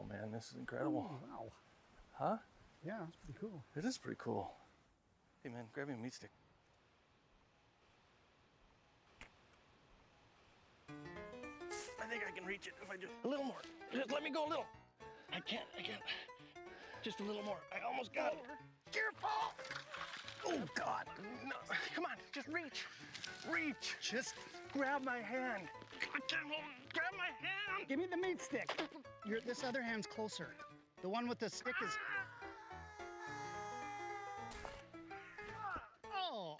man. This is incredible. Oh, wow. Huh? Yeah, it's pretty cool. It is pretty cool. Hey, man, grab me a meat stick. I think I can reach it if I just a little more. Just let me go a little. I can't. Just a little more. I almost got it. Careful! Oh, God. No. Come on, just reach. Reach. Just grab my hand. Grab my hand. Give me the meat stick. This other hand's closer. The one with the stick is... Oh.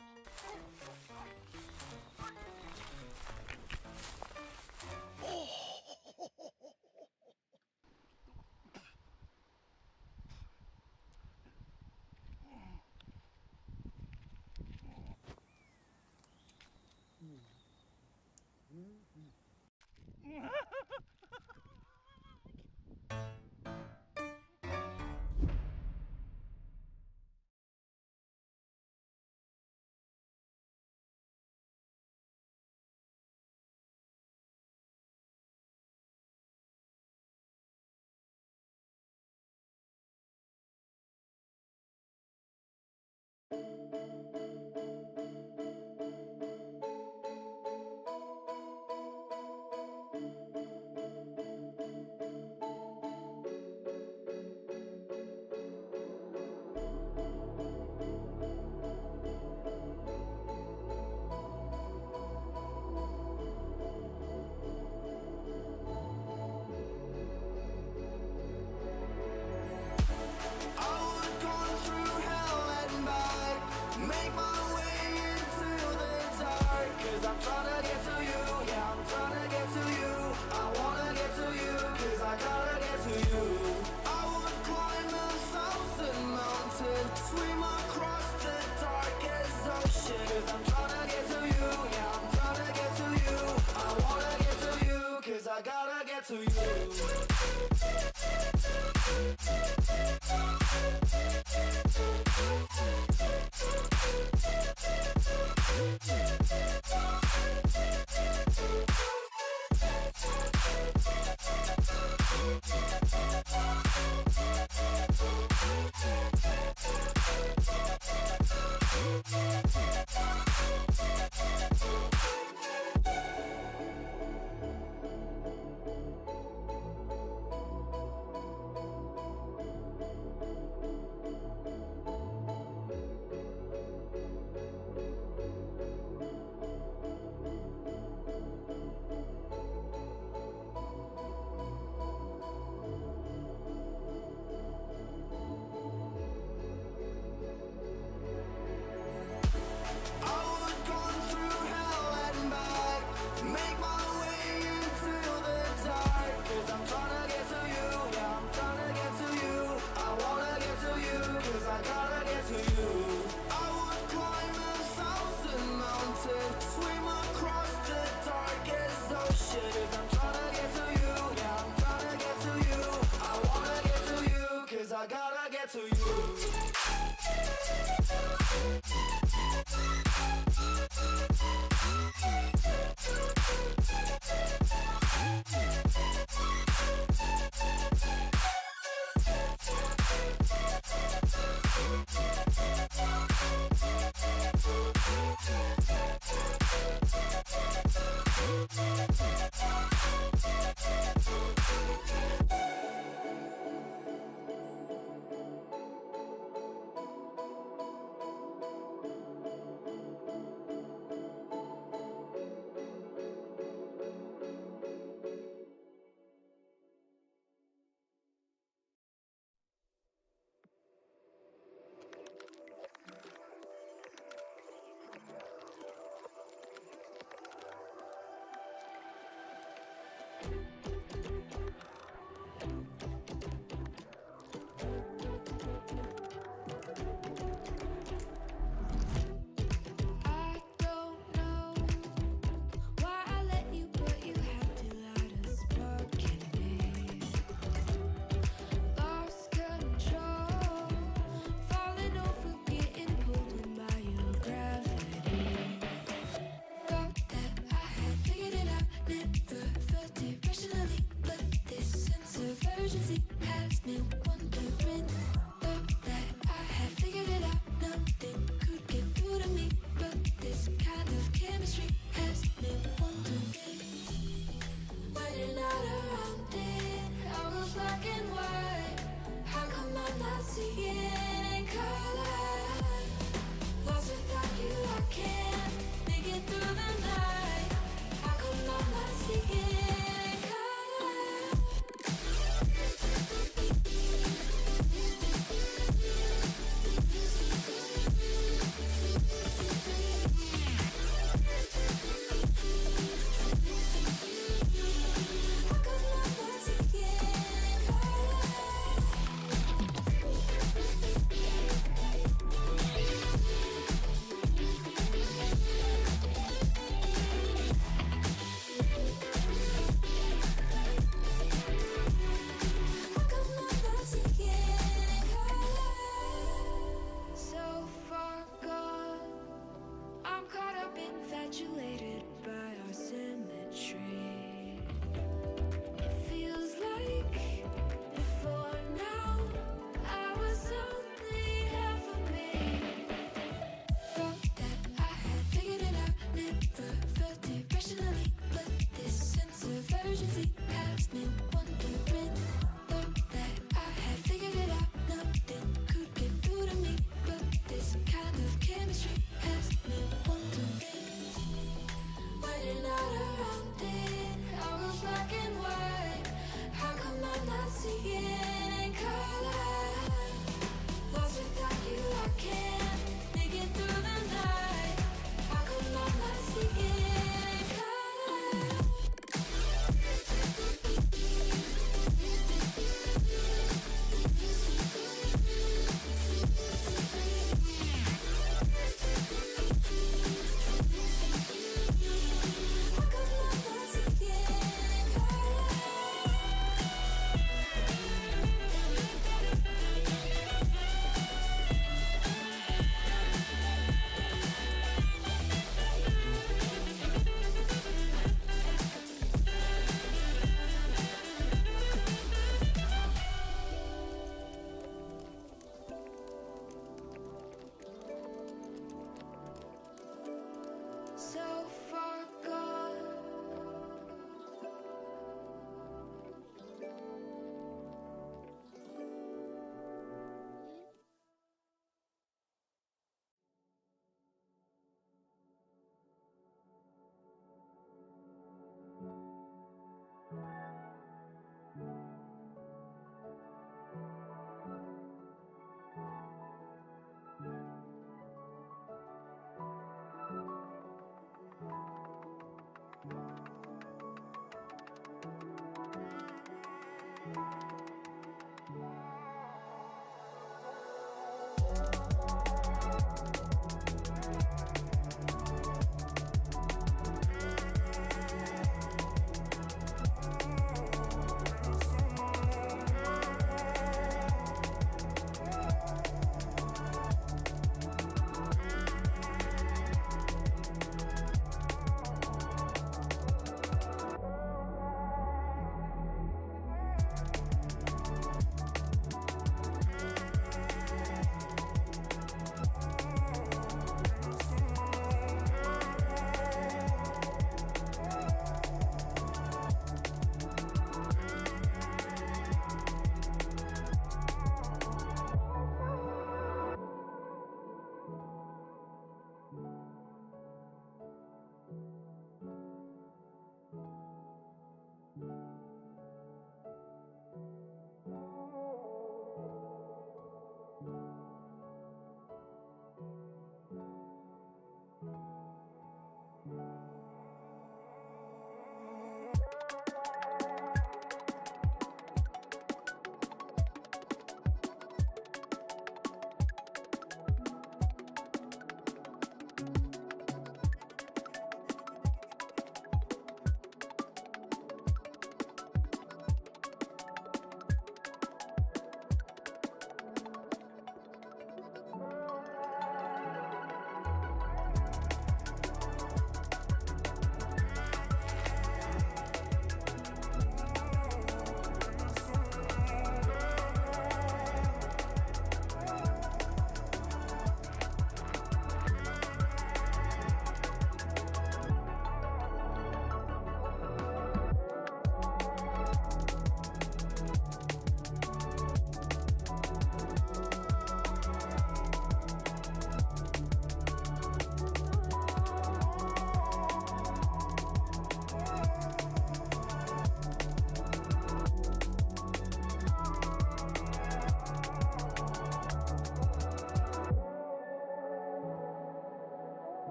I gotta get to you. I gotta get to you.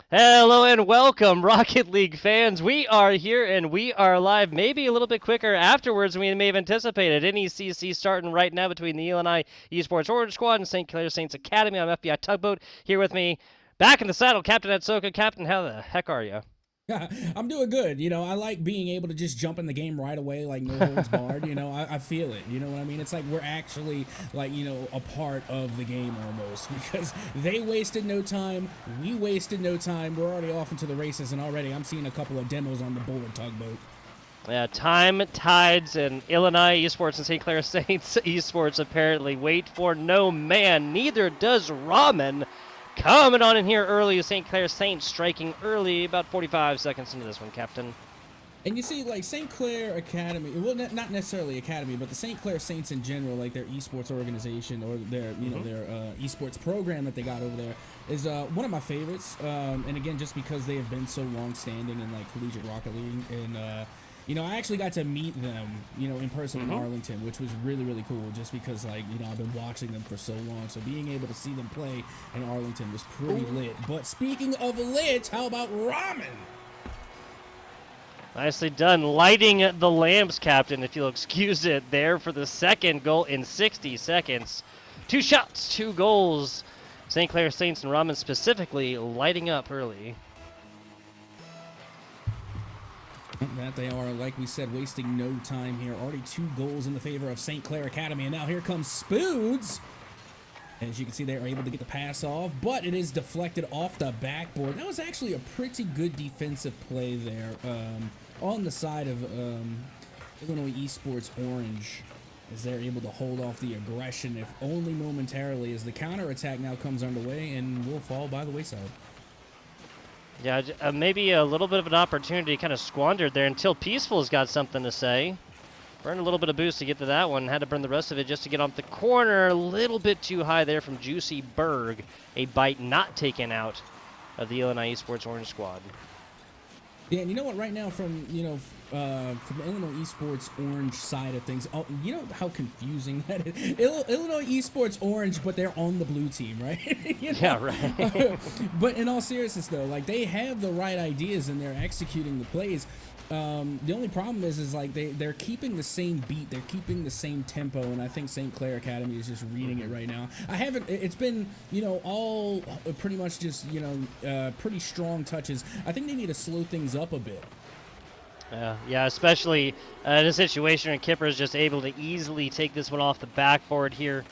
Hello and welcome, Rocket League fans. We are here and we are live, maybe a little bit quicker afterwards than we may have anticipated. NECC starting right now between the Illini Esports Orange Squad and St. Clair Saints Academy. I'm FBI Tugboat. Here with me, back in the saddle, Captain Atsoka. Captain, how the heck are you? I'm doing good. I like being able to just jump in the game right away, like no holds barred. I feel it. You know what I mean? It's like we're actually like, a part of the game almost, because they wasted no time. We wasted no time. We're already off into the races, and already I'm seeing a couple of demos on the board, Tugboat. Yeah, time, tides, and Illini Esports and St. Clair Saints Esports apparently wait for no man. Neither does Ramen. Coming on in here early, St. Clair Saints striking early, about 45 seconds into this one, Captain. And you see, like, St. Clair Academy, well, not necessarily Academy, but the St. Clair Saints in general, like their esports organization or their, their esports program that they got over there is one of my favorites. And again, just because they have been so long-standing in, like, collegiate Rocket League. And, I actually got to meet them, in person in Arlington, which was really, really cool, just because, like, I've been watching them for so long. So being able to see them play in Arlington was pretty lit. But speaking of lit, how about Ramen? Nicely done. Lighting the lamps, Captain, if you'll excuse it, there for the second goal in 60 seconds. 2 shots, 2 goals. St. Clair Saints and Ramen specifically lighting up early. That they are, like we said, wasting no time here. Already 2 goals in the favor of St. Clair Academy. And now here comes Spoods. As you can see, they are able to get the pass off, but it is deflected off the backboard. That was actually a pretty good defensive play there on the side of Illinois Esports Orange, as they're able to hold off the aggression, if only momentarily, as the counterattack now comes underway and will fall by the wayside. Yeah, maybe a little bit of an opportunity kind of squandered there until Peaceful's got something to say. Burned a little bit of boost to get to that one. Had to burn the rest of it just to get off the corner. A little bit too high there from Juicy Berg. A bite not taken out of the Illinois Esports Orange Squad. Yeah, and you know what? Right now, from from the Illinois Esports Orange side of things, you know how confusing that is. Illinois Esports Orange, but they're on the blue team, right? Yeah, right. But in all seriousness, though, like, they have the right ideas and they're executing the plays. The only problem is like they're keeping the same beat, they're keeping the same tempo, and I think St. Clair Academy is just reading it right now. It's been, all pretty much just, pretty strong touches. I think they need to slow things up a bit. Yeah, especially in a situation where Kipper is just able to easily take this one off the backboard here.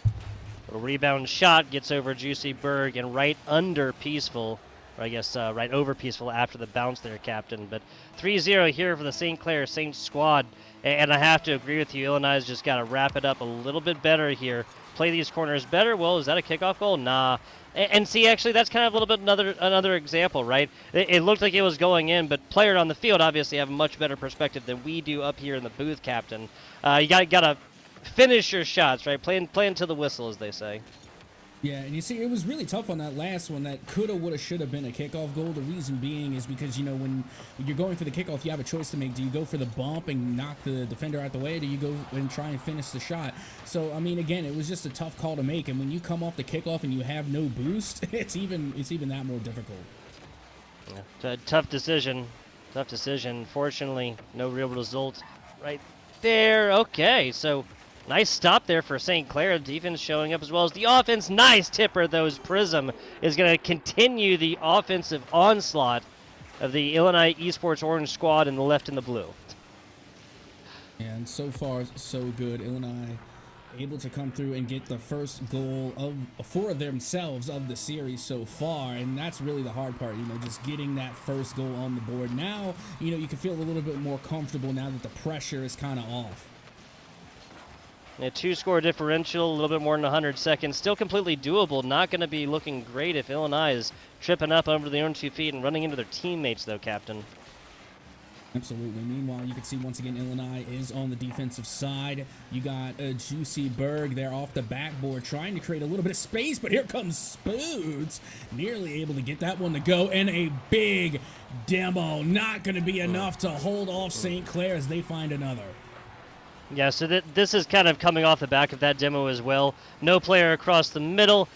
A rebound shot gets over Juicy Berg and right under Peaceful. Or I guess right over Peaceful after the bounce there, Captain. But 3-0 here for the St. Clair Saints squad. And I have to agree with you, Illinois has just got to wrap it up a little bit better here. Play these corners better. Well, is that a kickoff goal? Nah. And see, actually, that's kind of a little bit another example, right? It looked like it was going in, but players on the field obviously have a much better perspective than we do up here in the booth, Captain. You got to finish your shots, right? Play until the whistle, as they say. Yeah, and you see, it was really tough on that last one. That coulda, woulda, shoulda been a kickoff goal. The reason being is because, when you're going for the kickoff, you have a choice to make. Do you go for the bump and knock the defender out the way, or do you go and try and finish the shot? So, I mean, again, it was just a tough call to make. And when you come off the kickoff and you have no boost, it's even that more difficult. Yeah, tough decision. Tough decision. Fortunately, no real result right there. Okay, so nice stop there for St. Clair. Defense showing up as well as the offense. Nice tipper, though, as Prism is going to continue the offensive onslaught of the Illinois Esports Orange squad in the left and the blue. And so far, so good. Illinois able to come through and get the first goal for themselves of the series so far, and that's really the hard part, just getting that first goal on the board. Now, you can feel a little bit more comfortable now that the pressure is kind of off. A 2-score differential, a little bit more than 100 seconds. Still completely doable. Not going to be looking great if Illinois is tripping up over their own 2 feet and running into their teammates, though, Captain. Absolutely. Meanwhile, you can see once again Illinois is on the defensive side. You got Juicy Berg there off the backboard trying to create a little bit of space, but here comes Spoods, nearly able to get that one to go, and a big demo. Not going to be enough to hold off St. Clair as they find another. Yeah, so this is kind of coming off the back of that demo as well. No player across the middle.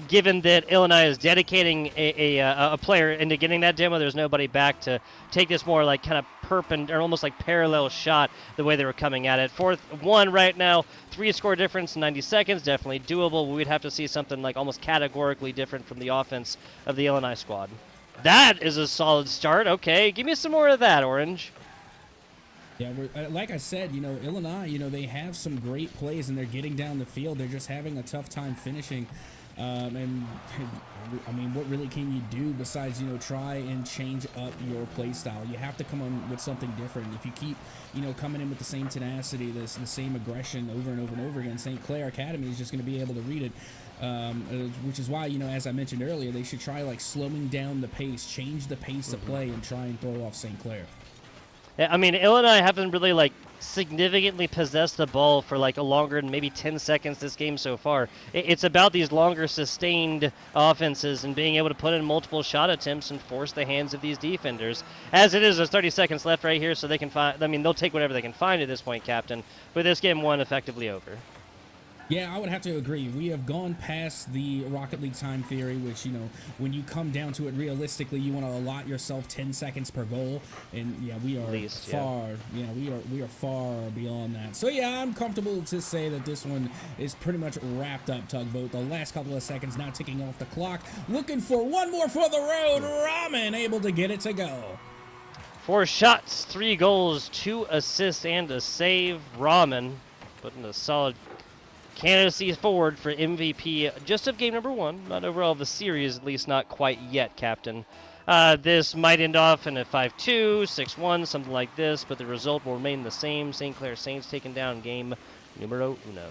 given that Illinois is dedicating a player into getting that demo, there's nobody back to take this more like kind of perpendicular, almost like parallel shot the way they were coming at it. 4-1 right now, 3-score difference in 90 seconds, definitely doable. We'd have to see something like almost categorically different from the offense of the Illinois squad. That is a solid start. Okay, give me some more of that, Orange. Yeah, like I said, Illinois, they have some great plays and they're getting down the field. They're just having a tough time finishing. And I mean, what really can you do besides, try and change up your play style? You have to come on with something different. If you keep, coming in with the same tenacity, the same aggression over and over and over again, St. Clair Academy is just going to be able to read it. Which is why, as I mentioned earlier, they should try like slowing down the pace, change the pace of play, and try and throw off St. Clair. I mean, Illinois haven't really like significantly possessed the ball for like a longer than maybe 10 seconds this game so far. It's about these longer sustained offenses and being able to put in multiple shot attempts and force the hands of these defenders. As it is, there's 30 seconds left right here, so they can find. I mean, they'll take whatever they can find at this point, Captain. But this game one effectively over. Yeah, I would have to agree. We have gone past the Rocket League time theory, which, when you come down to it realistically, you want to allot yourself 10 seconds per goal. And, yeah, we are far, we are far beyond that. So, yeah, I'm comfortable to say that this one is pretty much wrapped up, Tugboat. The last couple of seconds now ticking off the clock. Looking for one more for the road. Ramen able to get it to go. 4 shots, 3 goals, 2 assists, and a save. Ramen putting a solid candidacy forward for MVP just of game number 1, not overall of the series, at least not quite yet, Captain. This might end off in a 5-2, 6-1, something like this, but the result will remain the same. St. Clair Saints taking down game numero uno.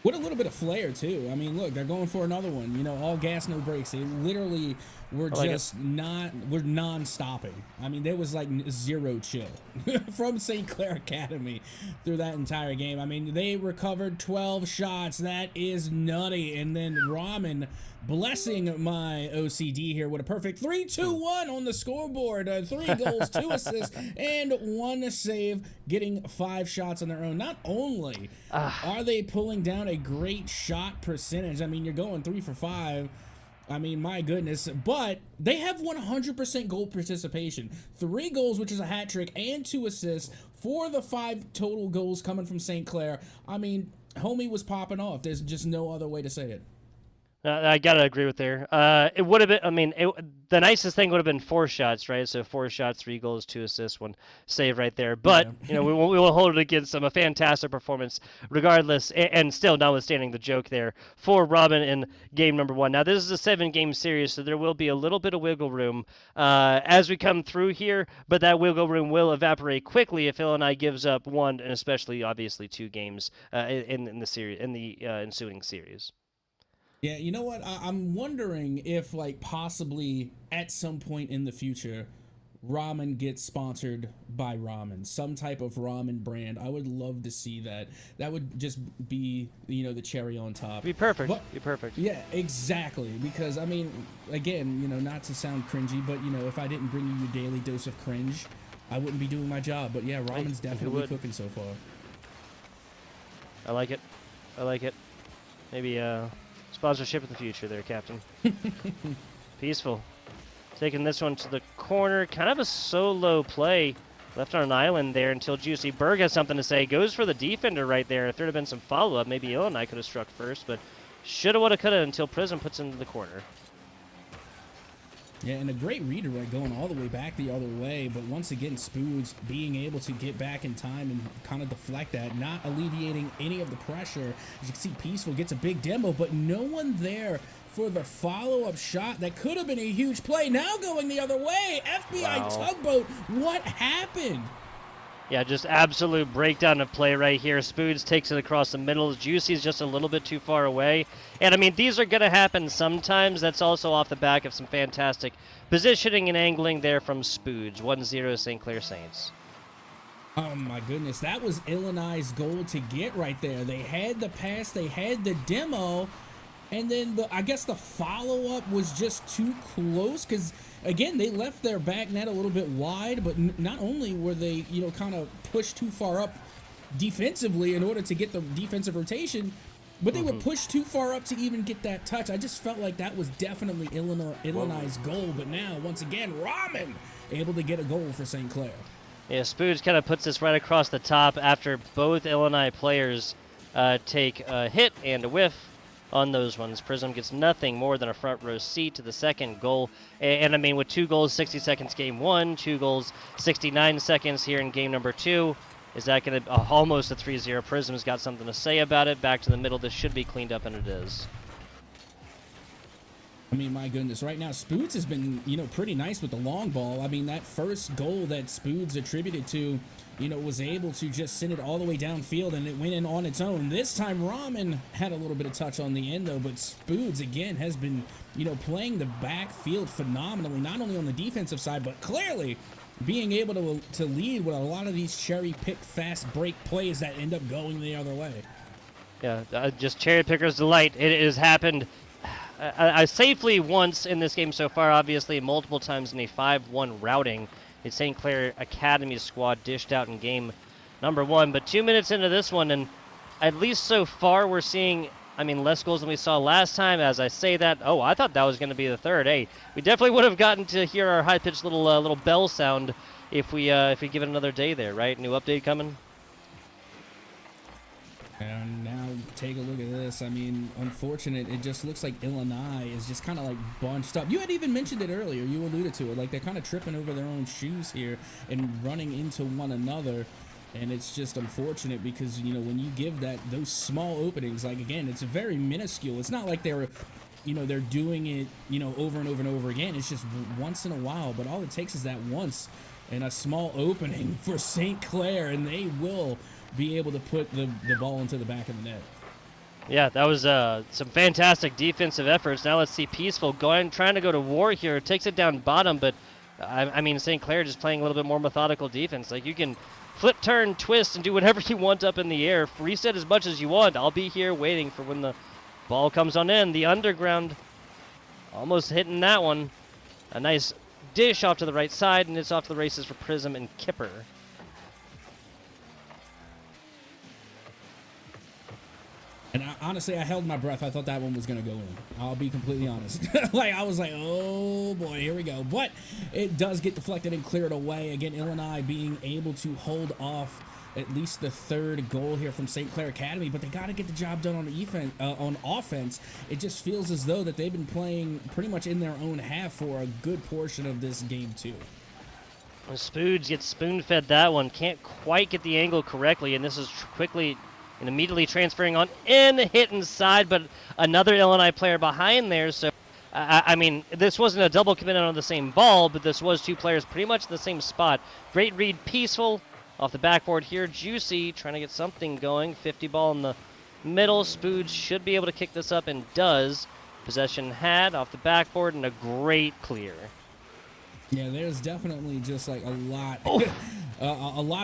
With a little bit of flair, too. I mean, look, they're going for another one. All gas, no brakes. They literally were non-stopping. I mean, there was like zero chill from St. Clair Academy through that entire game. I mean, they recovered 12 shots. That is nutty. And then Ramen blessing my OCD here with a perfect 3-2-1 on the scoreboard. 3 goals, 2 assists, and 1 save, getting 5 shots on their own. Not only are they pulling down a great shot percentage, I mean, you're going 3 for 5. I mean, my goodness, but they have 100% goal participation. 3 goals, which is a hat trick, and 2 assists for the 5 total goals coming from St. Clair. I mean, homie was popping off. There's just no other way to say it. I gotta agree with there. It would have been. I mean, the nicest thing would have been 4 shots, right? So 4 shots, 3 goals, 2 assists, 1 save right there. But we will hold it against them. A fantastic performance, regardless, and still notwithstanding the joke there for Ramen in game number 1. Now this is a 7-game series, so there will be a little bit of wiggle room as we come through here. But that wiggle room will evaporate quickly if Illinois gives up 1, and especially obviously 2 games in the series, in the ensuing series. Yeah, you know what? I'm wondering if, like, possibly at some point in the future, ramen gets sponsored by ramen, some type of ramen brand. I would love to see that. That would just be, the cherry on top. Be perfect. But, be perfect. Yeah, exactly. Because, I mean, again, not to sound cringy, but, if I didn't bring you your daily dose of cringe, I wouldn't be doing my job. But, yeah, ramen's definitely cooking so far. I like it. I like it. Maybe, sponsorship in the future there, Captain. Peaceful. Taking this one to the corner. Kind of a solo play. Left on an island there until Juicy Berg has something to say. Goes for the defender right there. If there had been some follow-up, maybe Illinois could have struck first, but shoulda, woulda, coulda until Prism puts into the corner. Yeah, and a great redirect going all the way back the other way, but once again, Spoods being able to get back in time and kind of deflect that, not alleviating any of the pressure. As you can see, Peaceful gets a big demo, but no one there for the follow-up shot. That could have been a huge play. Now going the other way, FBI Tugboat, what happened? Yeah, just absolute breakdown of play right here. Spoods takes it across the middle. Juicy's just a little bit too far away. And, I mean, these are going to happen sometimes. That's also off the back of some fantastic positioning and angling there from Spoods. 1-0 St. Clair Saints. Oh, my goodness. That was Illinois' goal to get right there. They had the pass. They had the demo. And then I guess the follow-up was just too close because, again, they left their back net a little bit wide, but not only were they, kind of pushed too far up defensively in order to get the defensive rotation, but they were pushed too far up to even get that touch. I just felt like that was definitely Illinois' goal, but now, once again, Rahman able to get a goal for St. Clair. Yeah, Spooge kind of puts this right across the top after both Illinois players take a hit and a whiff on those ones. Prism gets nothing more than a front row seat to the second goal. And I mean, with 2 goals, 60 seconds game 1, 2 goals, 69 seconds here in game number 2. Is that going to almost a 3-0? Prism's got something to say about it. Back to the middle. This should be cleaned up, and it is. I mean, my goodness, right now, Spoods has been, pretty nice with the long ball. I mean, that first goal that Spoods attributed to, was able to just send it all the way downfield, and it went in on its own. This time, Rahman had a little bit of touch on the end, though, but Spoods, again, has been, playing the backfield phenomenally, not only on the defensive side, but clearly being able to lead with a lot of these cherry-picked fast break plays that end up going the other way. Yeah, just cherry picker's delight. It has happened safely once in this game so far, obviously multiple times in a 5-1 routing. The St. Clair Academy squad dished out in game number 1, but 2 minutes into this one, and at least so far we're seeing, less goals than we saw last time. As I say that, I thought that was going to be the third. Hey, we definitely would have gotten to hear our high-pitched little bell sound if we give it another day there, right? New update coming. And now take a look at this. Unfortunate. It just looks like Illinois is just kind of like bunched up. You had even mentioned it earlier. You alluded to it. Like they're kind of tripping over their own shoes here and running into one another. And it's just unfortunate because, when you give those small openings, like again, it's very minuscule. It's not like they're doing it, over and over and over again. It's just once in a while. But all it takes is that once and a small opening for St. Clair, and they will be able to put the ball into the back of the net. Yeah, that was some fantastic defensive efforts. Now let's see Peaceful trying to go to war here. Takes it down bottom, but St. Clair just playing a little bit more methodical defense. Like you can flip, turn, twist, and do whatever you want up in the air. Reset as much as you want. I'll be here waiting for when the ball comes on in. The underground almost hitting that one. A nice dish off to the right side, and it's off to the races for Prism and Kipper. And honestly, I held my breath. I thought that one was going to go in. I'll be completely honest. I was like, oh boy, here we go. But it does get deflected and cleared away. Again, Illinois being able to hold off at least the third goal here from St. Clair Academy. But they got to get the job done on offense. It just feels as though that they've been playing pretty much in their own half for a good portion of this game too. Spoods gets spoon-fed that one. Can't quite get the angle correctly, and this is quickly and immediately transferring on in, hit inside, but another Illinois player behind there. So, this wasn't a double commitment on the same ball, but this was 2 players pretty much in the same spot. Great read, Peaceful off the backboard here. Juicy trying to get something going. 50 ball in the middle. Spooge should be able to kick this up and does. Possession had off the backboard and a great clear. Yeah, there's definitely just like a lot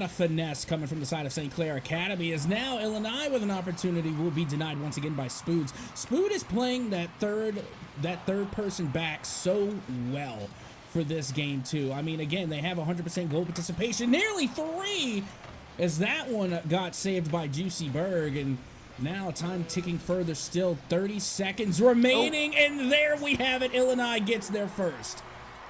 of finesse coming from the side of St. Clair Academy, as now Illinois with an opportunity will be denied once again by Spoods. Spood is playing that third person back so well for this game too. Again, they have 100% goal participation, nearly 3, as that one got saved by Juicy Berg, and now time ticking further still. 30 seconds remaining, and there we have it. Illinois gets there first.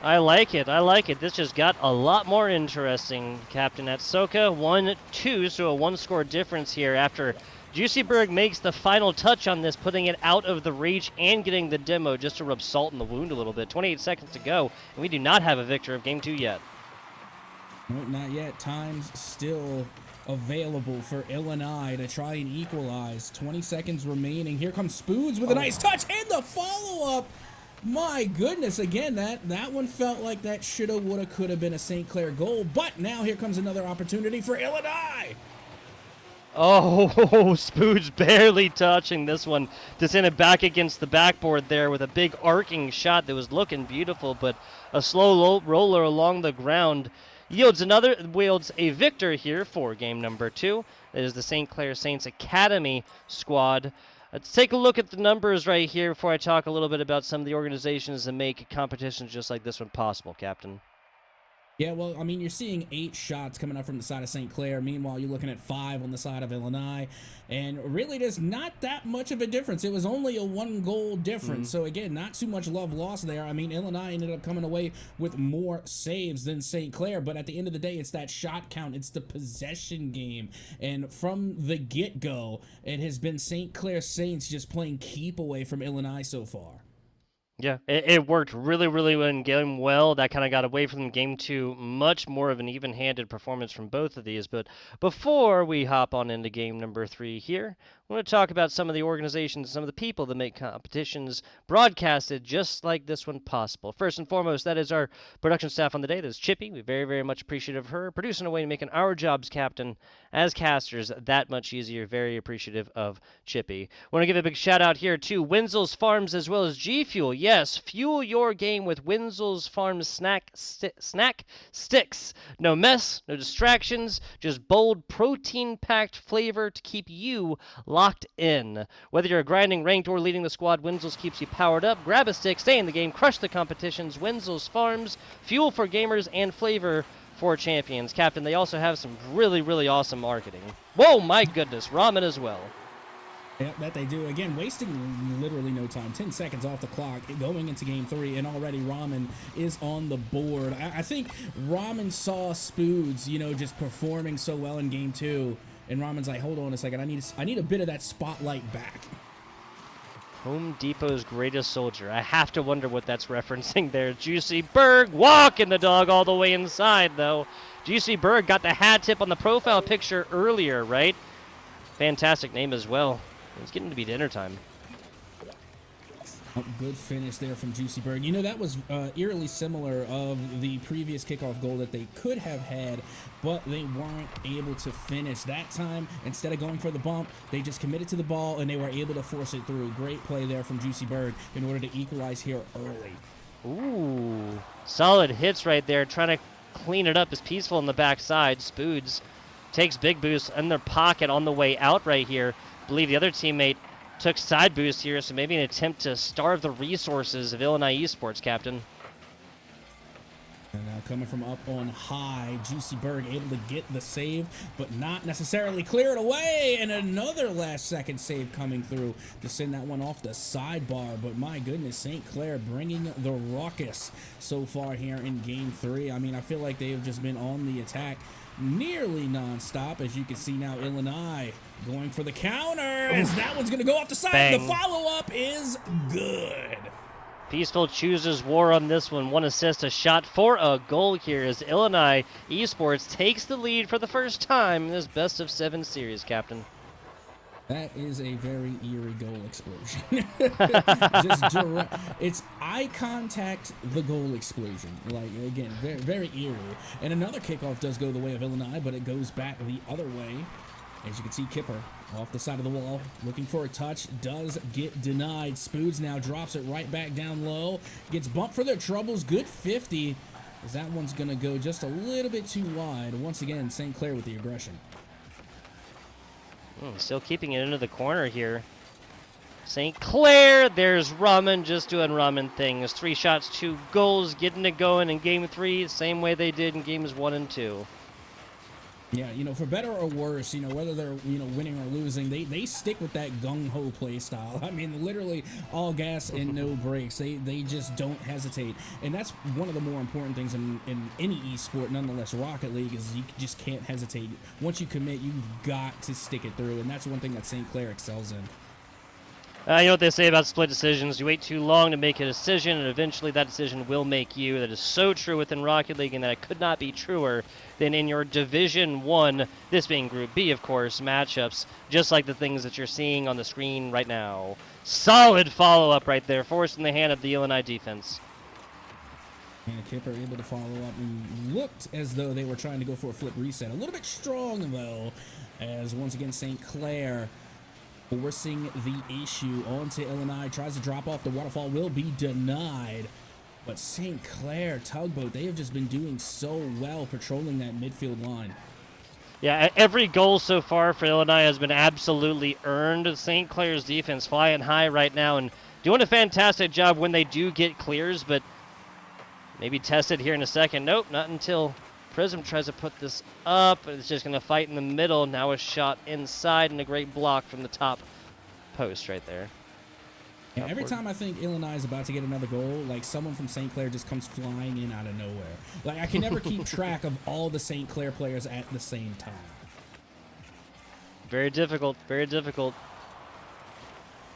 I like it. This just got a lot more interesting, Captain. At Soka 1-2, so a 1-score difference here after Juicy Berg makes the final touch on this, putting it out of the reach and getting the demo just to rub salt in the wound a little bit. 28 seconds to go, and we do not have a victor of Game 2 yet. Nope, not yet. Time's still available for Illinois to try and equalize. 20 seconds remaining. Here comes Spoods with a nice touch and the follow-up. My goodness, again, that one felt like that shoulda, woulda, coulda been a St. Clair goal, but now here comes another opportunity for Illinois. Oh, Spooge barely touching this one to send it back against the backboard there with a big arcing shot that was looking beautiful, but a slow roller along the ground yields a victor here for game number 2. That is the St. Clair Saints Academy squad. Let's take a look at the numbers right here before I talk a little bit about some of the organizations that make competitions just like this one possible, Captain. Yeah, well, I mean, you're seeing 8 shots coming up from the side of St. Clair. Meanwhile, you're looking at 5 on the side of Illinois. And really, there's not that much of a difference. It was only a 1-goal difference. So, again, not too much love lost there. I mean, Illinois ended up coming away with more saves than St. Clair. But at the end of the day, it's that shot count. It's the possession game. And from the get-go, it has been St. Clair Saints just playing keep away from Illinois so far. Yeah, it worked really, really in game well. That kind of got away from game 2. Much more of an even-handed performance from both of these. But before we hop on into game number 3 here, I want to talk about some of the organizations, some of the people that make competitions broadcasted just like this one possible. First and foremost, that is our production staff on the day. That is Chippy. We're very, very much appreciative of her producing a way to making our jobs, Captain, as casters, that much easier. Very appreciative of Chippy. Want to give a big shout out here to Wenzel's Farms as well as G Fuel. Yes, fuel your game with Wenzel's Farms snack sticks. No mess, no distractions, just bold protein-packed flavor to keep you locked in. Whether you're grinding, ranked, or leading the squad, Wenzel's keeps you powered up. Grab a stick, stay in the game, crush the competitions. Wenzel's Farms, fuel for gamers and flavor for champions. Captain, they also have some really, really awesome marketing. Whoa, my goodness, ramen as well. Yep, that they do. Again, wasting literally no time. 10 seconds off the clock going into game 3, and already Ramen is on the board. I think Ramen saw Spoods, just performing so well in game 2, and Ramen's like, hold on a second, I need a bit of that spotlight back. Home Depot's greatest soldier. I have to wonder what that's referencing there. Juicy Berg walking the dog all the way inside, though. Juicy Berg got the hat tip on the profile picture earlier, right? Fantastic name as well. It's getting to be dinner time. Oh, good finish there from Juicy Berg. That was eerily similar of the previous kickoff goal that they could have had, but they weren't able to finish. That time, instead of going for the bump, they just committed to the ball, and they were able to force it through. Great play there from Juicy Berg in order to equalize here early. Ooh, solid hits right there. Trying to clean it up is Peaceful on the backside. Spoods takes big boost in their pocket on the way out right here. I believe the other teammate took side boost here, so maybe an attempt to starve the resources of Illinois Esports, Captain. And now coming from up on high, Juicy Berg able to get the save, but not necessarily clear it away. And another last-second save coming through to send that one off the sidebar. But my goodness, St. Clair bringing the ruckus so far here in Game 3. I mean, I feel like they have just been on the attack nearly nonstop. As you can see now, Illinois going for the counter, as that one's going to go off the side. Bang. The follow-up is good. Peaceful chooses war on this one. 1 assist, a shot for a goal here as Illinois Esports takes the lead for the first time in this best-of-7 series, Captain. That is a very eerie goal explosion. Just direct. It's eye contact, the goal explosion. Like, again, very, very eerie. And another kickoff does go the way of Illinois, but it goes back the other way. As you can see, Kipper off the side of the wall, looking for a touch, does get denied. Spoods now drops it right back down low, gets bumped for their troubles. Good 50, as that one's going to go just a little bit too wide. Once again, St. Clair with the aggression. Still keeping it into the corner here. St. Clair, there's Ramen just doing Ramen things. 3 shots, 2 goals, getting it going in Game 3, same way they did in Games 1 and 2. Yeah, for better or worse, whether they're, winning or losing, they stick with that gung-ho play style. I mean, literally all gas and no brakes. They just don't hesitate. And that's one of the more important things in any esport, nonetheless, Rocket League, is you just can't hesitate. Once you commit, you've got to stick it through, and that's one thing that St. Clair excels in. You know what they say about split decisions. You wait too long to make a decision, and eventually that decision will make you. That is so true within Rocket League, and that it could not be truer than in your Division 1, this being Group B, of course, matchups, just like the things that you're seeing on the screen right now. Solid follow-up right there, forcing the hand of the Illinois defense. And Kipper able to follow up, and looked as though they were trying to go for a flip reset. A little bit strong, though, as once again St. Clair forcing the issue onto Illinois. Tries to drop off the waterfall, will be denied. But St. Clair, Tugboat, they have just been doing so well patrolling that midfield line. Yeah, every goal so far for Illinois has been absolutely earned. St. Clair's defense flying high right now and doing a fantastic job when they do get clears, but Maybe test it here in a second. Nope, not until Prism tries to put this up. It's just going to fight in the middle. Now a shot inside and a great block from the top post right there. Yeah, every time I think Illinois is about to get another goal, like someone from St. Clair just comes flying in out of nowhere. Like I can never keep track of all the St. Clair players at the same time. Very difficult, very difficult.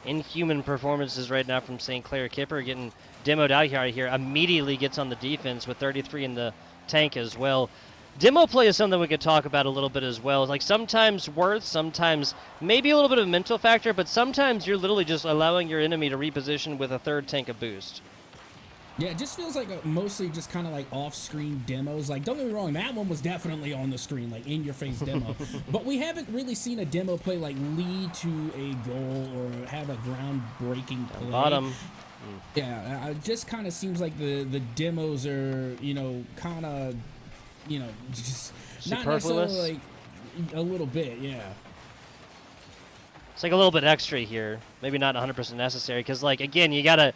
Inhuman performances right now from St. Clair. Kipper getting demoed out here. Immediately gets on the defense with 33 in the tank as well. Demo play is something we could talk about a little bit as well. Like sometimes worth, sometimes maybe a little bit of a mental factor, but sometimes you're literally just allowing your enemy to reposition with a third tank of boost. Yeah, it just feels like mostly just kind of like off-screen demos. Like, don't get me wrong, that one was definitely on the screen, like in-your-face demo. But we haven't really seen a demo play like lead to a goal or have a groundbreaking play. Bottom. Yeah, it just kind of seems like the demos are, you know, kind of, you know, just not necessarily like a little bit, yeah. It's like a little bit extra here. Maybe not 100% necessary because, like, again, you gotta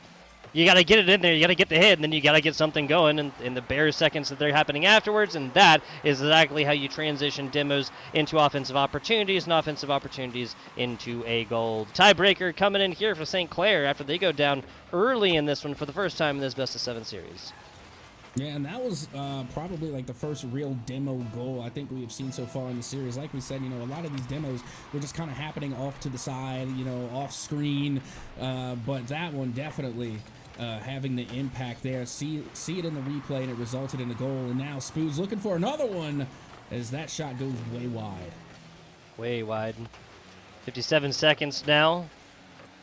get it in there, you gotta get the hit, and then you gotta get something going in the bare seconds that they're happening afterwards, and that is exactly how you transition demos into offensive opportunities and offensive opportunities into a goal. Tiebreaker coming in here for St. Clair after they go down early in this one for the first time in this best-of-7 series. Yeah, and that was probably like the first real demo goal I think we've seen so far in the series. Like we said, you know, a lot of these demos were just kind of happening off to the side, you know, off screen, but that one definitely having the impact there. See it in the replay, and it resulted in a goal. And now Spood's looking for another one as that shot goes way wide. Way wide. 57 seconds now.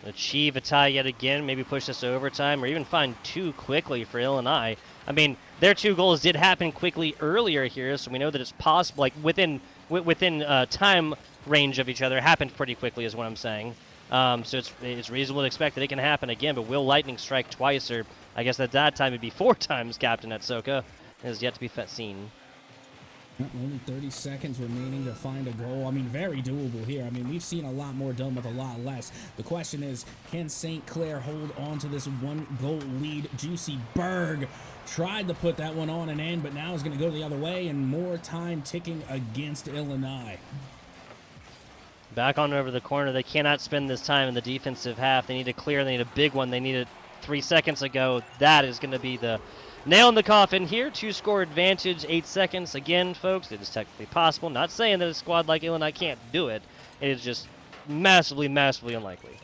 Achieve a tie yet again, maybe push this to overtime, or even find two quickly for Illinois. I mean, their two goals did happen quickly earlier here, so we know that it's possible, like within time range of each other, happened pretty quickly is what I'm saying. So it's reasonable to expect that it can happen again, but will lightning strike twice, or I guess at that time it'd be 4 times Captain Etsoka, is yet to be seen. Only 30 seconds remaining to find a goal. I mean, very doable here. I mean, we've seen a lot more done with a lot less. The question is, can St. Clair hold on to this 1-goal lead? Juicy Berg tried to put that one on and in, but now is going to go the other way, and more time ticking against Illinois. Back on over the corner. They cannot spend this time in the defensive half. They need to clear. They need a big one. They needed 3 seconds ago. That is going to be the nail in the coffin here. 2-score advantage, 8 seconds. Again, folks, it is technically possible. Not saying that a squad like Illinois can't do it. It is just massively, massively unlikely.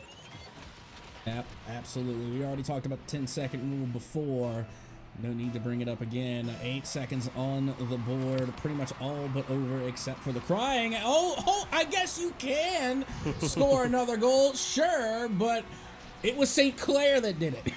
Yep, absolutely. We already talked about the 10-second rule before. No need to bring it up again. 8 seconds on the board. Pretty much all but over except for the crying. Oh, I guess you can score another goal. Sure, but it was St. Clair that did it.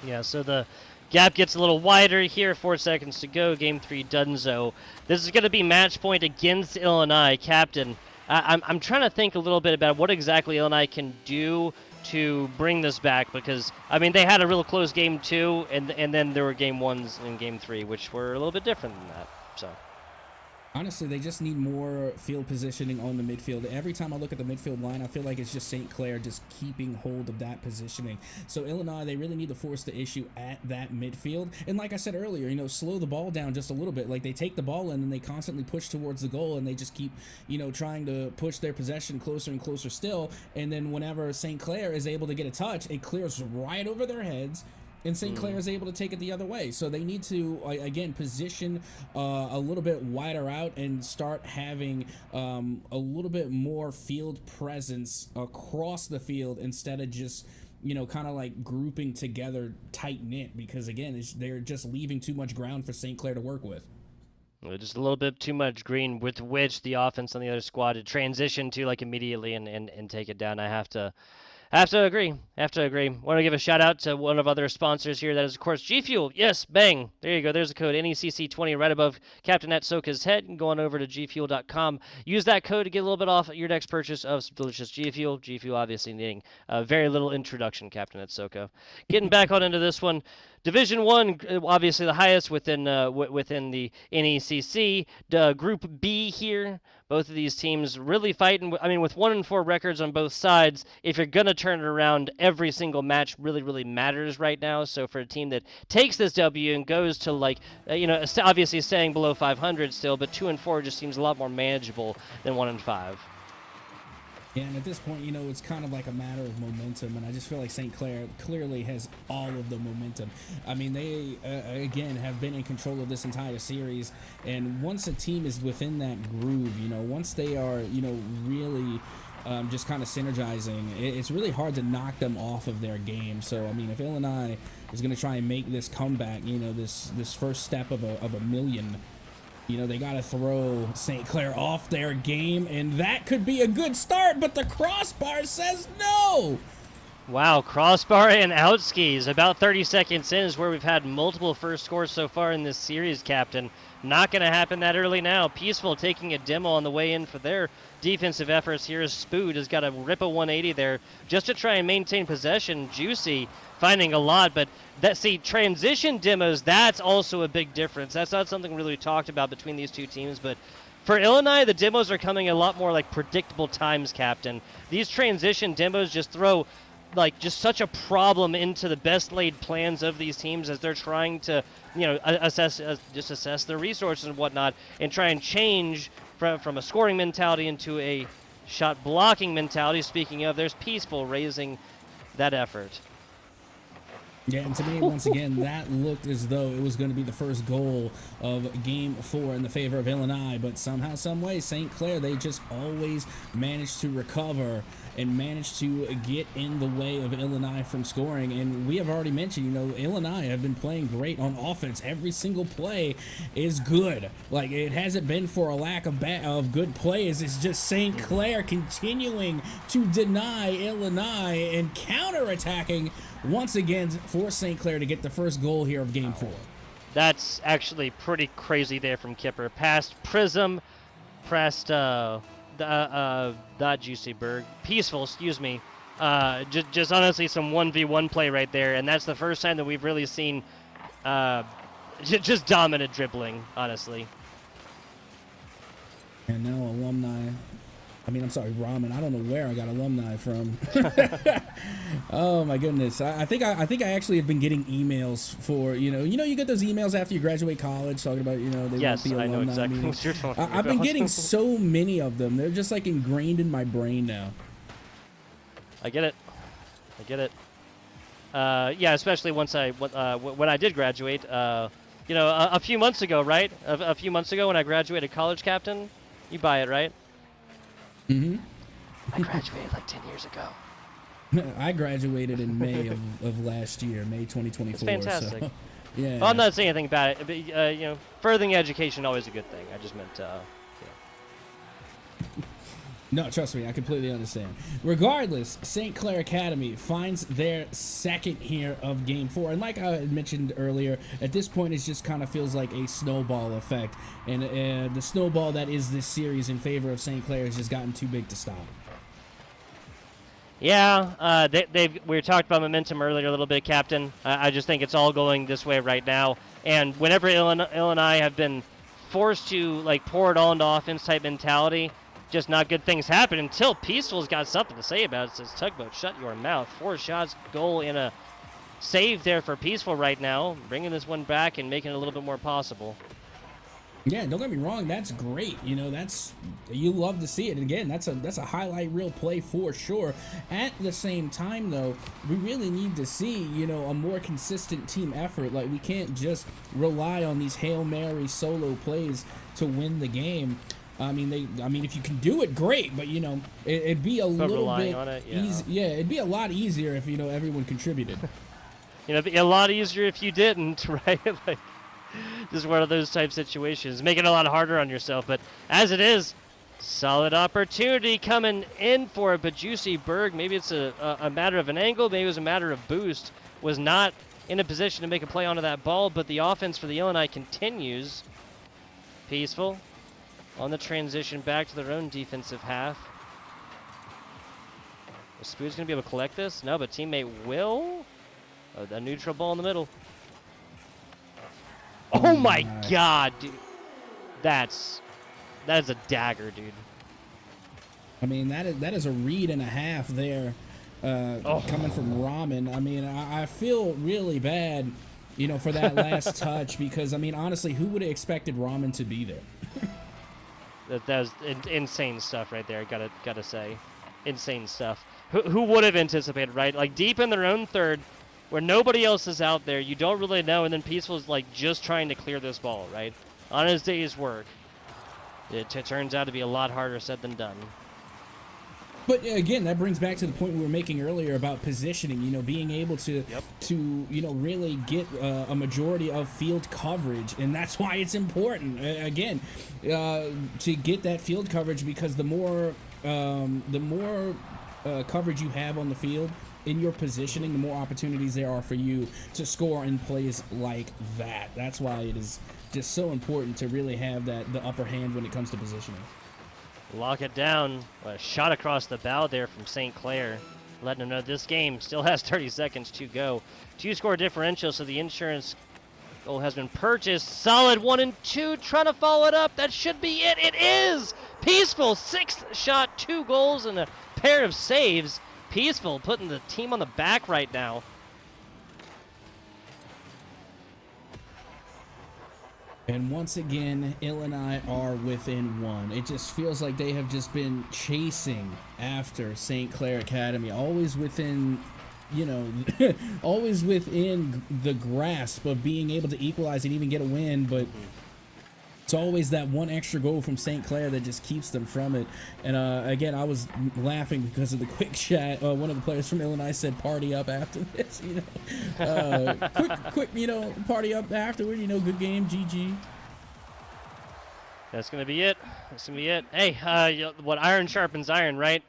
Yeah, so the gap gets a little wider here. 4 seconds to go. Game 3 Dunzo. This is going to be match point against Illinois. Captain, I'm trying to think a little bit about what exactly Illinois can do to bring this back, because I mean they had a real close game 2, and then there were game 1s and game 3, which were a little bit different than that. So honestly, they just need more field positioning on the midfield. Every time I look at the midfield line, I feel like it's just St. Clair just keeping hold of that positioning. So Illinois, they really need to force the issue at that midfield. And like I said earlier, you know, slow the ball down just a little bit. Like they take the ball in and they constantly push towards the goal, and they just keep, you know, trying to push their possession closer and closer still. And then whenever St. Clair is able to get a touch, it clears right over their heads, and St. Clair is able to take it the other way. So they need to, again, position a little bit wider out and start having a little bit more field presence across the field instead of just, you know, kind of like grouping together tight-knit, because, again, they're just leaving too much ground for St. Clair to work with. Just a little bit too much green, with which the offense on the other squad to transition to, like, immediately and take it down. I have to agree. Want to give a shout out to one of other sponsors here. That is, of course, G Fuel. Yes, bang. There you go. There's the code NECC20 right above Captain Etsoka's head. And go on over to gfuel.com. Use that code to get a little bit off your next purchase of some delicious G Fuel. G Fuel obviously needing very little introduction, Captain Etsoka. Getting back on into this one. Division 1, obviously the highest within the NECC. Group B here. Both of these teams really fighting. I mean, with 1-4 records on both sides, if you're going to turn it around, every single match really, really matters right now. So for a team that takes this W and goes to, like, obviously staying below 500 still, but 2-4 just seems a lot more manageable than 1-5. Yeah, and at this point, it's kind of like a matter of momentum, and I just feel like St. Clair clearly has all of the momentum. I mean, they, again, have been in control of this entire series, and once a team is within that groove, once they are, really just kind of synergizing, it's really hard to knock them off of their game. So, I mean, if Illinois is going to try and make this comeback, this first step of a million, they got to throw St. Clair off their game, and that could be a good start, but the crossbar says no. Wow, crossbar and outskis. About 30 seconds in is where we've had multiple first scores so far in this series, Captain. Not going to happen that early now. Peaceful taking a demo on the way in for their defensive efforts here. Spood has got to rip a 180 there just to try and maintain possession. Juicy finding a lot, but transition demos, that's also a big difference. That's not something really talked about between these two teams, but for Illinois, the demos are coming a lot more like predictable times, Captain. These transition demos just throw just such a problem into the best laid plans of these teams as they're trying to, assess their resources and whatnot, and try and change from a scoring mentality into a shot blocking mentality. Speaking of, there's Peaceful raising that effort. Yeah, and to me, once again, that looked as though it was going to be the first goal of Game 4 in the favor of Illinois, but somehow, some way, St. Clair, they just always managed to recover and managed to get in the way of Illinois from scoring. And we have already mentioned, Illinois have been playing great on offense. Every single play is good. Like, it hasn't been for a lack of good plays. It's just St. Clair continuing to deny Illinois and counterattacking once again for St. Clair to get the first goal here of Game 4. That's actually pretty crazy there from Kipper. Past Prism, past not Juicy Berg, Peaceful, excuse me. Just honestly some 1v1 play right there, and that's the first time that we've really seen just dominant dribbling, honestly. And now alumni. I'm sorry, Ramen. I don't know where I got alumni from. Oh my goodness! I think I actually have been getting emails for you get those emails after you graduate college talking about they yes, want the alumni I know exactly meetings. what you're talking about. I've been getting so many of them. They're just like ingrained in my brain now. I get it. Yeah, especially when I did graduate. A few months ago, right? A few months ago when I graduated college, Captain. You buy it, right? Mm-hmm. I graduated like 10 years ago. I graduated in May of last year, May 2024. It's fantastic. So, yeah. Well, I'm not saying anything about it, but furthering education always a good thing. I just meant, No, trust me, I completely understand. Regardless, St. Clair Academy finds their second here of Game 4. And like I had mentioned earlier, at this point it just kind of feels like a snowball effect. And the snowball that is this series in favor of St. Clair has just gotten too big to stop. Yeah, we talked about momentum earlier a little bit, Captain. I just think it's all going this way right now. And whenever Illinois have been forced to pour it all into offense type mentality, just not good things happen until Peaceful's got something to say about it. It says, Tugboat, shut your mouth. 4 shots, goal, and a save there for Peaceful right now, bringing this one back and making it a little bit more possible. Yeah, don't get me wrong, that's great. You love to see it. And again, that's a highlight reel play for sure. At the same time, though, we really need to see, a more consistent team effort. Like, we can't just rely on these Hail Mary solo plays to win the game. I mean, if you can do it, great. But it'd be a little bit easy. Yeah, it'd be a lot easier if everyone contributed. It'd be a lot easier if you didn't, right? Just one of those type situations, making it a lot harder on yourself. But as it is, solid opportunity coming in for it. But Juicy Berg, maybe it's a matter of an angle, maybe it was a matter of boost. Was not in a position to make a play onto that ball. But the offense for the Illinois continues. Peaceful on the transition back to their own defensive half. Is Spood's going to be able to collect this? No, but teammate will. A neutral ball in the middle. Oh my God, dude. That's That is a dagger, dude. I mean, that is a read and a half there, coming from Ramen. I mean, I feel really bad, you know, for that last touch, because I mean, honestly, who would have expected Ramen to be there? That was insane stuff right there. Gotta say, insane stuff. Who would have anticipated, right? Like deep in their own third, where nobody else is out there, you don't really know, and then Peaceful's like just trying to clear this ball, right? On his day's work. It turns out to be a lot harder said than done. But again, that brings back to the point we were making earlier about positioning. You know, being able to you know, really get a majority of field coverage, and that's why it's important. Again, to get that field coverage, because the more coverage you have on the field in your positioning, the more opportunities there are for you to score in plays like that. That's why it is just so important to really have the upper hand when it comes to positioning. Lock it down. A shot across the bow there from St. Clair, letting them know this game still has 30 seconds to go. 2-score differential, so the insurance goal has been purchased. Solid 1 and 2, trying to follow it up. That should be it. It is! Peaceful, 6th shot, 2 goals, and a pair of saves. Peaceful putting the team on the back right now. And once again, Illini are within 1. It just feels like they have just been chasing after St. Clair Academy, always within, you know, always within the grasp of being able to equalize and even get a win, but it's always that one extra goal from St. Clair that just keeps them from it. And again, I was laughing because of the quick chat. One of the players from Illinois said, "Party up after this," you know. Quick, you know, party up afterward. You know, good game, GG. That's gonna be it. That's gonna be it. Hey, what iron sharpens iron, right?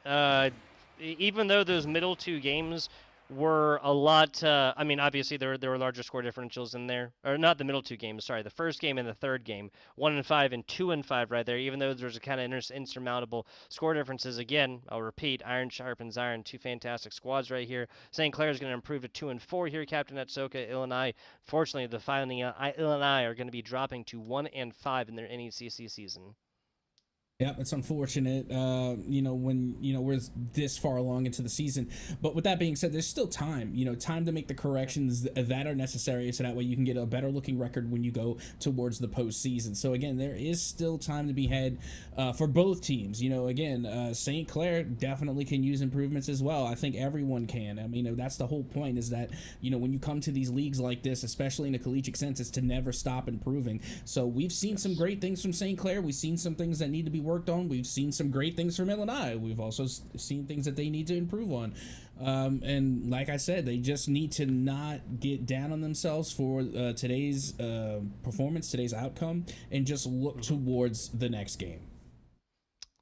Even though those middle 2 games were a lot, I mean, obviously there were larger score differentials in there, or not the middle 2 games, sorry, the first game and the third game, 1 and 5 and 2 and 5 right there, even though there's a kind of insurmountable score differences. Again, I'll repeat, iron sharpens iron, 2 fantastic squads right here. St. Clair is going to improve to 2 and 4 here, Captain Atsoka. Illinois, fortunately, the Fighting Illini are going to be dropping to 1 and 5 in their NECC season. Yeah, it's unfortunate, you know, when, you know, we're this far along into the season. But with that being said, there's still time, you know, time to make the corrections that are necessary, so that way you can get a better looking record when you go towards the postseason. So again, there is still time to be had for both teams. You know, again, St. Clair definitely can use improvements as well. I think everyone can. I mean, that's the whole point, is that, you know, when you come to these leagues like this, especially in a collegiate sense, is to never stop improving. So we've seen some great things from St. Clair. We've seen some things that need to be worked on. We've seen some great things from Illinois. We've also seen things that they need to improve on. And like I said, they just need to not get down on themselves for today's performance, today's outcome, and just look towards the next game.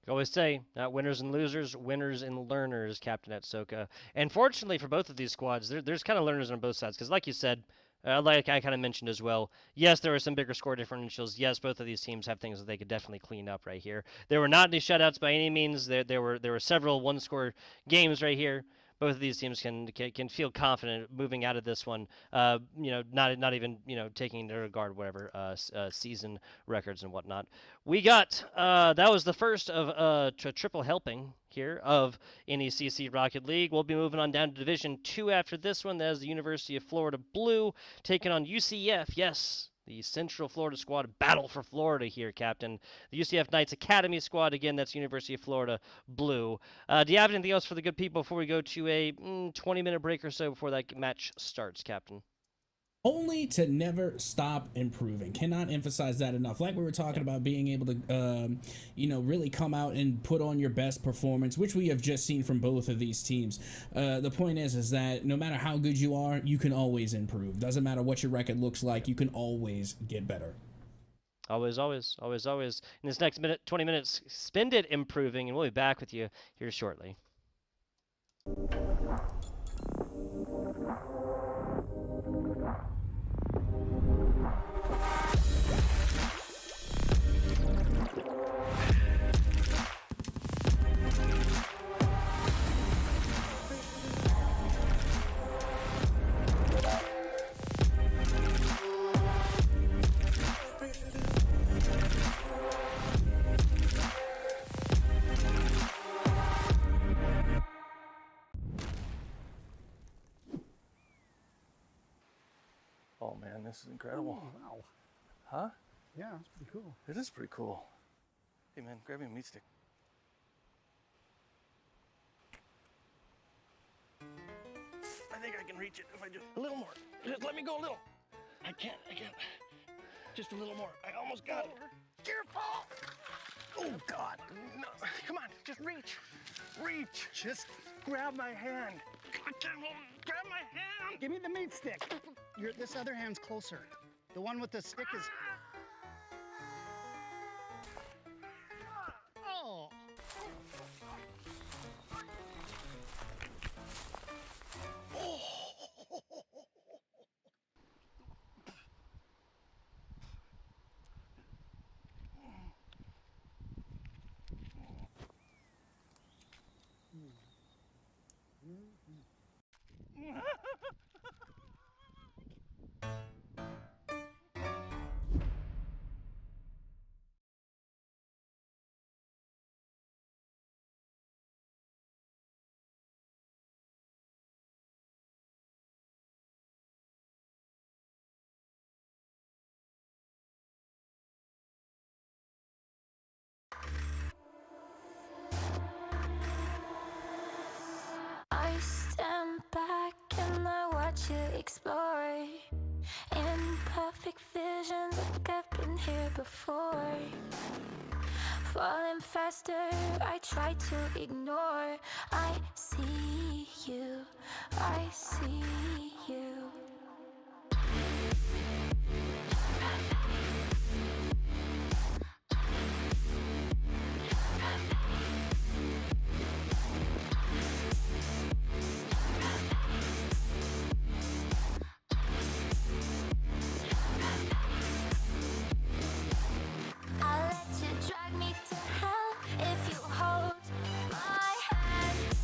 I always say, not winners and losers, winners and learners, Captain Atsoka. And fortunately for both of these squads, there's kind of learners on both sides, because like you said, like I kind of mentioned as well, yes, there are some bigger score differentials. Yes, both of these teams have things that they could definitely clean up right here. There were not any shutouts by any means. There were several one-score games right here. Both of these teams can feel confident moving out of this one. You know, not even, you know, taking into regard whatever season records and whatnot. We got that was the first of triple helping here of NECC Rocket League. We'll be moving on down to Division 2 after this one. That is the University of Florida Blue taking on UCF. Yes, the Central Florida squad, battle for Florida here, Captain. The UCF Knights Academy squad, again, that's University of Florida Blue. Do you have anything else for the good people before we go to a 20-minute break or so before that match starts, Captain? Only to never stop improving. Cannot emphasize that enough. Like we were talking about, being able to, you know, really come out and put on your best performance, which we have just seen from both of these teams. The point is that no matter how good you are, you can always improve. Doesn't matter what your record looks like, you can always get better. Always, always, always, always. In this next 20 minutes, spend it improving, and we'll be back with you here shortly. Oh man, this is incredible. Wow. Huh? Yeah, it's pretty cool. It is pretty cool. Hey man, grab me a meat stick. I think I can reach it if I just a little more. Just let me go a little. I can't. Just a little more. I almost got it. Careful! Oh God! No, come on, just reach. Reach. Just Grab my hand. I can't hold it. Grab my hand. give me the meat stick. This other hand's closer. The one with the stick is. Oh. I stand back and I watch you explore in perfect vision, like I've been here before. Falling faster, I try to ignore. I see you, I see you. I'll let you drag me to hell if you hold my hand.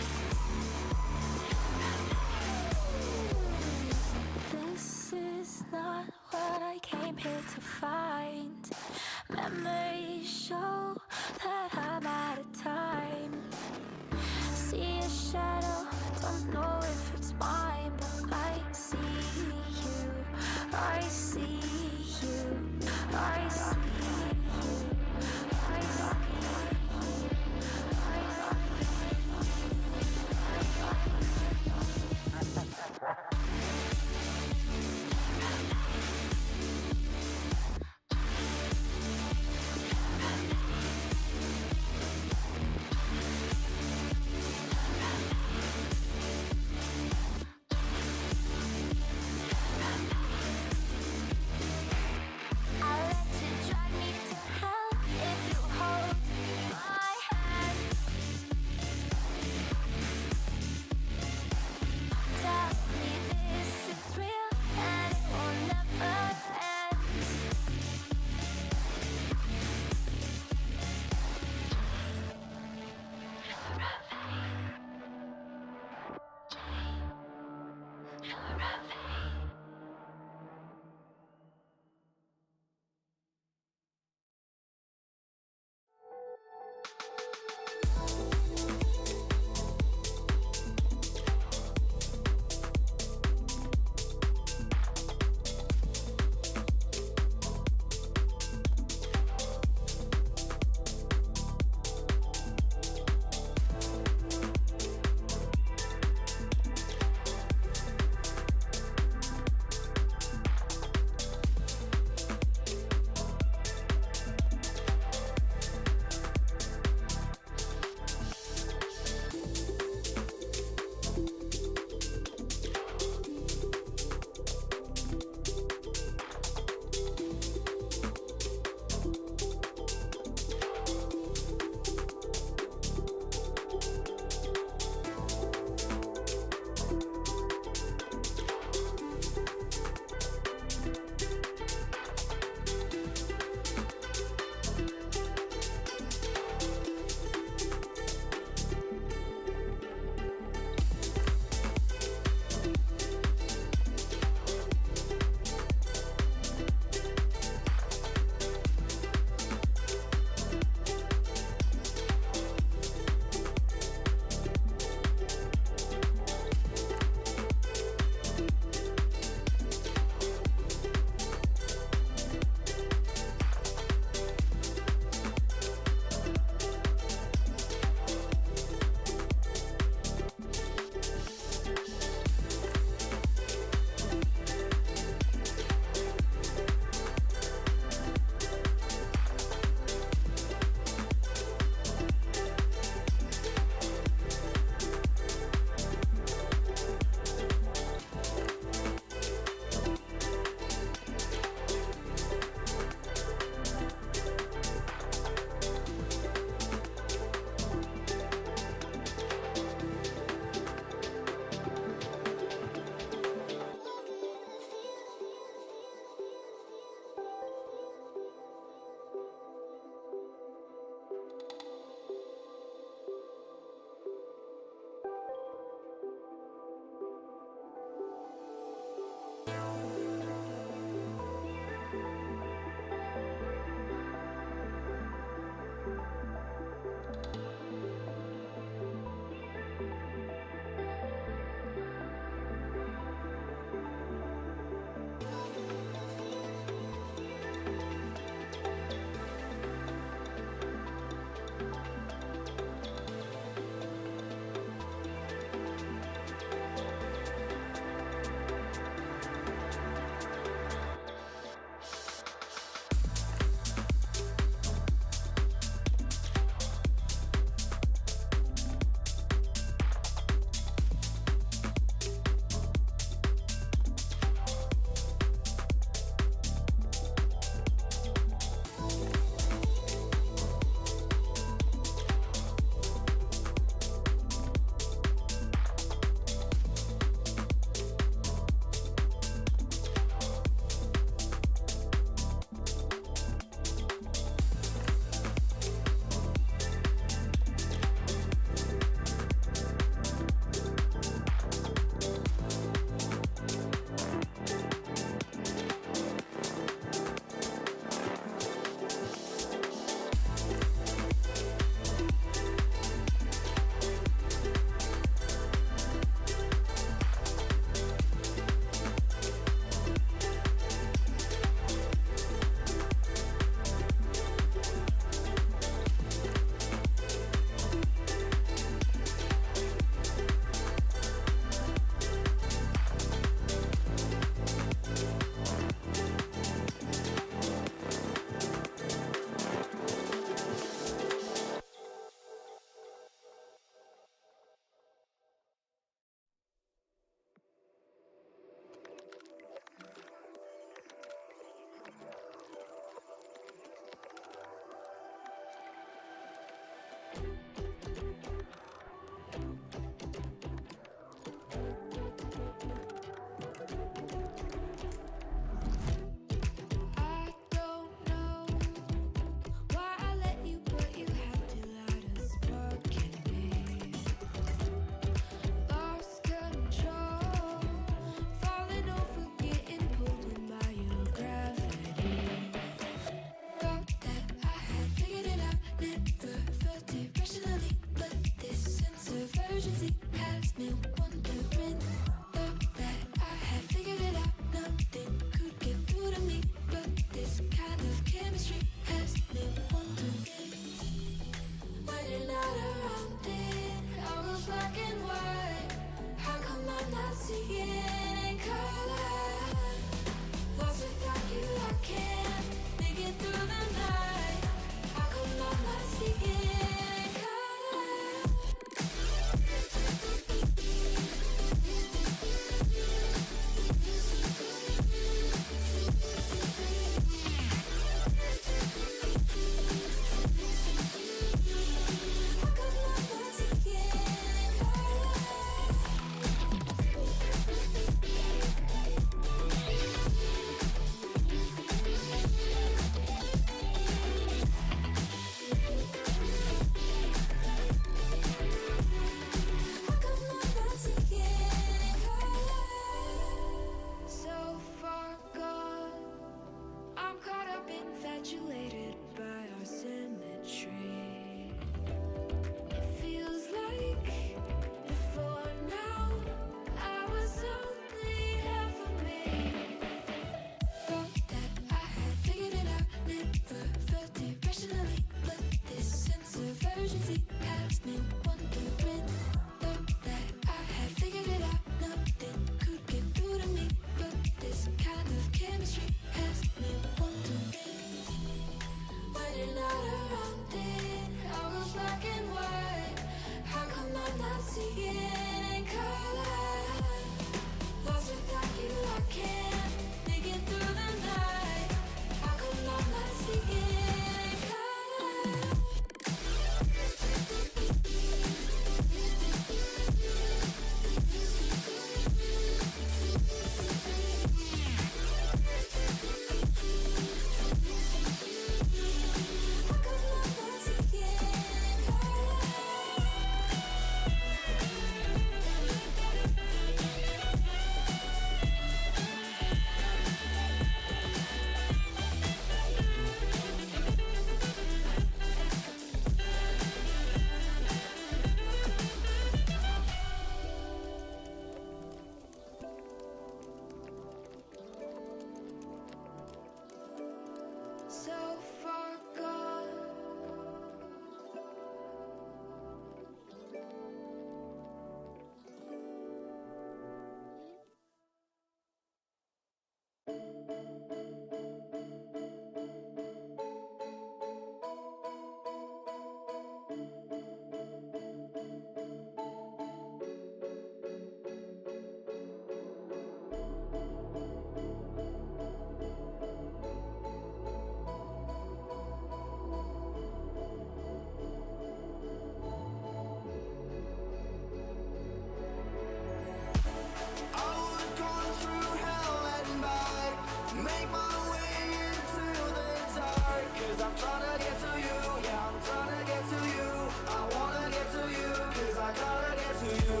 trying to get to you. Yeah, I'm trying to get to you. I wanna get to you, cause I gotta get to you.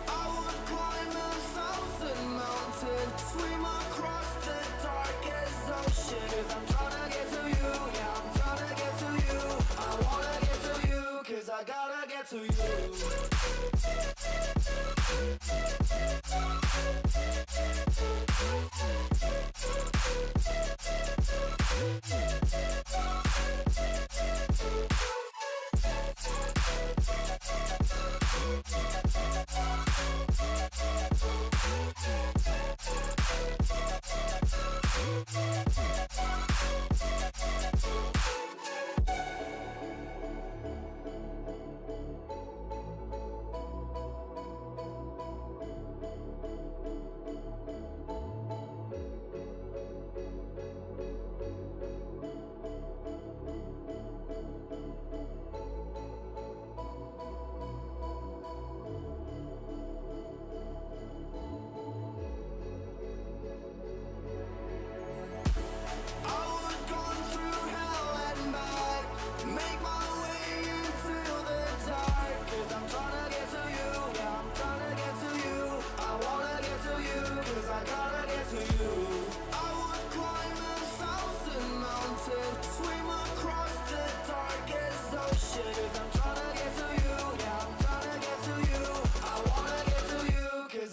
I would climb 1,000 mountains, swim across the darkest ocean, cause I'm trying to get to you. Yeah, I'm trying to get to you. I wanna get to you, cause I gotta get to you.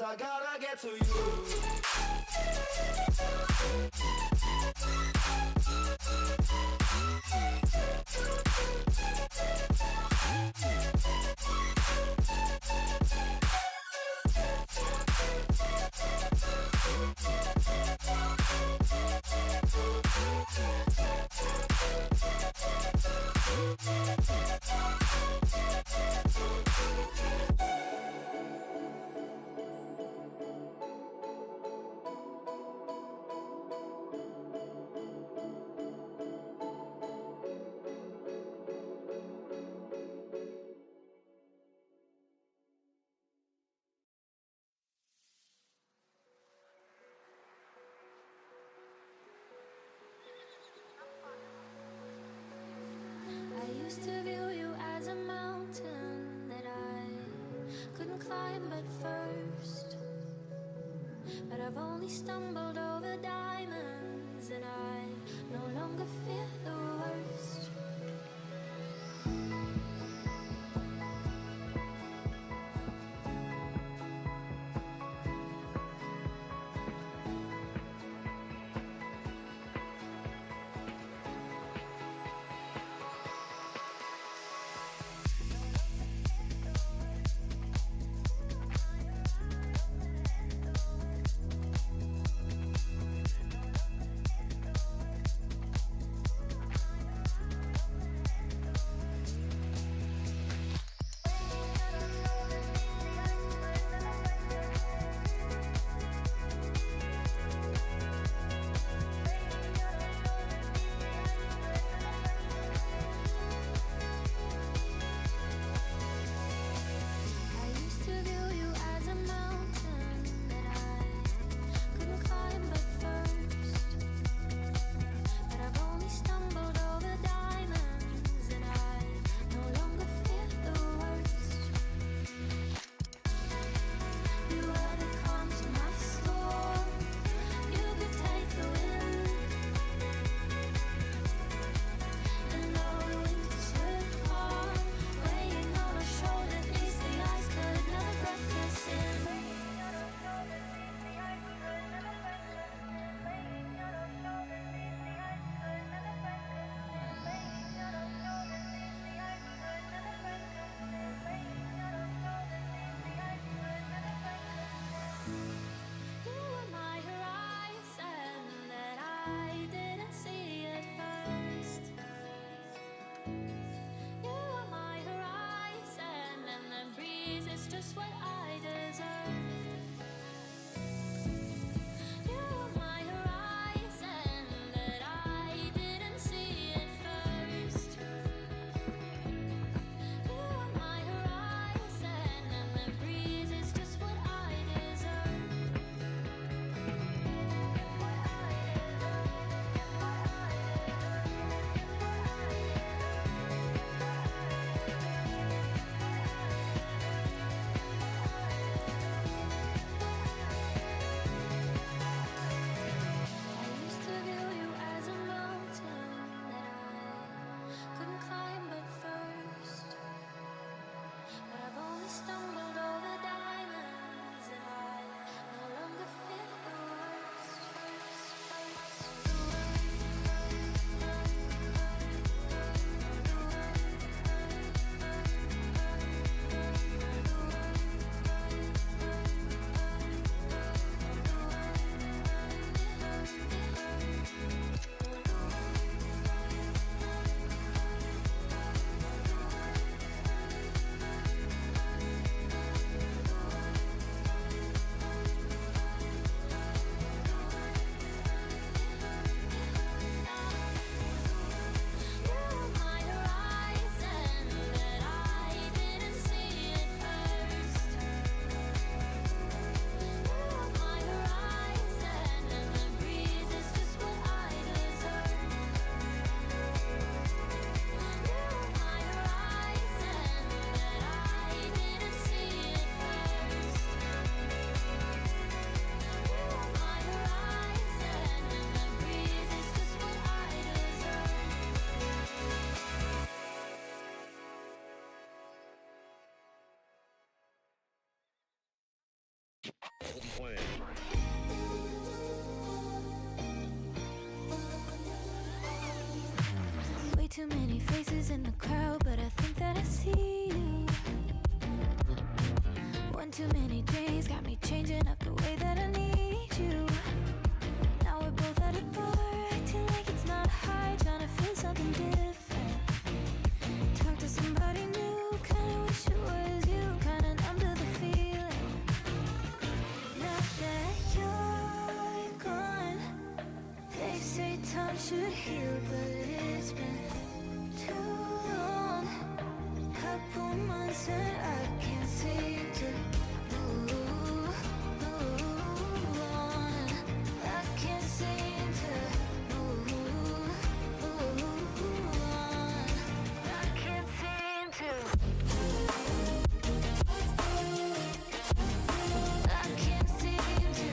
I gotta get to you. I used to view you as a mountain that I couldn't climb at first, but I've only stumbled over diamonds and I no longer fear the worst. Way too many faces in the crowd, but I think that I see you. One too many days got me changing up the way that I need you. Now we're both at a bar, acting like it's not hard, trying to feel something different. Talk to somebody new, kinda wish it was you, kinda numb to the feeling. Now that you're gone, they say time should heal, but it's been too long. Couple months and I can't seem to move on. I can't seem to move on. I can't seem to. I can't seem to.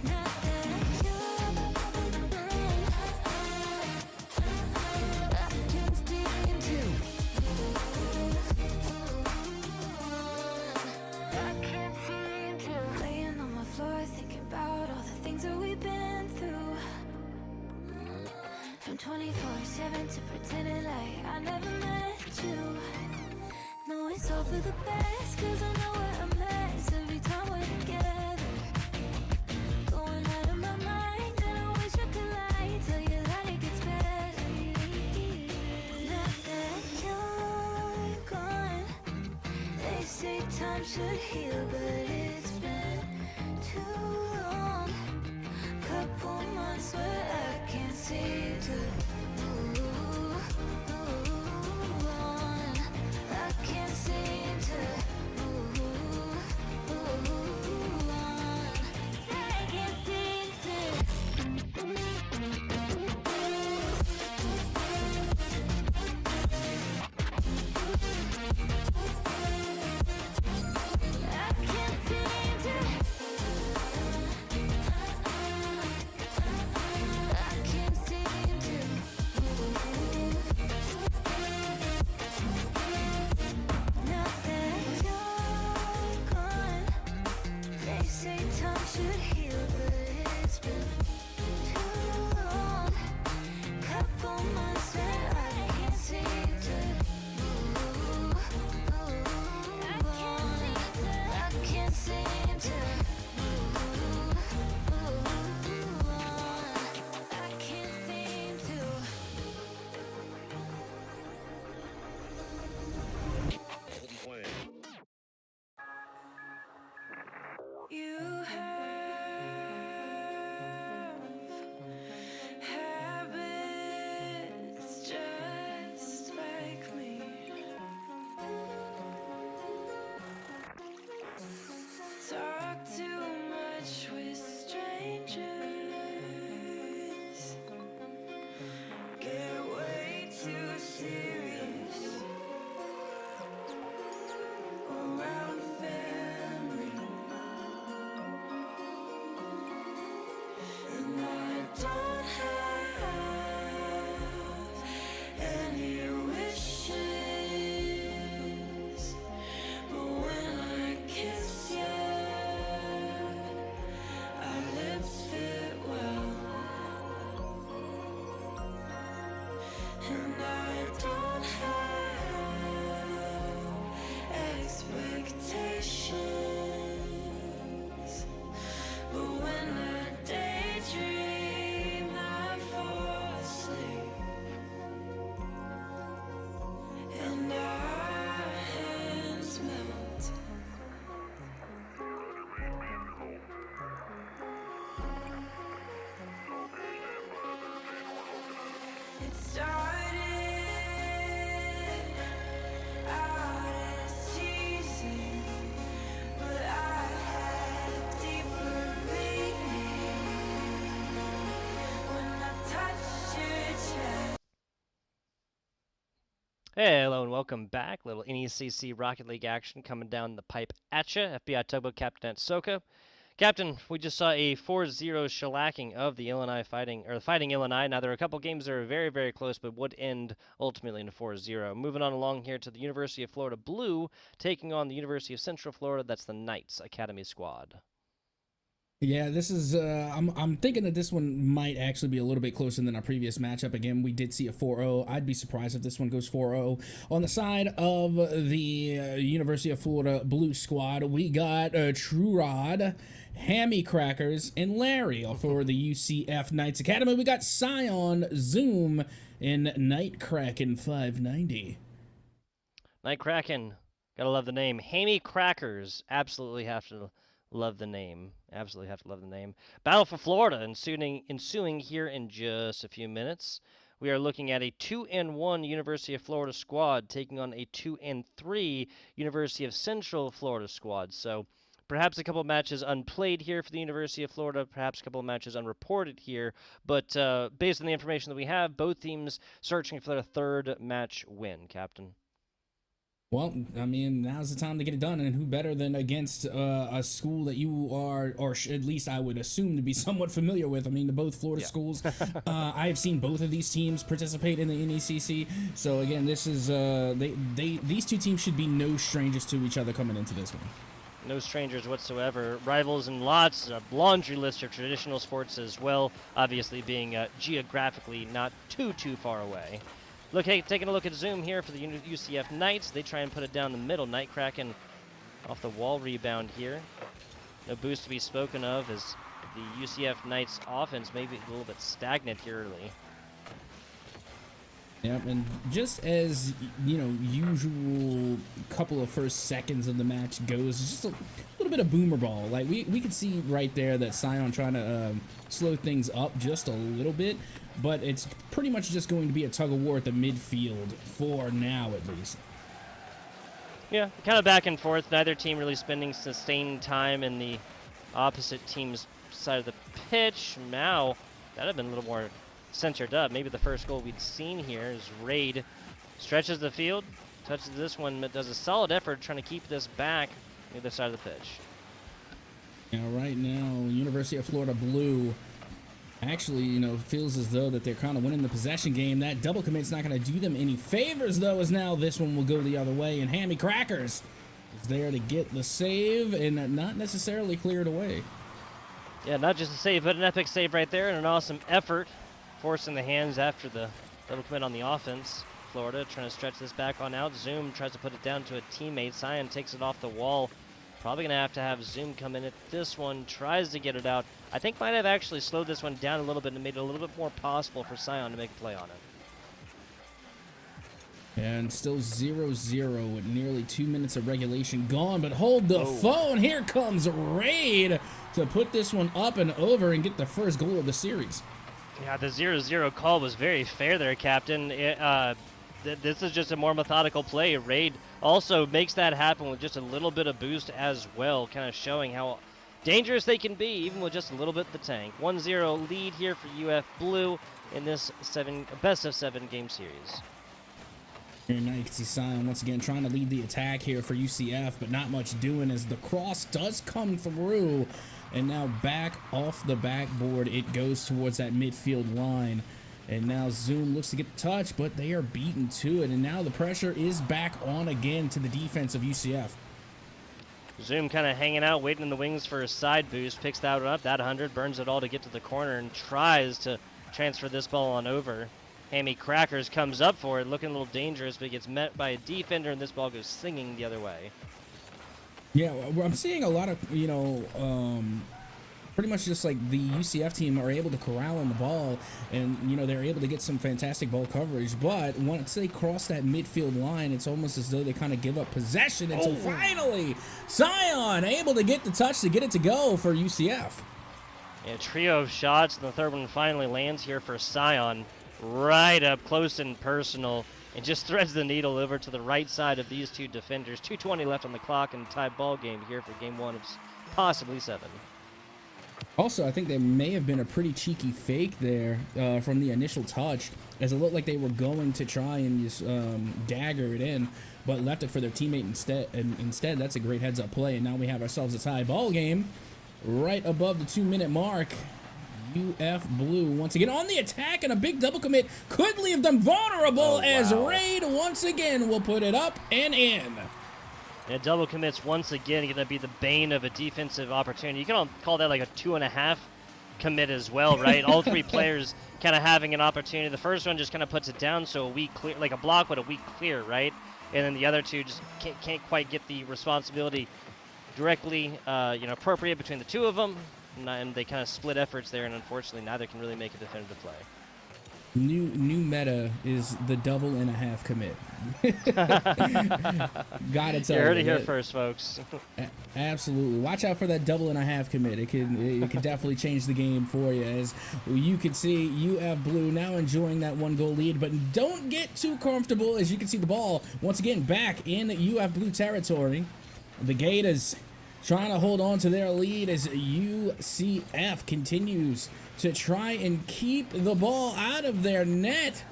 Not that you're gone, I can't seem to. I can't seem to. Laying on my floor, thinking about all the things that we've been through. From 24/7 to pretending like I never met you. No, it's all for the best, cause I know we're a mess every time we're together. Going out of my mind, and I wish I could lie, tell you that it gets better. Now that you're gone, they say time should heal, but it's been too long. Couple months where I can't seem to move on. I can't seem to move on. I can't seem to. I can't seem to. I can't seem to. Now that you're gone, they say time should heal, but it's been too long. Couple months and I can't seem to move on. I can't seem to move on. I can't seem to. You have habits just like me. Talk too much with strangers. Get way too serious around family. And I don't have any wishes, but when I kiss you, our lips fit well. And I don't have expectations, but when I daydream, I fall asleep. And our hands melt. It started out as teasing, but I had deeper meaning when I touched your chest. Hey, hello and welcome back. Little NECC Rocket League action coming down the pipe at ya. FBI Tugboat Captain Soka Captain, we just saw a 4-0 shellacking of the Fighting Illini. Now, there are a couple games that are very, very close, but would end ultimately in a 4-0. Moving on along here to the University of Florida Blue, taking on the University of Central Florida. That's the Knights Academy squad. Yeah, this is. I'm thinking that this one might actually be a little bit closer than our previous matchup. Again, we did see a 4-0. I'd be surprised if this one goes 4-0. On the side of the University of Florida Blue squad, we got True Rod, Hammy Crackers, and Larry for the UCF Knights Academy. We got Scion, Zoom, and Night Kraken 590. Night Kraken, gotta love the name. Hammy Crackers, absolutely have to love the name. Absolutely have to love the name. Battle for Florida ensuing here in just a few minutes. We are looking at a 2-1 University of Florida squad taking on a 2-3 University of Central Florida squad. So perhaps a couple of matches unplayed here for the University of Florida, perhaps a couple of matches unreported here. But based on the information that we have, both teams searching for their third match win, Captain. Well, I mean, now's the time to get it done, and who better than against a school that you are, or at least I would assume to be somewhat familiar with. I mean, both Florida schools. I have seen both of these teams participate in the NECC. So again, this is these two teams should be no strangers to each other coming into this one. No strangers whatsoever. Rivals in lots, a laundry list of traditional sports as well, obviously being geographically not too far away. Taking a look at Zoom here for the UCF Knights. They try and put it down the middle. Night Kraken off the wall rebound here. No boost to be spoken of as the UCF Knights offense may be a little bit stagnant here early. Yep, and just as, you know, usual couple of first seconds of the match goes, just a little bit of boomer ball. Like, we could see right there that Scion trying to slow things up just a little bit, but it's pretty much just going to be a tug-of-war at the midfield for now, at least. Yeah, kind of back and forth. Neither team really spending sustained time in the opposite team's side of the pitch. Now, that'd have been a little more centered up. Maybe the first goal we'd seen here is Raid stretches the field, touches this one, but does a solid effort trying to keep this back on the other side of the pitch. Now, right now, University of Florida Blue actually, you know, feels as though that they're kind of winning the possession game. That double commit's not going to do them any favors, though, as now this one will go the other way, and Hammy Crackers is there to get the save and not necessarily clear it away. Yeah, not just a save, but an epic save right there and an awesome effort. Forcing the hands after the double commit on the offense. Florida trying to stretch this back on out. Zoom tries to put it down to a teammate. Scion takes it off the wall. Probably going to have Zoom come in at this one. Tries to get it out. I think might have actually slowed this one down a little bit and made it a little bit more possible for Scion to make a play on it. And still 0-0 with nearly 2 minutes of regulation gone. But hold the phone. Here comes Raid to put this one up and over and get the first goal of the series. Yeah, the 0-0 call was very fair there, Captain. This is just a more methodical play. Raid also makes that happen with just a little bit of boost as well, kind of showing how dangerous they can be, even with just a little bit of the tank. 1-0 lead here for UF Blue in this best of 7 game series. Here now you can see Scion once again trying to lead the attack here for UCF, but not much doing as the cross does come through. And now back off the backboard, it goes towards that midfield line. And now Zoom looks to get the touch, but they are beaten to it. And now the pressure is back on again to the defense of UCF. Zoom kind of hanging out, waiting in the wings for a side boost. Picks that one up, that 100, burns it all to get to the corner and tries to transfer this ball on over. Hammy Crackers comes up for it, looking a little dangerous, but gets met by a defender, and this ball goes singing the other way. Yeah, I'm seeing a lot of, you know, pretty much just like the UCF team are able to corral in the ball, and, you know, they're able to get some fantastic ball coverage. But once they cross that midfield line, it's almost as though they kind of give up possession until finally Scion able to get the touch to get it to go for UCF. Yeah, trio of shots, and the third one finally lands here for Scion. Right up close and personal. It just threads the needle over to the right side of these two defenders. 2:20 left on the clock and a tie ball game here for game 1 of possibly 7. Also, I think there may have been a pretty cheeky fake there from the initial touch, as it looked like they were going to try and just dagger it in, but left it for their teammate instead. And instead, that's a great heads-up play. And now we have ourselves a tie ball game right above the 2-minute mark. UF Blue once again on the attack, and a big double commit could leave them vulnerable as Raid once again will put it up and in. And double commits once again going to be the bane of a defensive opportunity. You can call that like a 2.5 commit as well, right? All three players kind of having an opportunity. The first one just kind of puts it down, so a weak clear, like a block but a weak clear, right? And then the other two just can't quite get the responsibility directly, appropriate between the two of them. And they kind of split efforts there, and unfortunately neither can really make a definitive play. New meta is the 2.5 commit. Gotta tell you. You heard it here first, folks. Absolutely. Watch out for that 2.5 commit. It can definitely change the game for you. As you can see, UF Blue now enjoying that 1-goal lead, but don't get too comfortable. As you can see, the ball once again back in UF Blue territory. The Gators trying to hold on to their lead as UCF continues to try and keep the ball out of their net.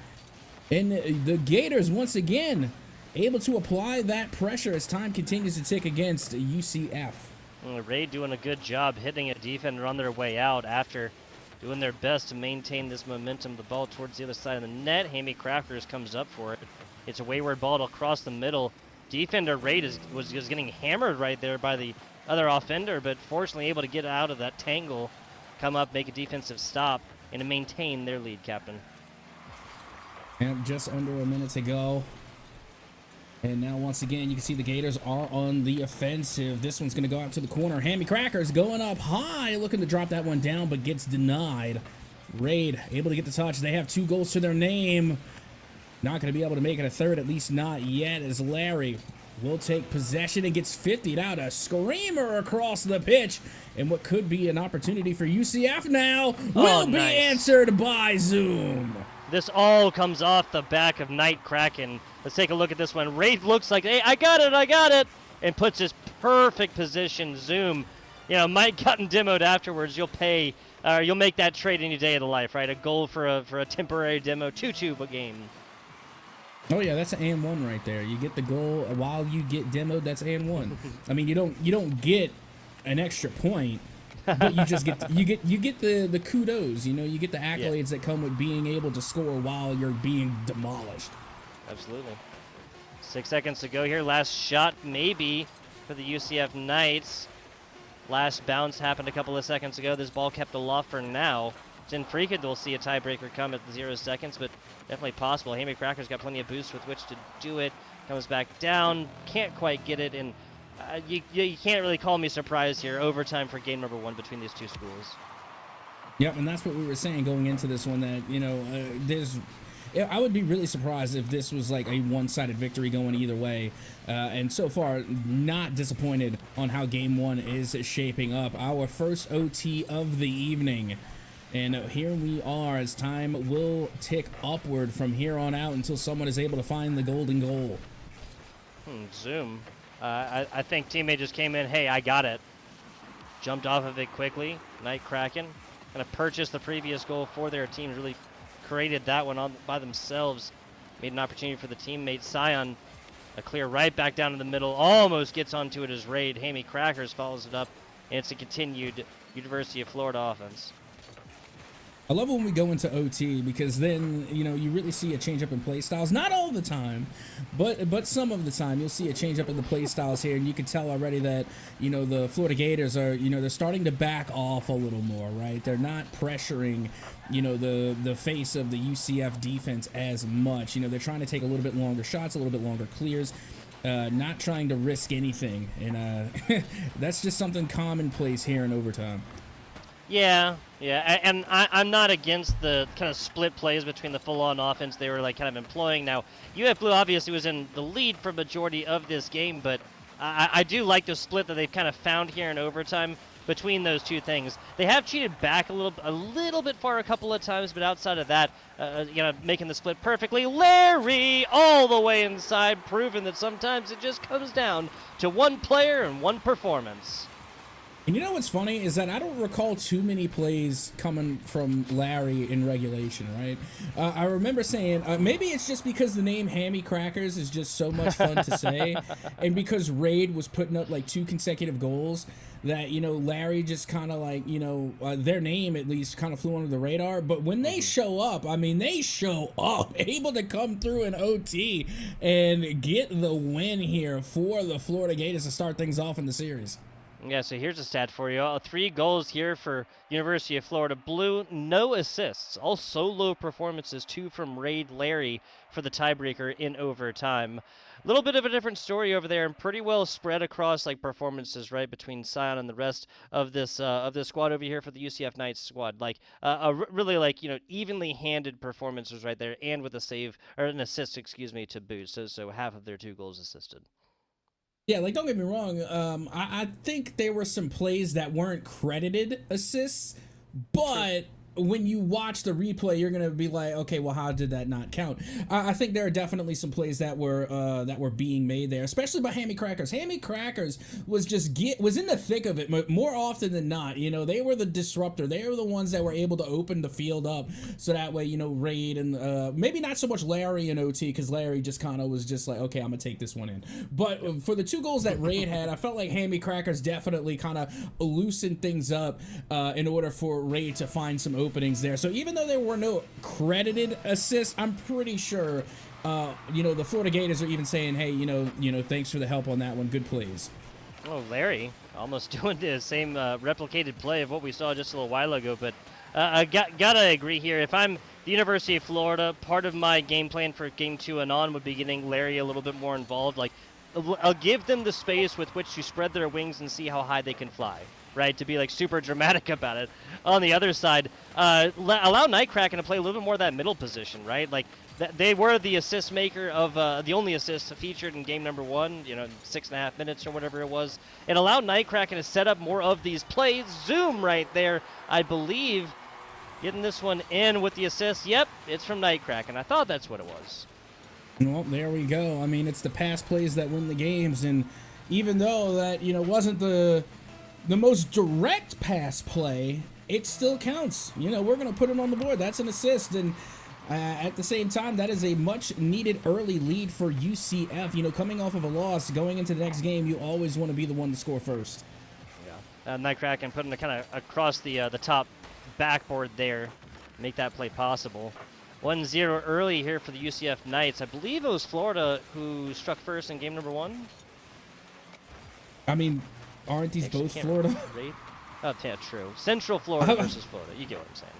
And the Gators once again able to apply that pressure as time continues to tick against UCF. Well, Ray doing a good job hitting a defender on their way out after doing their best to maintain this momentum. The ball towards the other side of the net. Hammy Crackers comes up for it. It's a wayward ball across the middle. Defender Ray was getting hammered right there by the other offender, but fortunately able to get out of that tangle, come up, make a defensive stop, and to maintain their lead, Captain. And just under a minute to go. And now once again, you can see the Gators are on the offensive. This one's going to go out to the corner. Hammy Crackers going up high, looking to drop that one down, but gets denied. Raid able to get the touch. They have 2 goals to their name. Not going to be able to make it a third, at least not yet, as Larry will take possession and gets 50'd out. A screamer across the pitch. And what could be an opportunity for UCF now will be answered by Zoom. This all comes off the back of Night Kraken. Let's take a look at this one. Wraith looks like, hey, I got it, and puts his perfect position. Zoom, Mike gotten demoed afterwards. You'll make that trade any day of the life, right? A goal for a temporary demo, 2-2 game. Oh yeah, that's an and 1 right there. You get the goal while you get demoed. That's and 1. I mean, you don't get an extra point, but you just get the kudos. You get the accolades that come with being able to score while you're being demolished. Absolutely. 6 seconds to go here. Last shot maybe for the UCF Knights. Last bounce happened a couple of seconds ago. This ball kept aloft for now. Jen Freakin will see a tiebreaker come at 0 seconds, but definitely possible. Hammy Cracker's got plenty of boost with which to do it. Comes back down, can't quite get it, and you can't really call me surprised here. Overtime for game number 1 between these two schools. Yep, and that's what we were saying going into this one, that, I would be really surprised if this was like a one-sided victory going either way. And so far, not disappointed on how game 1 is shaping up. Our first OT of the evening. And here we are as time will tick upward from here on out until someone is able to find the golden goal. Zoom. I think teammate just came in, hey, I got it. Jumped off of it quickly. Night Kraken. Going to purchase the previous goal for their team. Really created that one by themselves. Made an opportunity for the teammate. Scion, a clear right back down in the middle. Almost gets onto it as Raid. Hammy Crackers follows it up. And it's a continued University of Florida offense. I love when we go into OT because then, you really see a change up in play styles. Not all the time, but some of the time you'll see a change up in the play styles here. And you can tell already that, the Florida Gators are, they're starting to back off a little more, right? They're not pressuring, the face of the UCF defense as much. They're trying to take a little bit longer shots, a little bit longer clears. Not trying to risk anything. And that's just something commonplace here in overtime. Yeah, and I'm not against the kind of split plays between the full-on offense they were kind of employing. Now, UF Blue obviously was in the lead for majority of this game, but I do like the split that they've kind of found here in overtime between those two things. They have cheated back a little bit far a couple of times, but outside of that, making the split perfectly. Larry all the way inside, proving that sometimes it just comes down to one player and one performance. And you know what's funny is that I don't recall too many plays coming from Larry in regulation, right? I remember saying, maybe it's just because the name Hammy Crackers is just so much fun to say, and because Raid was putting up like 2 consecutive goals, that, you know, Larry just kind of like, you know, their name at least kind of flew under the radar. But when they show up, I mean, they show up, able to come through in OT and get the win here for the Florida Gators to start things off in the series. Yeah, so here's a stat for you. 3 goals here for University of Florida Blue, no assists. All solo performances, 2 from Raid Larry for the tiebreaker in overtime. A little bit of a different story over there, and pretty well spread across like performances, right, between Scion and the rest of this squad over here for the UCF Knights squad. Like really like, you know, evenly handed performances right there, and with a save or an assist, excuse me, to boot. So half of their 2 goals assisted. Yeah, like, don't get me wrong. I think there were some plays that weren't credited assists, but when you watch the replay, you're gonna be like, okay, well, how did that not count? I think there are definitely some plays that were being made there, especially by Hammy Crackers. Hammy Crackers was was in the thick of it more often than not. You know, they were the disruptor. They were the ones that were able to open the field up, so that way, you know, Raid and maybe not so much Larry and OT, because Larry just kind of was just like, okay, I'm gonna take this one in. But for the 2 goals that Raid had, I felt like Hammy Crackers definitely kind of loosened things up in order for Raid to find some openings there. So even though there were no credited assists, I'm pretty sure, you know, the Florida Gators are even saying, hey, you know, thanks for the help on that one. Good plays. Oh, Larry almost doing the same replicated play of what we saw just a little while ago. But I gotta agree here. If I'm the University of Florida, part of my game plan for Game 2 and on would be getting Larry a little bit more involved. Like, I'll give them the space with which to spread their wings and see how high they can fly, right? To be like super dramatic about it. On the other side, allow Nightcracken to play a little bit more of that middle position, right? Like, they were the assist maker of the only assist featured in game number 1, you know, 6.5 minutes or whatever it was. And allow Nightcracken to set up more of these plays. Zoom right there, I believe, getting this one in with the assist. Yep, it's from Nightcracken. I thought that's what it was. Well, there we go. I mean, it's the pass plays that win the games, and even though that, you know, wasn't the most direct pass play, it still counts. You know, we're going to put it on the board. That's an assist, and at the same time, that is a much-needed early lead for UCF. You know, coming off of a loss, going into the next game, you always want to be the one to score first. Yeah, Nightcracken putting it kind of across the top backboard there, make that play possible. 1-0 early here for the UCF Knights. I believe it was Florida who struck first in game number 1. I mean, aren't these both Florida? Oh, yeah, true. Central Florida versus Florida. You get what I'm saying.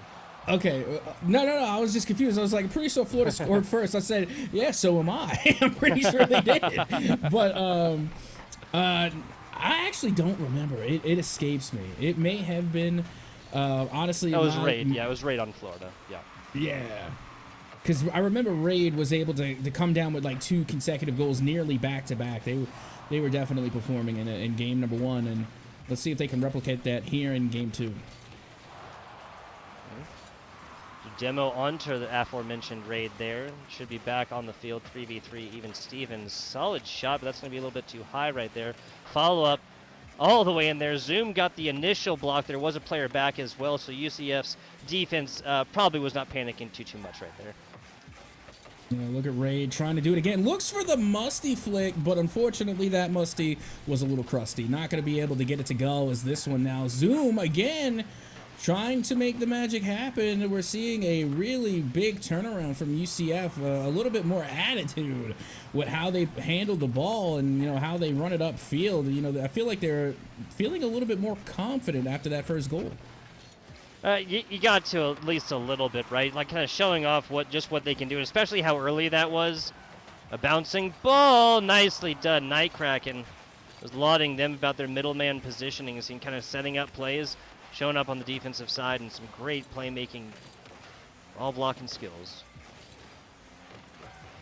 Okay. No. I was just confused. I was like, pretty sure Florida scored first. I said, yeah, so am I. I'm pretty sure they did. But I actually don't remember. It escapes me. It may have been, honestly. That was Raid. Yeah, it was Raid on Florida. Yeah. Yeah. Because I remember Raid was able to come down with like 2 consecutive goals nearly back-to-back. They were definitely performing in game number 1, and let's see if they can replicate that here in game 2. Demo onto the aforementioned Raid there. Should be back on the field, 3v3, even Stevens. Solid shot, but that's going to be a little bit too high right there. Follow-up all the way in there. Zoom got the initial block. There was a player back as well, so UCF's defense probably was not panicking too much right there. Yeah, look at Raid trying to do it again. Looks for the musty flick, but unfortunately that musty was a little crusty. Not going to be able to get it to go as this one now. Zoom again trying to make the magic happen. We're seeing a really big turnaround from UCF. A little bit more attitude with how they handle the ball and, you know, how they run it upfield. You know, I feel like they're feeling a little bit more confident after that first goal. You got to at least a little bit, right? Like kind of showing off what they can do, especially how early that was. A bouncing ball, nicely done. Nightcracken was lauding them about their middleman positioning and kind of setting up plays, showing up on the defensive side, and some great playmaking, ball blocking skills.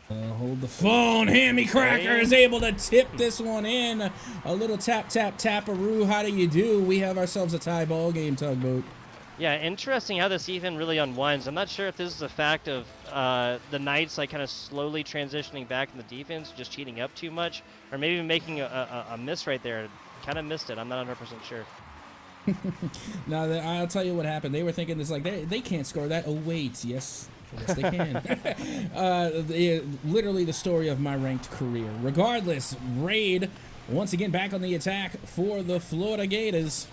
Hold the phone. Hammy Cracker is able to tip this one in. A little tap-tap-tap-a-roo. How do you do? We have ourselves a tie ball game, Tugboat. Yeah, interesting how this even really unwinds. I'm not sure if this is a fact of the Knights like kind of slowly transitioning back in the defense, just cheating up too much, or maybe making a miss right there. Kind of missed it. I'm not 100% sure. Now, I'll tell you what happened. They were thinking this like, they can't score that. Oh, wait. Yes, they can. Literally the story of my ranked career. Regardless, Raid, once again, back on the attack for the Florida Gators.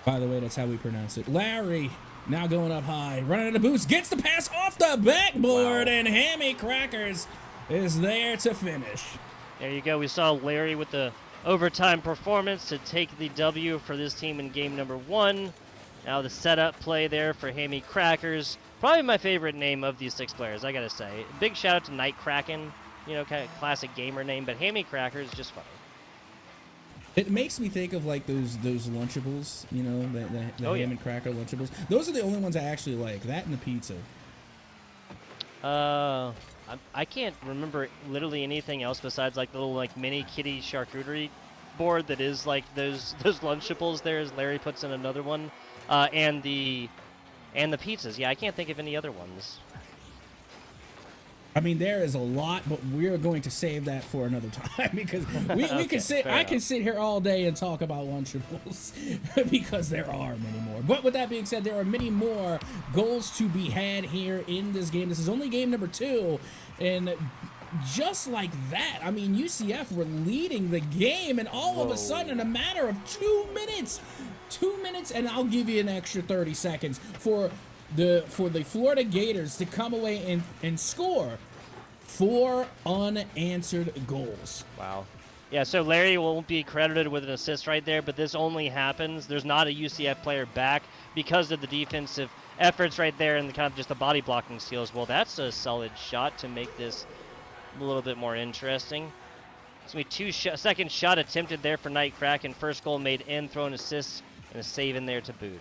By the way, that's how we pronounce it. Larry, now going up high. Running at a boost. Gets the pass off the backboard. Wow. And Hammy Crackers is there to finish. There you go. We saw Larry with the overtime performance to take the W for this team in game number 1. Now the setup play there for Hammy Crackers. Probably my favorite name of these 6 players, I gotta say. Big shout out to Night Kraken, you know, kind of classic gamer name, but Hammy Crackers, just funny. It makes me think of like those Lunchables, you know, the Oh, ham yeah. and cracker Lunchables. Those are the only ones I actually like. That and the pizza. I can't remember literally anything else besides like the little like mini kitty charcuterie board that is like those Lunchables there, as Larry puts in another one, and the pizzas. Yeah, I can't think of any other ones. I mean, there is a lot, but we're going to save that for another time because we Okay, can sit. fair I can enough. sit here all day and talk about Lunchables because there are many more. But with that being said, there are many more goals to be had here in this game. This is only game number 2, and just like that, I mean, UCF were leading the game, and all of a sudden, in a matter of 2 minutes, and I'll give you an extra 30 seconds for the Florida Gators to come away and score 4 unanswered goals. Wow. Yeah, so Larry won't be credited with an assist right there, but this only happens. There's not a UCF player back because of the defensive efforts right there and kind of just the body blocking skills. Well, that's a solid shot to make this a little bit more interesting. It's going to be second shot attempted there for Night Kraken. First goal made in, thrown assist, and a save in there to boot.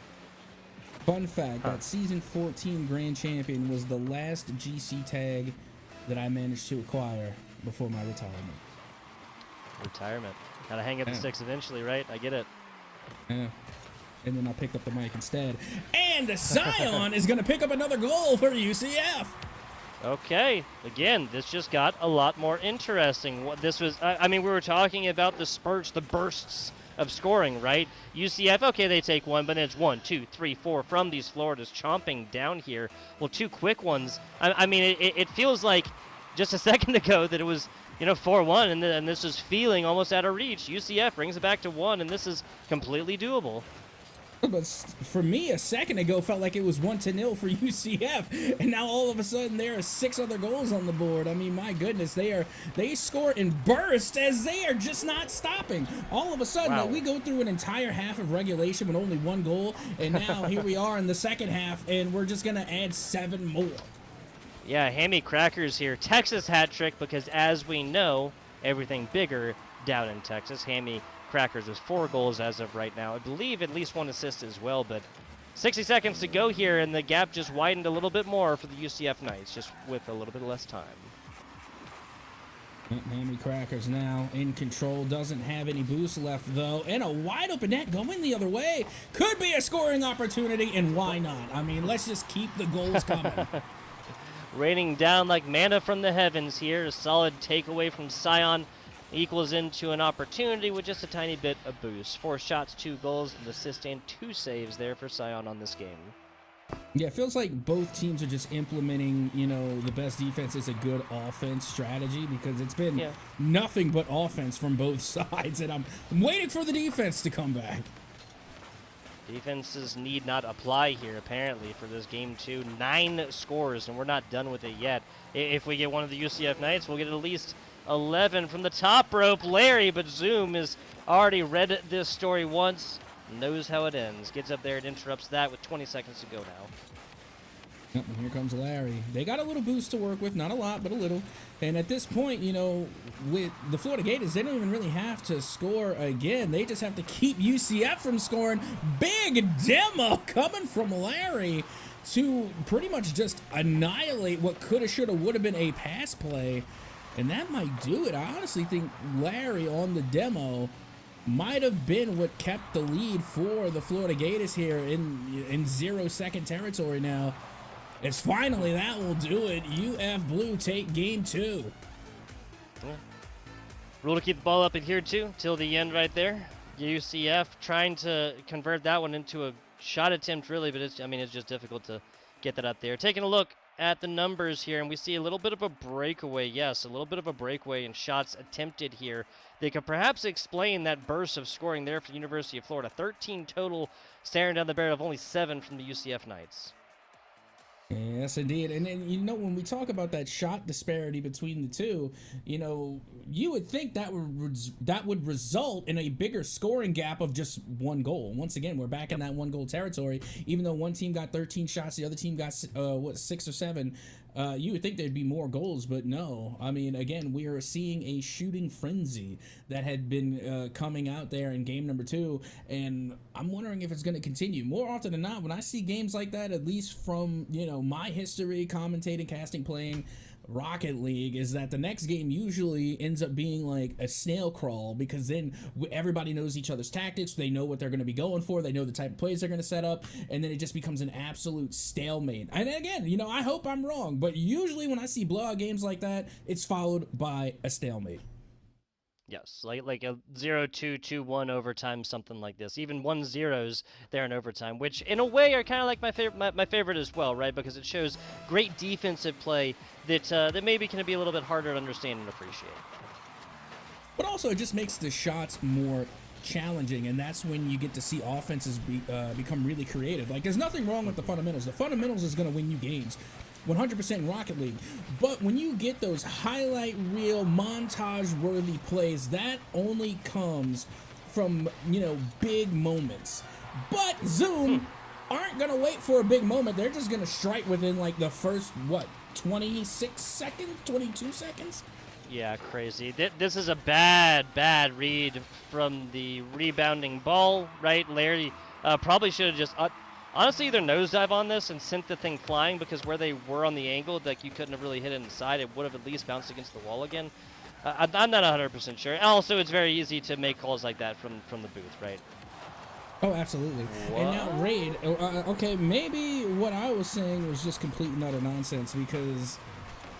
Fun fact, that season 14 grand champion was the last GC tag that I managed to acquire before my retirement. Retirement. Gotta hang up the Yeah. sticks eventually, right? I get it. Yeah. And then I picked up the mic instead. And Zion is going to pick up another goal for UCF. Okay, again, this just got a lot more interesting. What this was, I mean, we were talking about the spurts, the bursts of scoring, right? UCF, okay, they take one, but then it's 1, 2, 3, 4 from these Floridas chomping down here. Well, 2 quick ones. I mean, it feels like just a second ago that it was, 4-1, and this is feeling almost out of reach. UCF brings it back to 1, and this is completely doable. But for me, a second ago felt like it was 1-0 for UCF, and now all of a sudden there are 6 other goals on the board. I mean, my goodness, they score in bursts as they are just not stopping. All of a sudden, Wow. like, we go through an entire half of regulation with only 1 goal, and now here we are in the second half, and we're just gonna add 7 more. Yeah, Hammy Crackers here. Texas hat trick because, as we know, everything bigger down in Texas. Hammy Crackers with 4 goals as of right now. I believe at least 1 assist as well, but 60 seconds to go here, and the gap just widened a little bit more for the UCF Knights, just with a little bit less time. Hammy Crackers now in control, doesn't have any boost left though, and a wide open net going the other way. Could be a scoring opportunity, and why not? I mean, let's just keep the goals coming. Raining down like manna from the heavens here. A solid takeaway from Scion equals into an opportunity with just a tiny bit of boost. 4 shots, 2 goals, an assist, and 2 saves there for Scion on this game. Yeah, it feels like both teams are just implementing, the best defense is a good offense strategy, because it's been nothing but offense from both sides, and I'm waiting for the defense to come back. Defenses need not apply here, apparently, for this game 2. 9 scores, and we're not done with it yet. If we get one of the UCF Knights, we'll get at least 11 from the top rope. Larry, but Zoom has already read this story once, knows how it ends. Gets up there and interrupts that with 20 seconds to go now. Yep, and here comes Larry. They got a little boost to work with, not a lot, but a little. And at this point, with the Florida Gators, they don't even really have to score again. They just have to keep UCF from scoring. Big demo coming from Larry to pretty much just annihilate what coulda, shoulda, woulda been a pass play. And that might do it. I honestly think Larry on the demo might have been what kept the lead for the Florida Gators here in 0-second territory now. As finally that will do it. UF Blue take game 2. Yeah. Rule to keep the ball up in here too, till the end right there. UCF trying to convert that one into a shot attempt, really, but it's just difficult to get that up there. Taking a look at the numbers here, and we see a little bit of a breakaway. Yes, a little bit of a breakaway in shots attempted here. They could perhaps explain that burst of scoring there for the University of Florida. 13 total, staring down the barrel of only 7 from the UCF Knights. Yes, indeed. And then, when we talk about that shot disparity between the two, you would think that would result in a bigger scoring gap of just one goal. Once again, we're back in that one goal territory. Even though one team got 13 shots, the other team got 6 or 7. You would think there'd be more goals, but no. I mean, again, we are seeing a shooting frenzy that had been coming out there in game number 2, and I'm wondering if it's going to continue. More often than not, when I see games like that, at least from, my history, commentating, casting, playing Rocket League, is that the next game usually ends up being like a snail crawl, because then everybody knows each other's tactics, they know what they're going to be going for, they know the type of plays they're going to set up, and then it just becomes an absolute stalemate. And again, I hope I'm wrong, but usually when I see blowout games like that, it's followed by a stalemate. Yes, like a 0-2, 2-1 overtime, something like this. Even 1-0s there in overtime, which in a way are kind of like my favorite as well, right? Because it shows great defensive play that maybe can be a little bit harder to understand and appreciate. But also, it just makes the shots more challenging, and that's when you get to see offenses become really creative. Like, there's nothing wrong with the fundamentals. The fundamentals is going to win you games. 100% Rocket League. But when you get those highlight reel, montage-worthy plays, that only comes from, big moments. But Zoom aren't going to wait for a big moment. They're just going to strike within, like, the first, 26 seconds? 22 seconds? Yeah, crazy. This is a bad read from the rebounding ball, right? Larry probably should have just... honestly, either nosedive on this and sent the thing flying, because where they were on the angle, like, you couldn't have really hit it inside. It would have at least bounced against the wall again. I'm not 100% sure. Also, it's very easy to make calls like that from the booth, right? Oh, absolutely. What? And now Raid, okay, maybe what I was saying was just complete and utter nonsense, because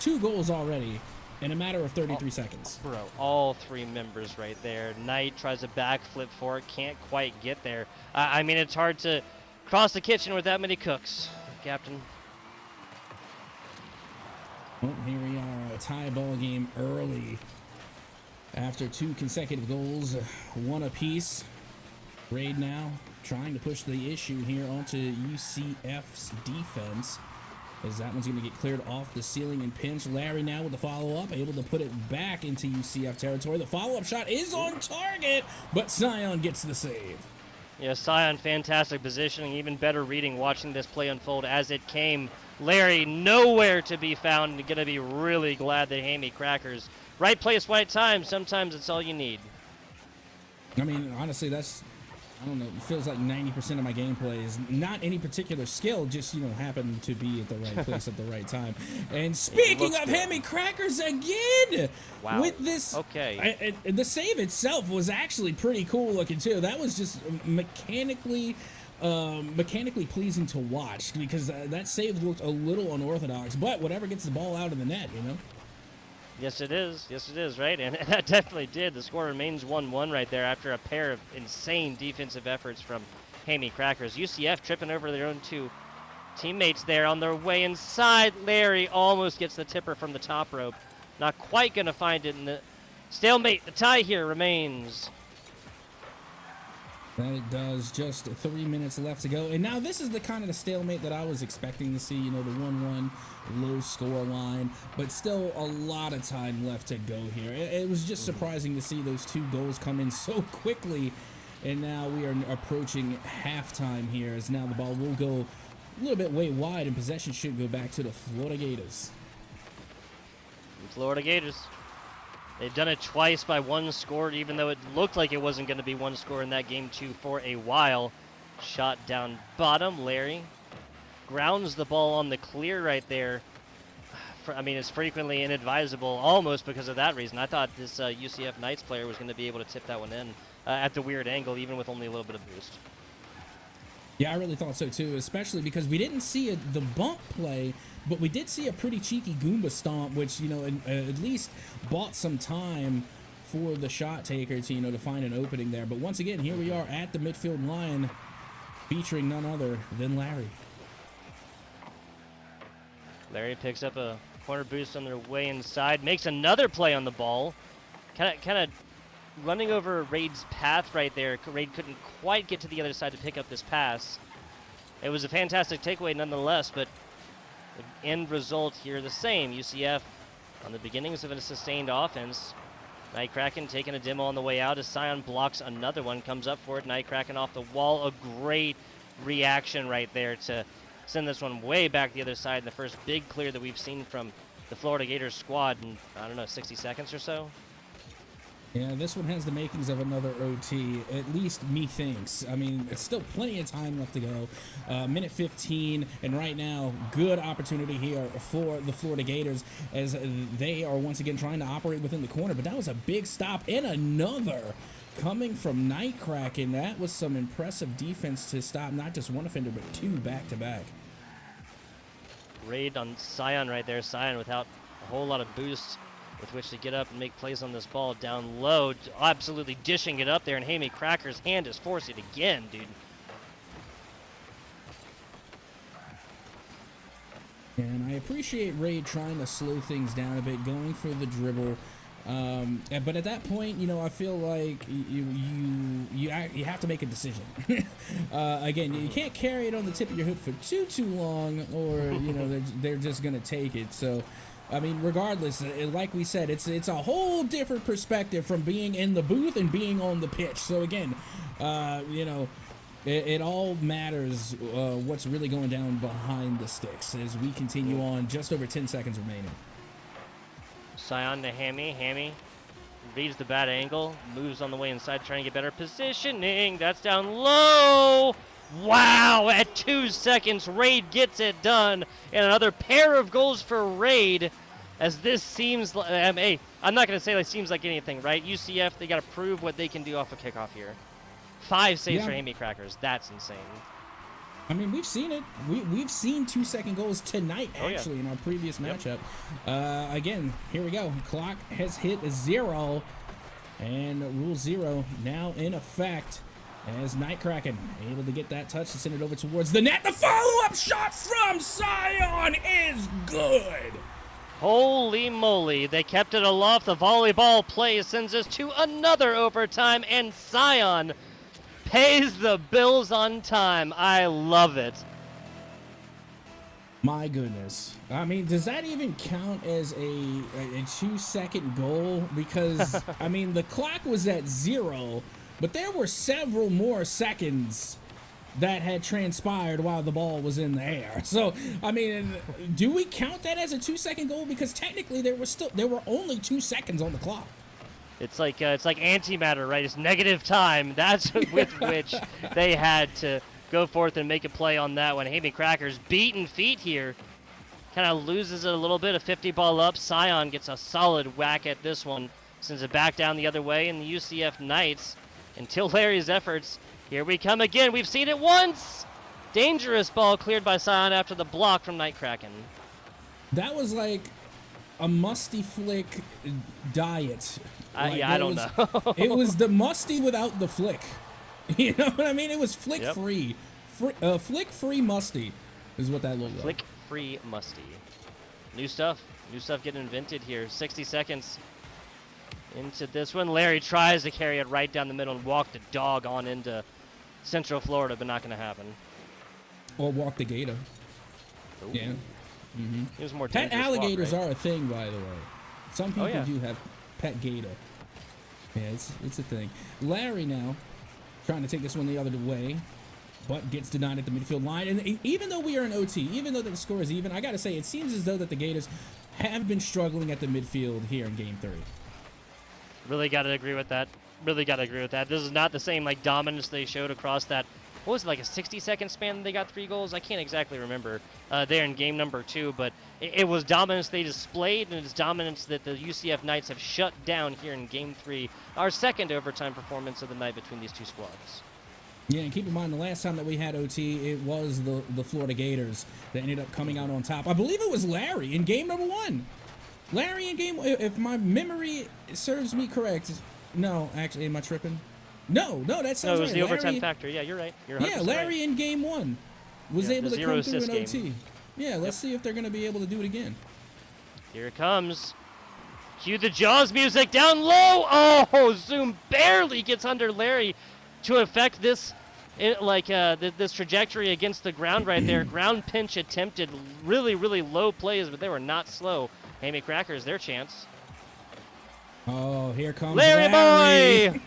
2 goals already in a matter of 33 seconds. Bro, all 3 members right there. Knight tries a backflip for it, can't quite get there. I mean, it's hard to cross the kitchen with that many cooks, Captain. Well, here we are, a tie ball game early. After 2 consecutive goals, 1 apiece. Raid now trying to push the issue here onto UCF's defense, as that one's going to get cleared off the ceiling and pinch. Larry now with the follow-up, able to put it back into UCF territory. The follow-up shot is on target, but Scion gets the save. Yeah, Scion, fantastic positioning, even better reading, watching this play unfold as it came. Larry nowhere to be found, and gonna be really glad that Hammy Crackers. Right place, right time, sometimes it's all you need. I mean, honestly, that's, I don't know, it feels like 90% of my gameplay is not any particular skill, just, happen to be at the right place at the right time. And speaking of Hammy Crackers again, wow. With this, okay, the save itself was actually pretty cool looking too. That was just mechanically pleasing to watch, because that save looked a little unorthodox, but whatever gets the ball out of the net, Yes, it is. Yes, it is, right? And that definitely did. The score remains 1-1 right there after a pair of insane defensive efforts from Hammy Crackers. UCF tripping over their own 2 teammates there on their way inside. Larry almost gets the tipper from the top rope. Not quite going to find it in the stalemate. The tie here remains. That it does. Just 3 minutes left to go. And now this is the kind of the stalemate that I was expecting to see, the 1-1 low score line, but still a lot of time left to go here. It was just surprising to see those 2 goals come in so quickly. And now we are approaching halftime here, as now the ball will go a little bit way wide, and possession should go back to the Florida Gators. Florida Gators. They've done it twice by 1 score, even though it looked like it wasn't going to be 1 score in that game 2 for a while. Shot down bottom. Larry grounds the ball on the clear right there. It's frequently inadvisable, almost because of that reason. I thought this UCF Knights player was going to be able to tip that one in at the weird angle, even with only a little bit of boost. Yeah, I really thought so too, especially because we didn't see the bump play, but we did see a pretty cheeky Goomba stomp, which, at least bought some time for the shot taker to, to find an opening there. But once again, here we are at the midfield line, featuring none other than Larry. Larry picks up a corner boost on their way inside, makes another play on the ball. Kind of running over Raid's path right there. Raid couldn't quite get to the other side to pick up this pass. It was a fantastic takeaway nonetheless, but the end result here the same. UCF on the beginnings of a sustained offense. Nightkraken taking a demo on the way out as Scion blocks another one, comes up for it. Nightkraken off the wall. A great reaction right there to send this one way back the other side. The first big clear that we've seen from the Florida Gators squad in, I don't know, 60 seconds or so. Yeah, this one has the makings of another OT, at least methinks. I mean, it's still plenty of time left to go. Minute 15, and right now, good opportunity here for the Florida Gators as they are once again trying to operate within the corner. But that was a big stop, and another coming from Nightkraken. That was some impressive defense to stop not just one offender, but two back-to-back. Raid on Scion right there. Scion without a whole lot of boost with which to get up and make plays on this ball down low. Absolutely dishing it up there, and Hammy Cracker's hand is forced it again, dude. And I appreciate Raid trying to slow things down a bit, going for the dribble. But at that point, I feel like you have to make a decision. Again, you can't carry it on the tip of your hook for too long, or they're just gonna take it. So, I mean, regardless, like we said, it's a whole different perspective from being in the booth and being on the pitch. So again, it all matters what's really going down behind the sticks as we continue on. Just over 10 seconds remaining. Scion to Hammy. Hammy reads the bad angle, moves on the way inside, trying to get better positioning. That's down low. Wow, at 2 seconds, Raid gets it done. And another pair of goals for Raid, as this seems like, hey, I'm not going to say it seems like anything, right? UCF, they got to prove what they can do off a kickoff here. 5 saves for Hammy Crackers. That's insane. I mean, we've seen it. We've seen 2-second goals tonight, actually, in our previous matchup. Again, here we go. Clock has hit 0, and Rule 0 now in effect as Nightkraken able to get that touch to send it over towards the net. The follow-up shot from Scion is good. Holy moly, they kept it aloft. The volleyball play sends us to another overtime, and Scion pays the bills on time. I love it. My goodness. I mean, does that even count as a 2-second goal? Because, I mean, the clock was at 0, but there were several more seconds that had transpired while the ball was in the air. So, I mean, do we count that as a 2-second goal? Because technically there were only 2 seconds on the clock. It's like antimatter, right? It's negative time. That's with which they had to go forth and make a play on that one. Hammy Crackers beaten feet here. Kind of loses it a little bit. A 50 ball up. Scion gets a solid whack at this one. Sends it back down the other way. And the UCF Knights, until Larry's efforts, here we come again. We've seen it once. Dangerous ball cleared by Scion after the block from Nightkraken. That was like a musty flick diet. I don't know. It was the musty without the flick. You know what I mean? It was flick free. Flick free musty is what that looked like. Flick free musty. New stuff getting invented here. 60 seconds into this one. Larry tries to carry it right down the middle and walk the dog on into Central Florida, but not going to happen. Or walk the gator. Ooh. Yeah. Mm-hmm. It was more pet dangerous alligators walk, right? are a thing, by the way. Some people do have pet gator. Yeah, it's a thing. Larry now trying to take this one the other way, but gets denied at the midfield line. And even though we are in OT, even though the score is even, I got to say, it seems as though that the Gators have been struggling at the midfield here in Game 3. Really got to agree with that. This is not the same dominance they showed across that. What was it, like a 60-second span that they got 3 goals? I can't exactly remember there in game number 2, but it was dominance they displayed, and it's dominance that the UCF Knights have shut down here in game 3, our second overtime performance of the night between these two squads. Yeah, and keep in mind, the last time that we had OT, it was the Florida Gators that ended up coming out on top. I believe it was Larry in game number 1. Larry in game, if my memory serves me correct, no, actually, am I tripping? No, that sounds right. No, it was the overtime Larry, factor. Yeah, you're right. You're yeah, 100% Larry right. in game 1 was Yeah, able the to zero come through assist in OT. game. Yeah, let's see if they're going to be able to do it again. Here it comes. Cue the Jaws music down low. Oh, Zoom barely gets under Larry to affect this, this trajectory against the ground right there. Ground pinch attempted. Really, really low plays, but they were not slow. Hammy Crackers, their chance. Oh, here comes Larry boy!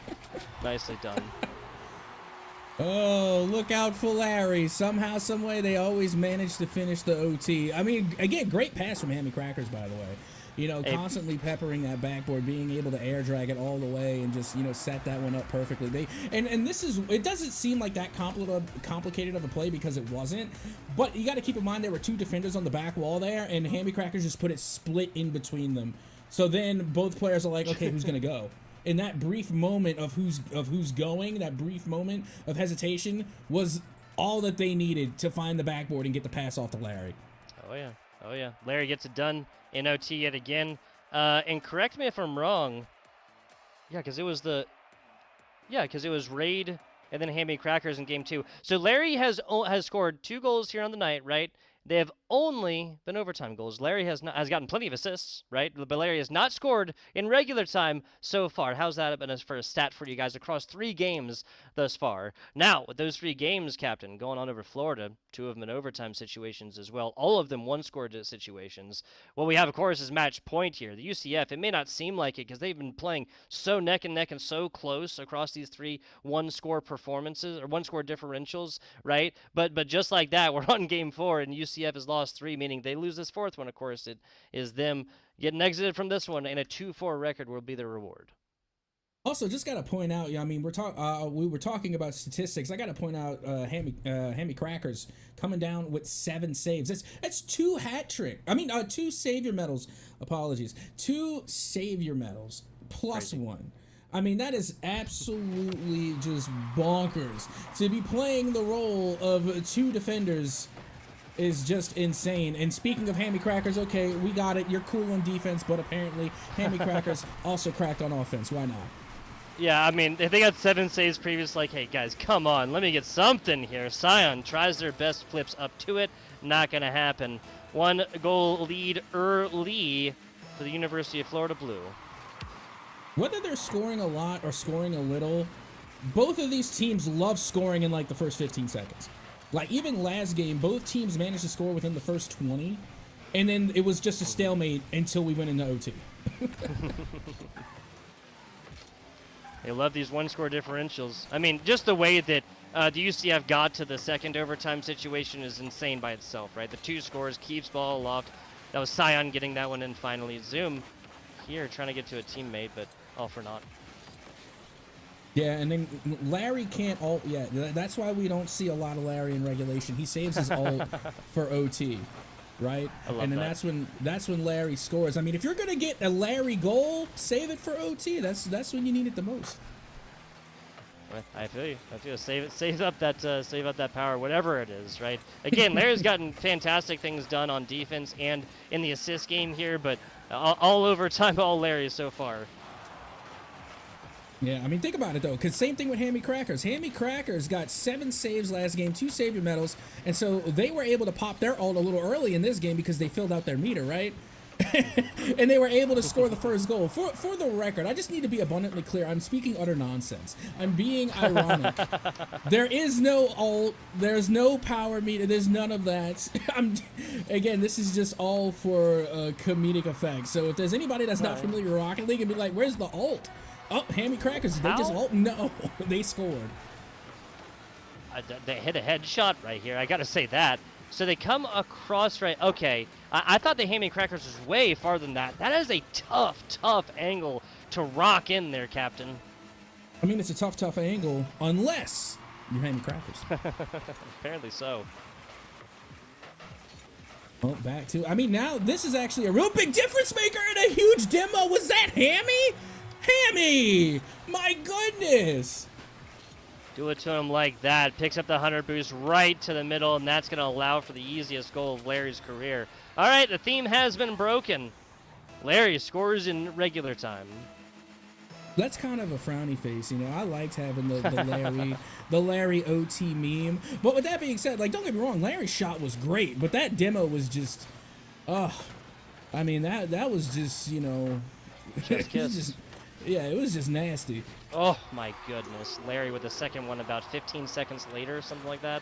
Nicely done. Oh, look out for Larry. Somehow, some way, they always manage to finish the OT. I mean, again, great pass from Hammy Crackers, by the way. You know, constantly peppering that backboard, being able to air drag it all the way and just, you know, set that one up perfectly. And this is, it doesn't seem like that complicated of a play because it wasn't, but you got to keep in mind there were 2 defenders on the back wall there, and Hammy Crackers just put it split in between them. So then both players are like, okay, who's going to go? In that brief moment of who's going, that brief moment of hesitation was all that they needed to find the backboard and get the pass off to Larry. Oh, yeah. Oh, yeah. Larry gets it done in OT yet again. And correct me if I'm wrong. Yeah, because it was Raid and then Hammy Crackers in game 2. So Larry has scored 2 goals here on the night, right? They have only been overtime goals. Larry has gotten plenty of assists, right? But Larry has not scored in regular time so far. How's that been for a stat for you guys across 3 games thus far? Now, with those 3 games, Captain, going on over Florida, 2 of them in overtime situations as well, all of them one-scored situations. What we have, of course, is match point here. The UCF, it may not seem like it because they've been playing so neck and neck and so close across these 3 one-score performances or one-score differentials, right? But just like that, we're on game 4 and UCF has lost 3, meaning they lose this 4th one. Of course, it is them getting exited from this one, and a 2-4 record will be the reward. Also, just got to point out, I mean, we were talking about statistics. I got to point out Hammy Crackers coming down with 7 saves. That's 2 hat trick. I mean, 2 savior medals. Apologies. 2 savior medals plus Crazy. 1. I mean, that is absolutely just bonkers. To be playing the role of 2 defenders is just insane. And speaking of Hammy Crackers, okay, we got it. You're cool on defense, but apparently Hammy Crackers also cracked on offense. Why not? Yeah, I mean, if they got 7 saves previous, like, hey, guys, come on, let me get something here. Scion tries their best, flips up to it. Not going to happen. 1 goal lead early for the University of Florida Blue. Whether they're scoring a lot or scoring a little, both of these teams love scoring in, like, the first 15 seconds. Like, even last game, both teams managed to score within the first 20, and then it was just a stalemate until we went into OT. They love these one-score differentials. I mean, just the way that the UCF got to the second overtime situation is insane by itself, right? The 2 scores, keeps ball aloft. That was Scion getting that one in finally. Zoom here trying to get to a teammate, but all for naught. Yeah, and then Larry can't ult. Yeah, that's why we don't see a lot of Larry in regulation. He saves his ult for OT, right? I love and then that. that's when Larry scores. I mean, if you're gonna get a Larry goal, save it for OT. That's when you need it the most. I feel you. Save up that power, whatever it is, right? Again, Larry's gotten fantastic things done on defense and in the assist game here, but all overtime, all Larry so far. Yeah, I mean, think about it, though, because same thing with Hammy Crackers. Hammy Crackers got 7 saves last game, 2 savior medals, and so they were able to pop their ult a little early in this game because they filled out their meter, right? And they were able to score the first goal. For the record, I just need to be abundantly clear. I'm speaking utter nonsense. I'm being ironic. There is no ult. There's no power meter. There's none of that. Again, this is just all for comedic effect. So if there's anybody that's not familiar with Rocket League and be like, where's the ult? Oh, Hammy Crackers, they just ult? No, they scored. They hit a headshot right here. I got to say that. So they come across right. Okay, I thought the Hammy Crackers was way farther than that. That is a tough angle to rock in there, Captain. I mean, it's a tough angle unless you're Hammy Crackers. Apparently so. Oh, back to. I mean, now this is actually a real big difference maker and a huge demo. Was that Hammy? Hammy! My goodness! Do it to him like that. Picks up the 100 boost right to the middle, and that's going to allow for the easiest goal of Larry's career. All right, the theme has been broken. Larry scores in regular time. That's kind of a frowny face, you know. I liked having the Larry OT meme. But with that being said, like, don't get me wrong, Larry's shot was great, but that demo was just, I mean, that was just, you know, Chef's kiss. it was just nasty. Oh my goodness, Larry with the second one about 15 seconds later, something like that.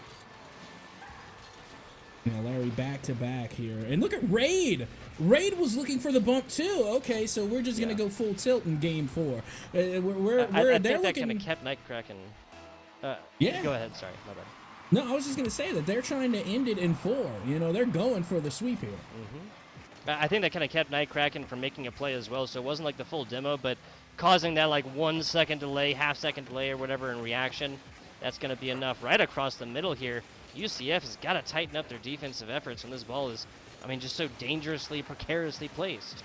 You know, Larry back to back here. And look at Raid. Raid was looking for the bump too. Okay, so we're just going to go full tilt in game 4. I think that kind of kept Nightcracken. Yeah. Go ahead, sorry, my bad. No, I was just going to say that they're trying to end it in 4. You know, they're going for the sweep here. I think that kind of kept Nightcracken from making a play as well, so it wasn't like the full demo, but causing that like 1 second delay, half-second delay or whatever in reaction, that's going to be enough. Right across the middle here, UCF has got to tighten up their defensive efforts when this ball is, I mean, just so dangerously, precariously placed.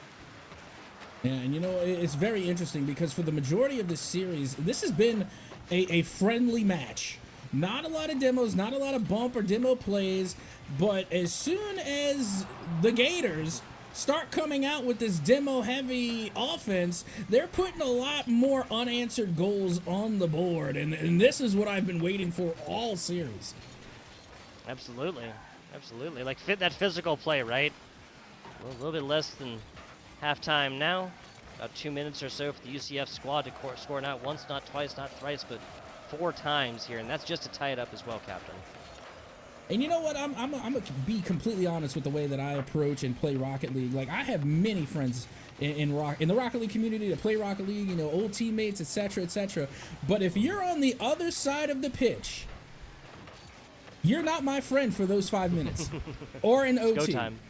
Yeah, and you know, it's very interesting because for the majority of this series, this has been a friendly match. Not a lot of demos, not a lot of bump or demo plays, but as soon as the Gators start coming out with this demo-heavy offense, they're putting a lot more unanswered goals on the board, and this is what I've been waiting for all series. Absolutely. Absolutely. Like, fit that physical play, right? A little bit less than halftime now. About 2 minutes or so for the UCF squad to score not once, not twice, not thrice, but 4 times here. And that's just to tie it up as well, Captain. And you know what? I'm going to be completely honest with the way that I approach and play Rocket League. Like, I have many friends in the Rocket League community that play Rocket League, you know, old teammates, etc., etc. But if you're on the other side of the pitch, you're not my friend for those 5 minutes or in OT. Go time.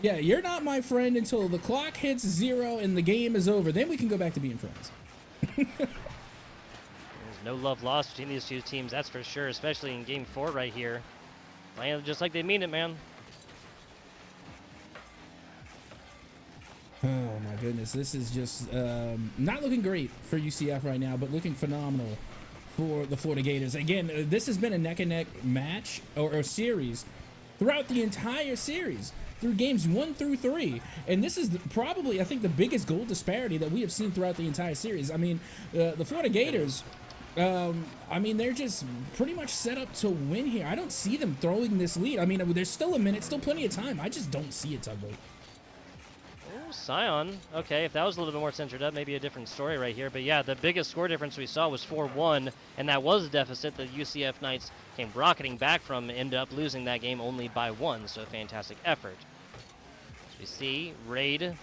Yeah, you're not my friend until the clock hits 0 and the game is over. Then we can go back to being friends. There's no love lost between these two teams, that's for sure, especially in game 4 right here. Playing just like they mean it, man. Oh my goodness, this is just not looking great for UCF right now, but looking phenomenal for the Florida Gators. Again, this has been a neck-and-neck match or series throughout the entire series, through games 1 through 3. And this is probably, I think, the biggest goal disparity that we have seen throughout the entire series. I mean, the Florida Gators, I mean, they're just pretty much set up to win here. I don't see them throwing this lead. I mean, there's still a minute, still plenty of time. I just don't see it, Tugboat. Scion. Okay, if that was a little bit more centered up, maybe a different story right here. But yeah, the biggest score difference we saw was 4-1, and that was a deficit that UCF Knights came rocketing back from and ended up losing that game only by 1, so a fantastic effort. As we see, Raid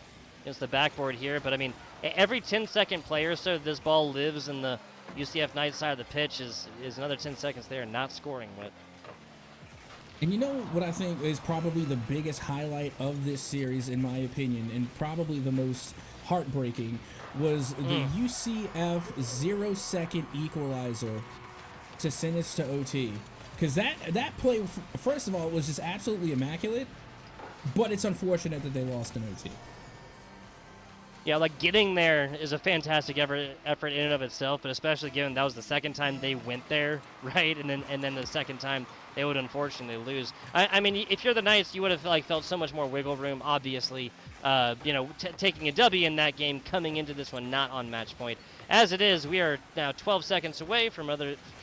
against the backboard here, but I mean, every 10-second play or so this ball lives in the UCF Knights side of the pitch is another 10 seconds there not scoring with. And you know what I think is probably the biggest highlight of this series, in my opinion, and probably the most heartbreaking, was the UCF 0-second equalizer to send us to OT. Because that play, first of all, was just absolutely immaculate, but it's unfortunate that they lost in OT. Yeah, like getting there is a fantastic effort in and of itself, but especially given that was the second time they went there, right? And then the second time they would unfortunately lose. I mean, if you're the Knights, you would have felt so much more wiggle room. Obviously, you know, taking a W in that game, coming into this one not on match point. As it is, we are now 12 seconds away from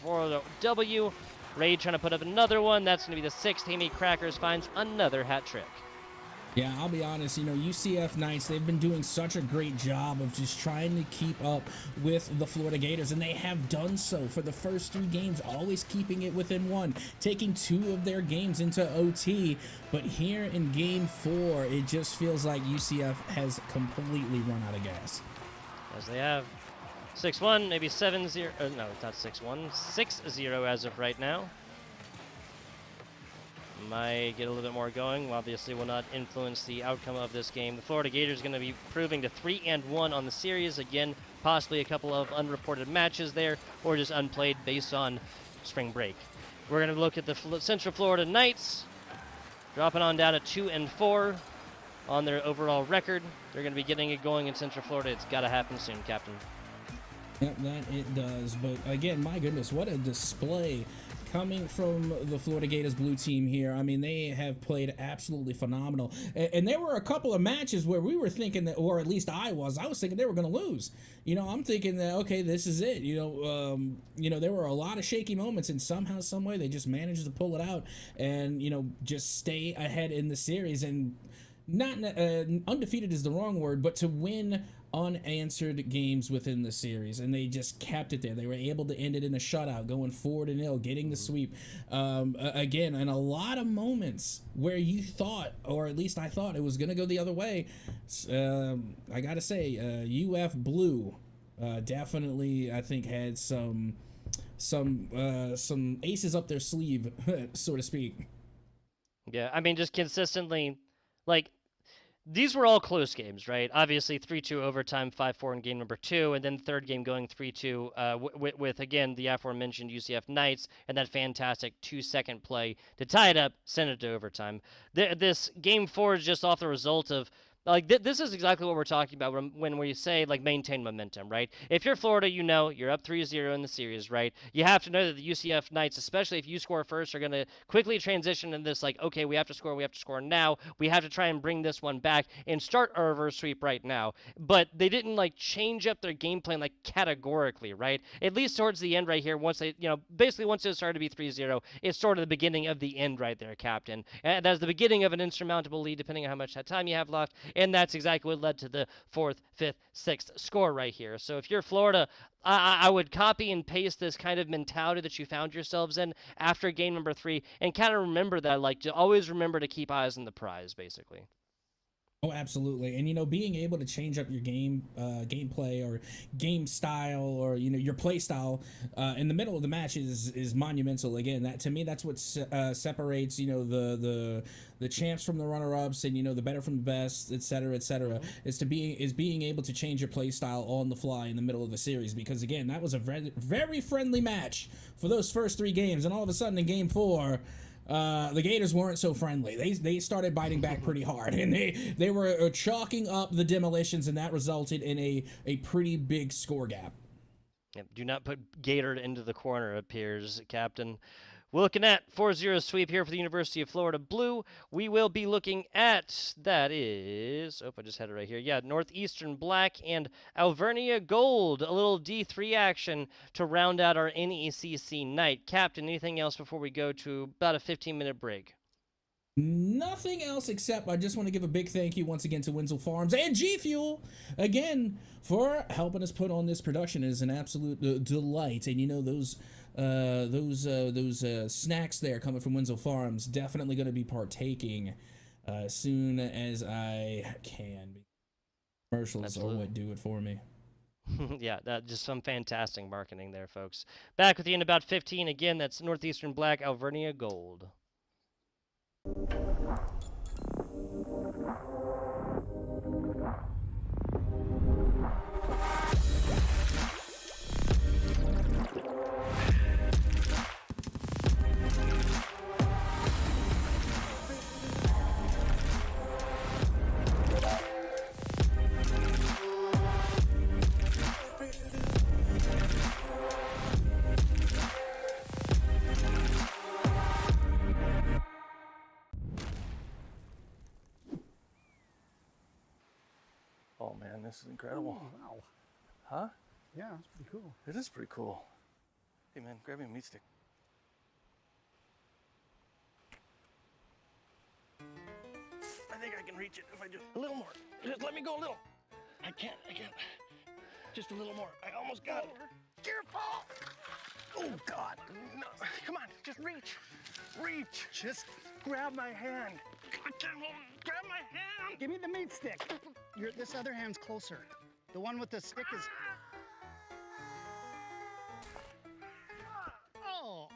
for a W. Raid trying to put up another one. That's going to be the 6th. Amy Crackers finds another hat trick. Yeah, I'll be honest, you know, UCF Knights, they've been doing such a great job of just trying to keep up with the Florida Gators, and they have done so for the first 3 games, always keeping it within 1, taking 2 of their games into OT. But here in game 4, it just feels like UCF has completely run out of gas. As they have 6-1, maybe 7-0. No, it's not 6-1. 6-0 as of right now. Might get a little bit more going. Obviously will not influence the outcome of this game. The Florida Gators going to be proving to 3-1 on the series. Again, possibly a couple of unreported matches there, or just unplayed based on spring break. We're going to look at the Central Florida Knights, dropping on down to 2-4 on their overall record. They're going to be getting it going in Central Florida. It's got to happen soon, Captain. Yep, that it does. But again, my goodness, what a display coming from the Florida Gators blue team here. I mean, they have played absolutely phenomenal. And there were a couple of matches where we were thinking that, or at least I was thinking they were going to lose. You know, I'm thinking that, okay, this is it. There were a lot of shaky moments, and somehow, some way, they just managed to pull it out and, just stay ahead in the series. And not undefeated is the wrong word, but to win unanswered games within the series, and they just kept it there. They were able to end it in a shutout, going 4-0, getting the sweep. Again, and a lot of moments where you thought, or at least I thought, it was going to go the other way. I gotta say, UF Blue definitely, I think, had some aces up their sleeve, so to speak. Yeah, I mean, just consistently, like, these were all close games, right? Obviously, 3-2 overtime, 5-4 in game number 2, and then third game going 3-2 with, again, the aforementioned UCF Knights and that fantastic 2-second play to tie it up, send it to overtime. This game 4 is just off the result of, like, this is exactly what we're talking about when we say, like, maintain momentum, right? If you're Florida, you're up 3-0 in the series, right? You have to know that the UCF Knights, especially if you score first, are going to quickly transition in this, like, okay, we have to score now. We have to try and bring this one back and start a reverse sweep right now. But they didn't, like, change up their game plan, like, categorically, right? At least towards the end right here, once they, basically once it started to be 3-0, it's sort of the beginning of the end right there, Captain. And that's the beginning of an insurmountable lead, depending on how much time you have left. And that's exactly what led to the 4th, 5th, 6th score right here. So if you're Florida, I would copy and paste this kind of mentality that you found yourselves in after game number 3 and kind of remember that, like, to always remember to keep eyes on the prize, basically. Oh, absolutely. And, being able to change up your gameplay or game style or, your play style in the middle of the match is monumental. Again, that to me, that's what separates, the champs from the runner-ups and, the better from the best, et cetera, is being able to change your play style on the fly in the middle of the series. Because, again, that was a very, very friendly match for those first 3 games. And all of a sudden in game 4, the Gators weren't so friendly. They started biting back pretty hard, and they were chalking up the demolitions, and that resulted in a pretty big score gap. Yep, do not put Gator into the corner, it appears, Captain. We're looking at 4-0 sweep here for the University of Florida Blue. We will be looking at, that is, I just had it right here. Yeah, Northeastern Black and Alvernia Gold. A little D3 action to round out our NECC night. Captain, anything else before we go to about a 15-minute break? Nothing else except I just want to give a big thank you once again to Wenzel Farms and G Fuel again for helping us put on this production. It is an absolute delight, and those snacks there coming from Wenzel Farms, definitely going to be partaking as soon as I can. Commercials are what do it for me. Yeah, just some fantastic marketing there, folks. Back with you in about 15. Again, that's Northeastern Black, Alvernia Gold. Oh man, this is incredible. Oh, wow. Huh? Yeah, it's pretty cool. It is pretty cool. Hey man, grab me a meat stick. I think I can reach it if I just a little more. Just let me go a little. I can't. Just a little more. I almost got it. Careful! Oh God! No. Come on, just reach. Reach. Just grab my hand. I can't hold it. Grab my hand. Give me the meat stick. This other hand's closer. The one with the stick is... Oh!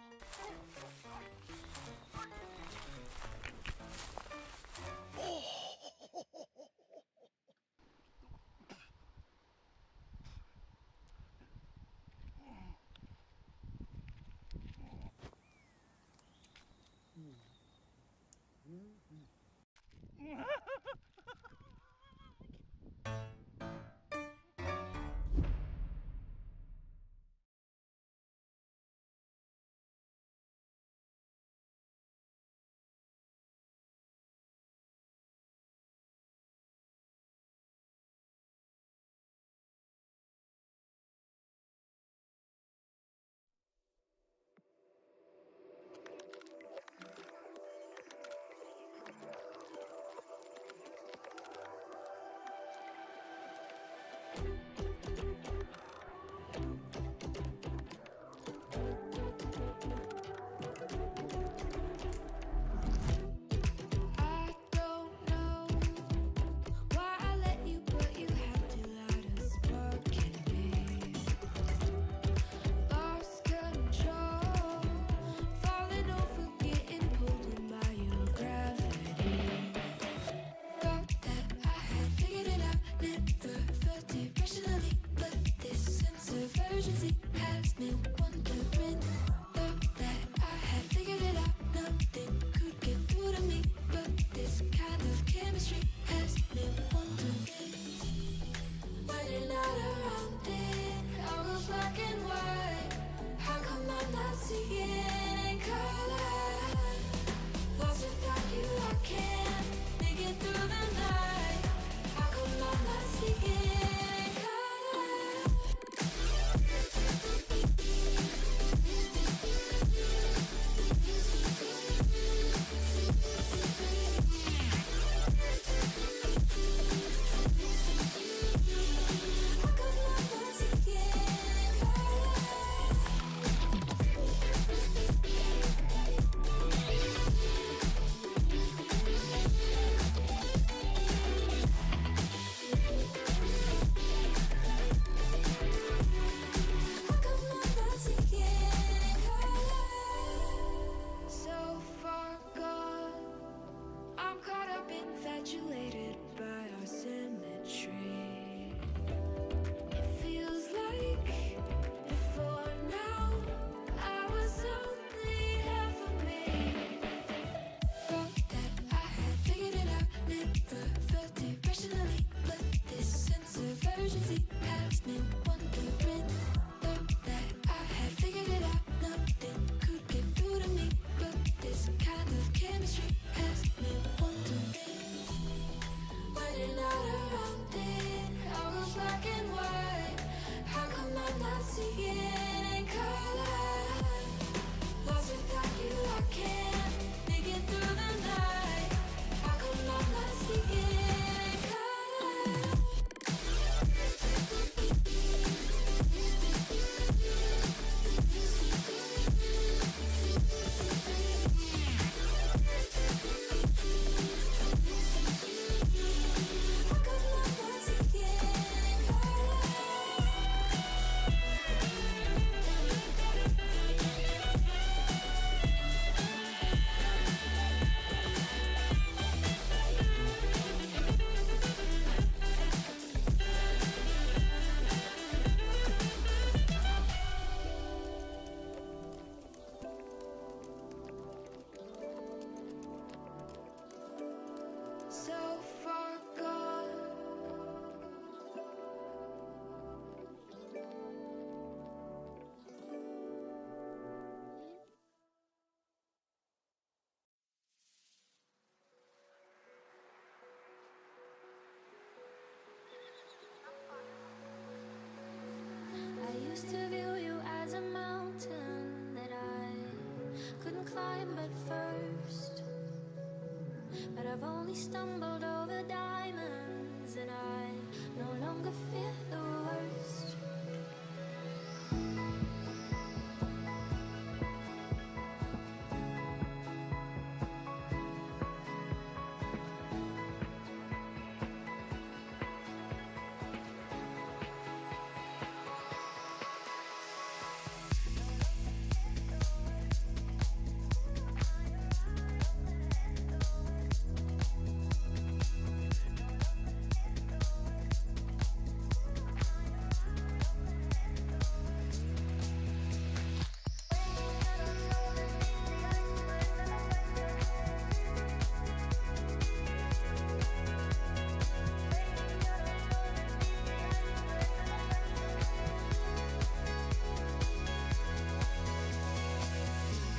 but I've only stumbled over diamonds, and I no longer fear the worst.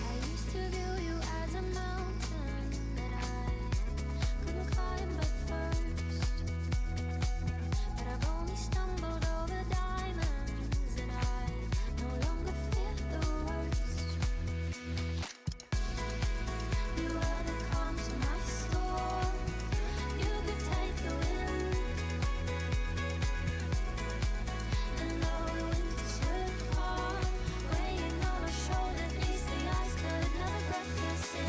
I used to view you as a mountain that I couldn't climb but first, but I've only stumbled over diamonds, and I no longer fear the worst. You were the calm to my storm. You could take the wind, and though the winds were calm, weighing on our shoulders, these the ice could never break us in.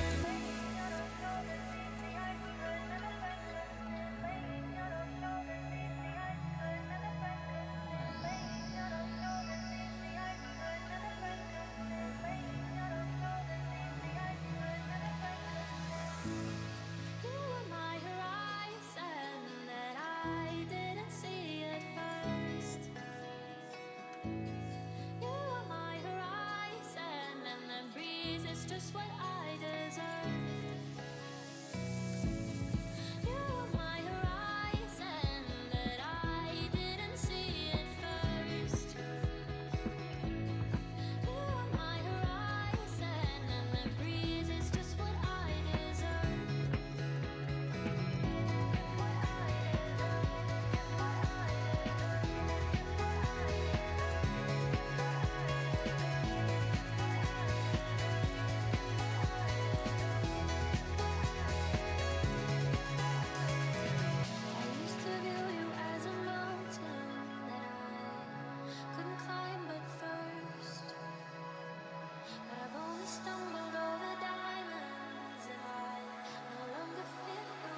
You were my horizon that I didn't see at first. You were my horizon, and the breeze is just what I deserve. You were my horizon that I didn't see at first. You were my horizon, and the breeze is just what I deserve. I used to view you as a mountain that I couldn't climb but first, but I've only stumbled over diamonds, and I no longer fear the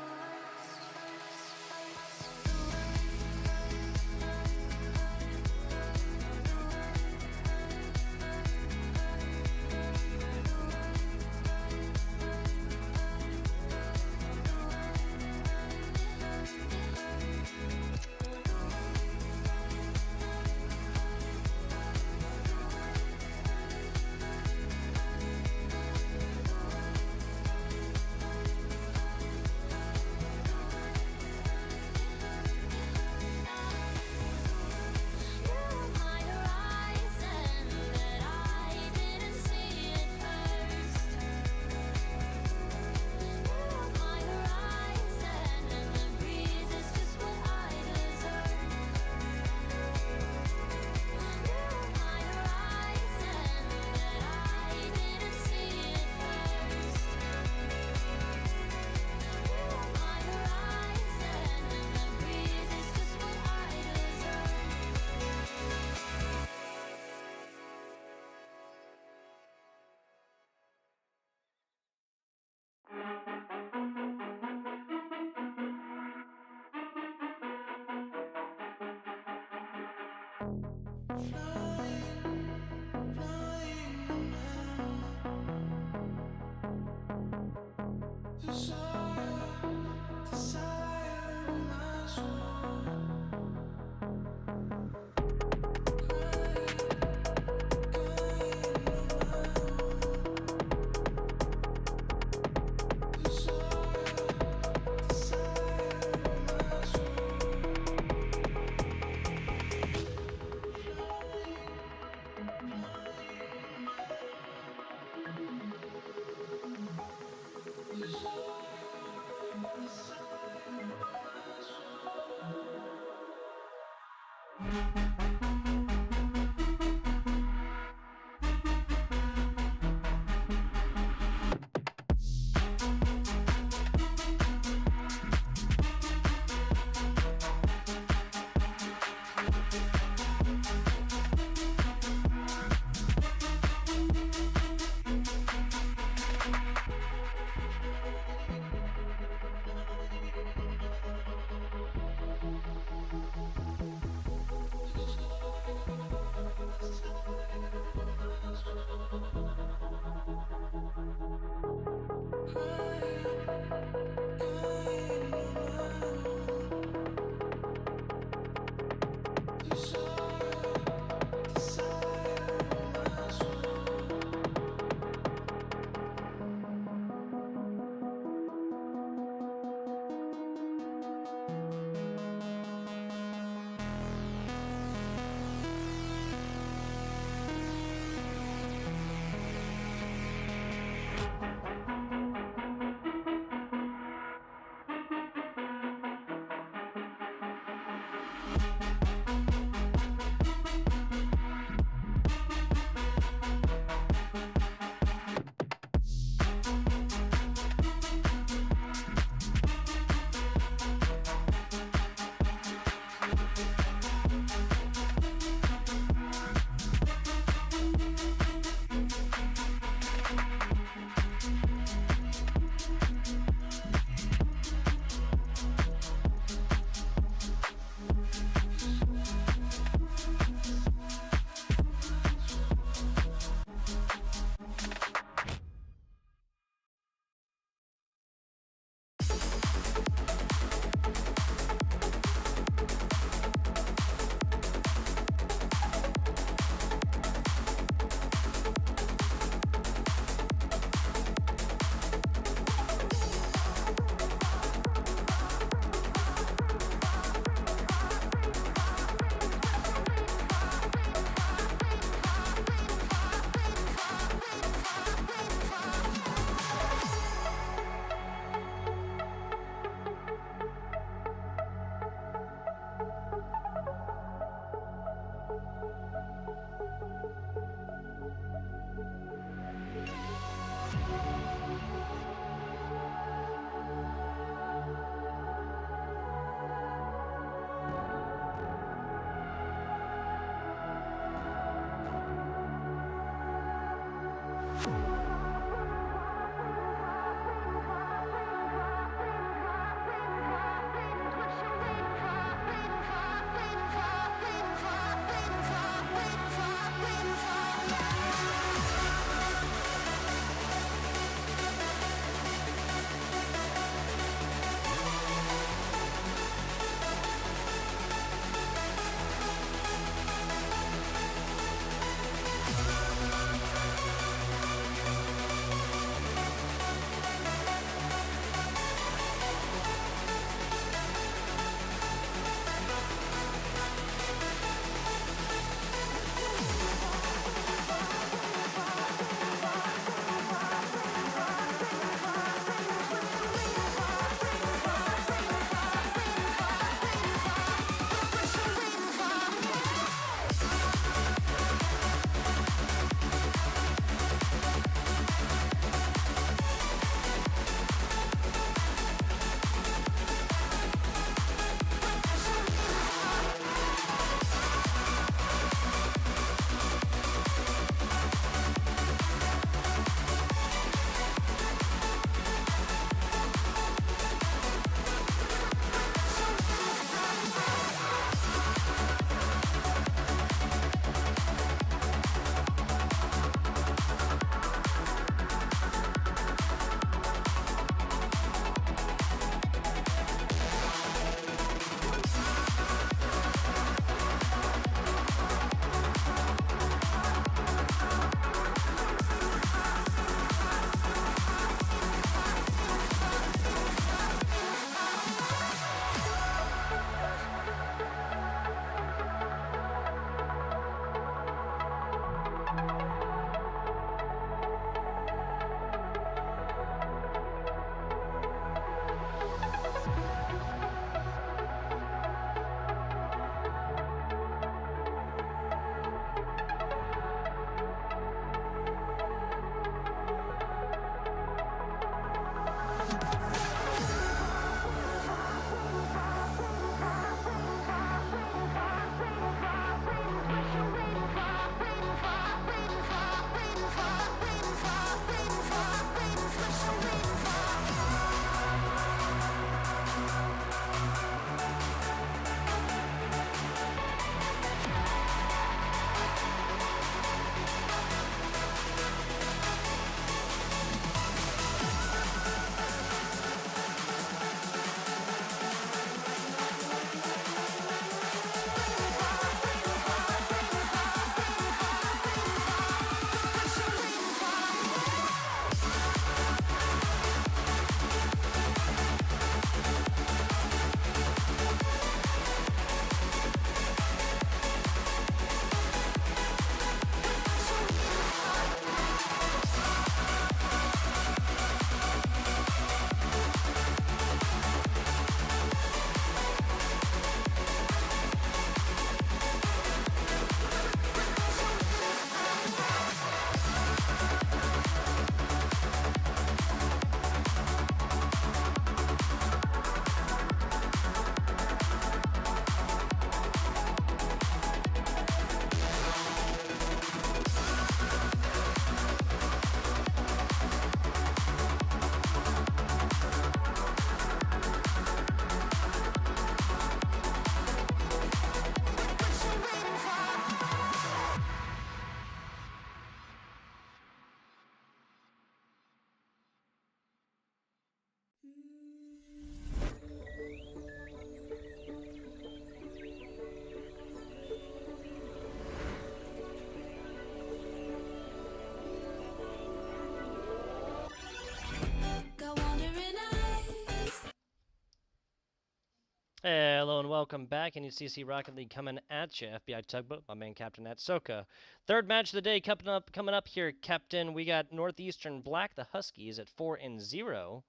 Hello and welcome back. NECC Rocket League coming at you. FBI Tugboat, my main captain at Soka. Third match of the day coming up here, Captain. We got Northeastern Black, the Huskies, at 4-0,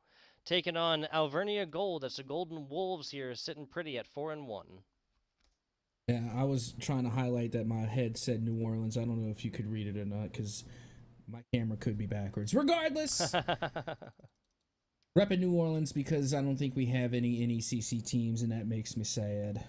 taking on Alvernia Gold. That's the Golden Wolves here, sitting pretty at 4-1. Yeah, I was trying to highlight that my head said New Orleans. I don't know if you could read it or not because my camera could be backwards. Regardless, repping New Orleans because I don't think we have any NECC teams, and that makes me sad.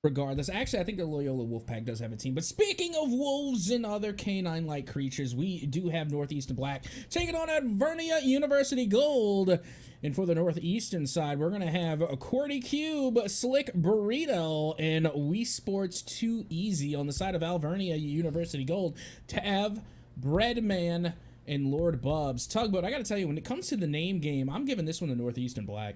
Regardless, actually, I think the Loyola Wolfpack does have a team. But speaking of wolves and other canine-like creatures, we do have Northeastern Black taking on Alvernia University Gold. And for the Northeastern side, we're going to have Cordy Cube, Slick Burrito, and Wii Sports 2 Easy. On the side of Alvernia University Gold, Tav, Breadman, and Lord Bubs. Tugboat, I got to tell you, when it comes to the name game, I'm giving this one to Northeastern Black.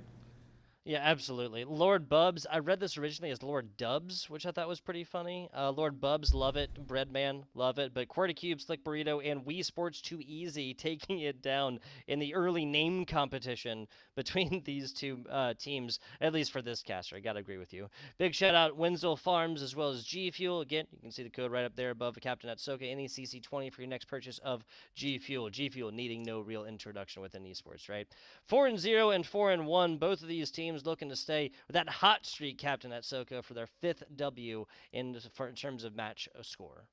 Yeah, absolutely. Lord Bubs, I read this originally as Lord Dubs, which I thought was pretty funny. Lord Bubs, love it. Breadman, love it. But QWERTY Cube, Slick Burrito, and Wii Sports 2 Easy taking it down in the early name competition between these two teams, at least for this caster. I gotta agree with you. Big shout out Winslow Farms as well as G Fuel. Again, you can see the code right up there above the Captain at Soka, NECC20 for your next purchase of G Fuel. G Fuel needing no real introduction within esports, right? 4-0 and 4-1, both of these teams looking to stay with that hot streak, Captain at Soka, for their 5th W in terms of match score.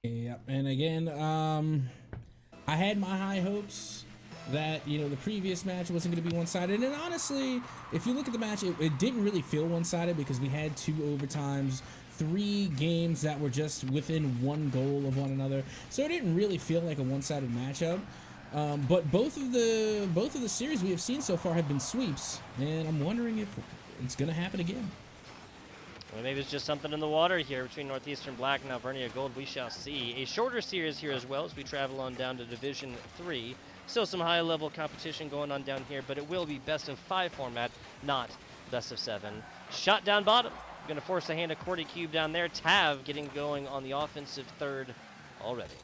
Yeah, and again, I had my high hopes that, you know, the previous match wasn't going to be one-sided. And honestly, if you look at the match, it didn't really feel one-sided because we had 2 overtimes, 3 games that were just within one goal of one another. So it didn't really feel like a one-sided matchup. But both of the series we have seen so far have been sweeps, and I'm wondering if it's going to happen again. Well, maybe it's just something in the water here between Northeastern Black and Alvernia Gold. We shall see. A shorter series here as well as we travel on down to Division 3. Still some high-level competition going on down here, but it will be best-of-5 format, not best-of-7. Shot down bottom. Going to force the hand of QWERTY Cube down there. Tav getting going on the offensive third already.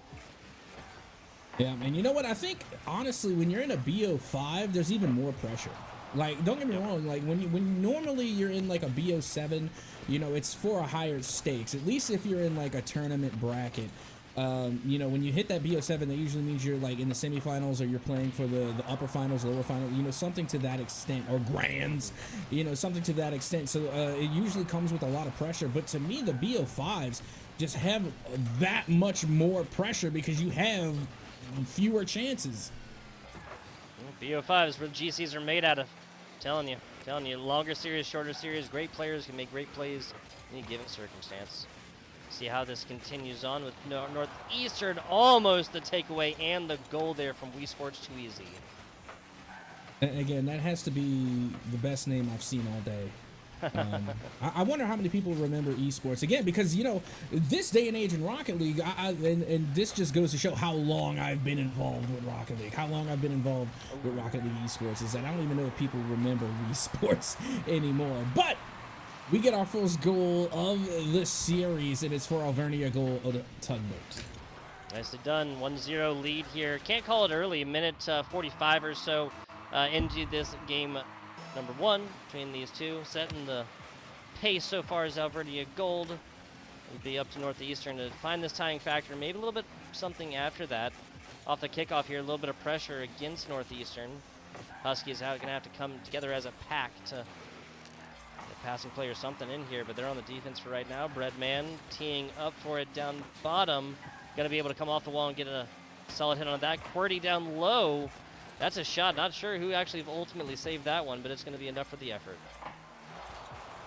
Yeah, and you know what? I think, honestly, when you're in a BO5, there's even more pressure. Like, don't get me wrong, like, when normally you're in, like, a BO7, you know, it's for a higher stakes. At least if you're in, like, a tournament bracket. You know, when you hit that BO7, that usually means you're, like, in the semifinals or you're playing for the upper finals, lower finals, you know, something to that extent. Or grands, you know, something to that extent. So it usually comes with a lot of pressure. But to me, the BO5s just have that much more pressure because you have fewer chances. BO5 is what GCs are made out of. Telling you, longer series, shorter series, great players can make great plays in any given circumstance. See how this continues on with Northeastern almost the takeaway and the goal there from Wii Sports 2 Easy. And again, that has to be the best name I've seen all day. I wonder how many people remember esports again, because you know, this day and age in Rocket League, and this just goes to show how long I've been involved with Rocket League, how long I've been involved with Rocket League esports, is that I don't even know if people remember esports anymore. But we get our first goal of this series, and it's for Alvernia Gold Tugboat. Nicely done. 1-0 lead here. Can't call it early. Minute 45 or so into this game. Number 1 between these two, setting the pace so far as Alvernia Gold. It'll be up to Northeastern to find this tying factor, maybe a little bit something after that. Off the kickoff here, a little bit of pressure against Northeastern. Huskies are going to have to come together as a pack to get a passing play or something in here, but they're on the defense for right now. Breadman teeing up for it down bottom. Going to be able to come off the wall and get a solid hit on that. QWERTY down low. That's a shot. Not sure who actually ultimately saved that one, but it's going to be enough for the effort.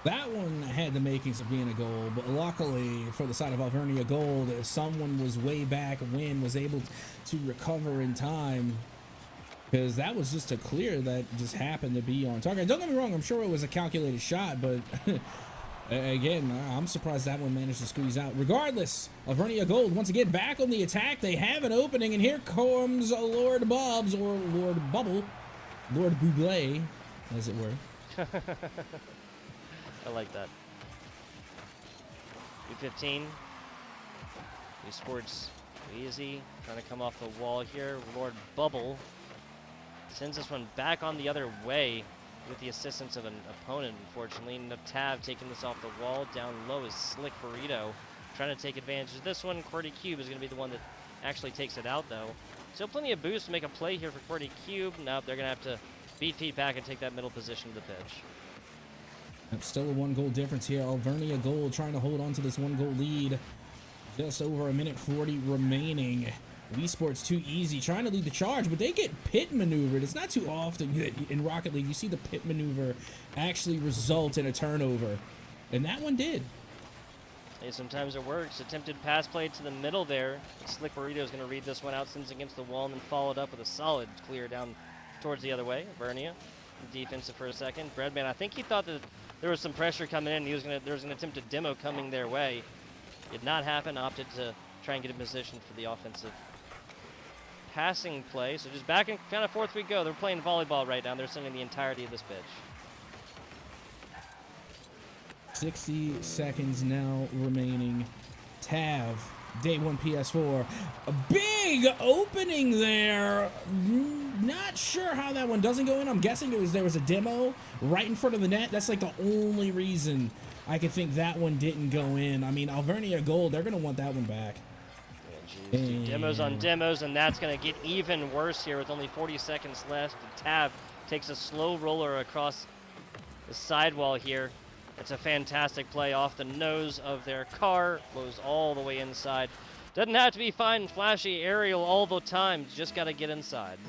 That one had the makings of being a goal, but luckily for the side of Alvernia Gold, someone was way back when was able to recover in time, because that was just a clear that just happened to be on target. Don't get me wrong, I'm sure it was a calculated shot, but again, I'm surprised that one managed to squeeze out. Regardless, Alvernia Gold once again back on the attack. They have an opening, and here comes Lord Bubs, or Lord Bubble, Lord Buble, as it were. I like that. 2:15. Wii Sports Easy trying to come off the wall here. Lord Bubble sends this one back on the other way. with the assistance of an opponent, unfortunately. And Tav taking this off the wall. Down low is Slick Burrito, trying to take advantage of this one. QWERTY Cube is going to be the one that actually takes it out, though. Still plenty of boost to make a play here for QWERTY Cube. Nope, they're going to have to beat feet back and take that middle position of the pitch. That's still a 1-goal difference here. Alvernia Gold trying to hold on to this 1-goal lead. Just over a minute 40 remaining. Wii Sports too easy, trying to lead the charge, but they get pit maneuvered. It's not too often that in Rocket League you see the pit maneuver actually result in a turnover, and that one did. Hey, sometimes it works. Attempted pass play to the middle there. Slick Burrito is going to read this one out, sends against the wall, and then followed up with a solid clear down towards the other way. Vernia, defensive for a second. Breadman, I think he thought that there was some pressure coming in. There was an attempted demo coming their way. Did not happen. Opted to try and get in position for the offensive passing play. So just back and kind of forth we go. They're playing volleyball right now. They're sending the entirety of this pitch. 60 seconds now remaining. Tav, day 1 PS4. A big opening there. Not sure how that one doesn't go in. I'm guessing there was a demo right in front of the net. That's like the only reason I could think that one didn't go in. I mean, Alvernia Gold, they're going to want that one back. Geez, demos on demos, and that's going to get even worse here with only 40 seconds left. Tav takes a slow roller across the sidewall here. It's a fantastic play off the nose of their car, blows all the way inside. Doesn't have to be fine and flashy aerial all the time, just got to get inside.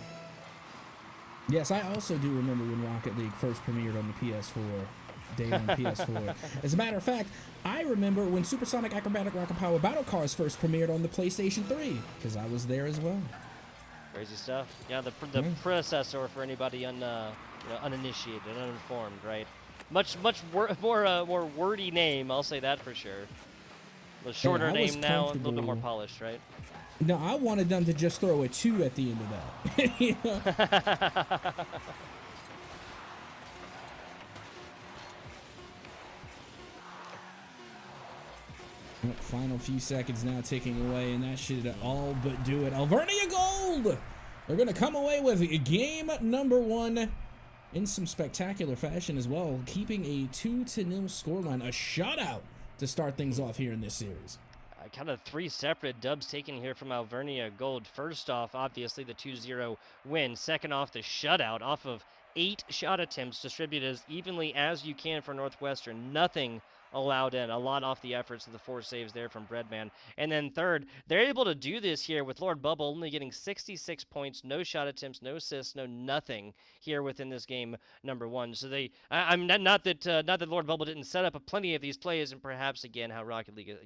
Yes, I also do remember when Rocket League first premiered on the PS4. Day 1 PS4. As a matter of fact, I remember when Supersonic Acrobatic Rocket Power Battle Cars first premiered on the PlayStation 3, because I was there as well. Crazy stuff. Yeah, the predecessor for anybody uninitiated, uninformed, right? Much more wordy name, I'll say that for sure. The shorter name now, a little bit more polished, right? No, I wanted them to just throw a 2 at the end of that. You know? Final few seconds now ticking away, and that should all but do it. Alvernia Gold! They're going to come away with game number 1 in some spectacular fashion as well, keeping a 2-0 scoreline, a shutout to start things off here in this series. Kind of 3 separate dubs taken here from Alvernia Gold. First off, obviously the 2-0 win. Second off, the shutout off of 8 shot attempts distributed as evenly as you can for Northwestern. Nothing allowed in. A lot off the efforts of the 4 saves there from Breadman. And then third, they're able to do this here with Lord Bubble only getting 66 points, no shot attempts, no assists, no nothing here within this game number 1. So I'm not that Lord Bubble didn't set up plenty of these plays, and perhaps again how Rocket League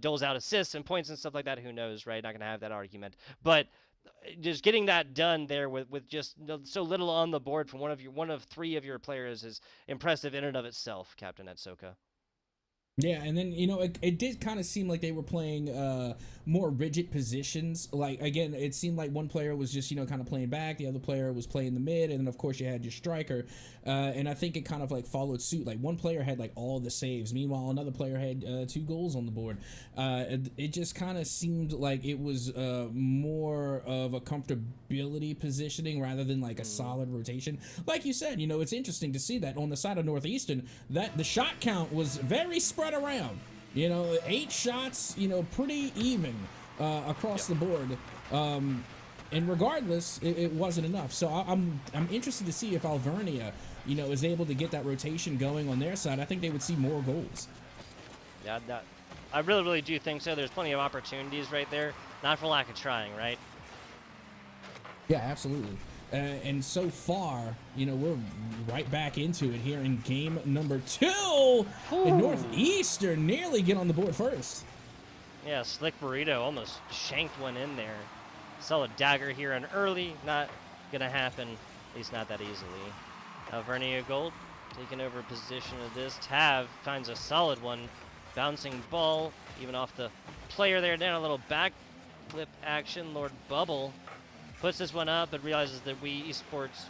doles out assists and points and stuff like that. Who knows, right? Not gonna have that argument, but just getting that done there with just so little on the board from one of 3 of your players is impressive in and of itself, Captain Etsoka. Yeah, and then, it did kind of seem like they were playing more rigid positions. Like, again, it seemed like one player was just, kind of playing back. The other player was playing the mid. And then, of course, you had your striker. And I think it kind of, followed suit. Like, one player had, all the saves. Meanwhile, another player had 2 goals on the board. It just kind of seemed like it was more of a comfortability positioning rather than, a solid rotation. Like you said, it's interesting to see that on the side of Northeastern, that the shot count was very spread around, 8 shots, pretty even across the board, and regardless, it wasn't enough. So I'm interested to see if Alvernia, is able to get that rotation going on their side. I think they would see more goals. Yeah, I really do think so. There's plenty of opportunities right there, not for lack of trying, right? Yeah, absolutely. And so far, we're right back into it here in game number 2. Ooh. And Northeastern nearly get on the board first. Yeah, Slick Burrito almost shanked one in there. Solid dagger here and early. Not going to happen, at least not that easily. Alvernia Gold taking over position of this. Tav finds a solid one. Bouncing ball, even off the player there. Down a little back flip action. Lord Bubble puts this one up, but realizes that Wii Esports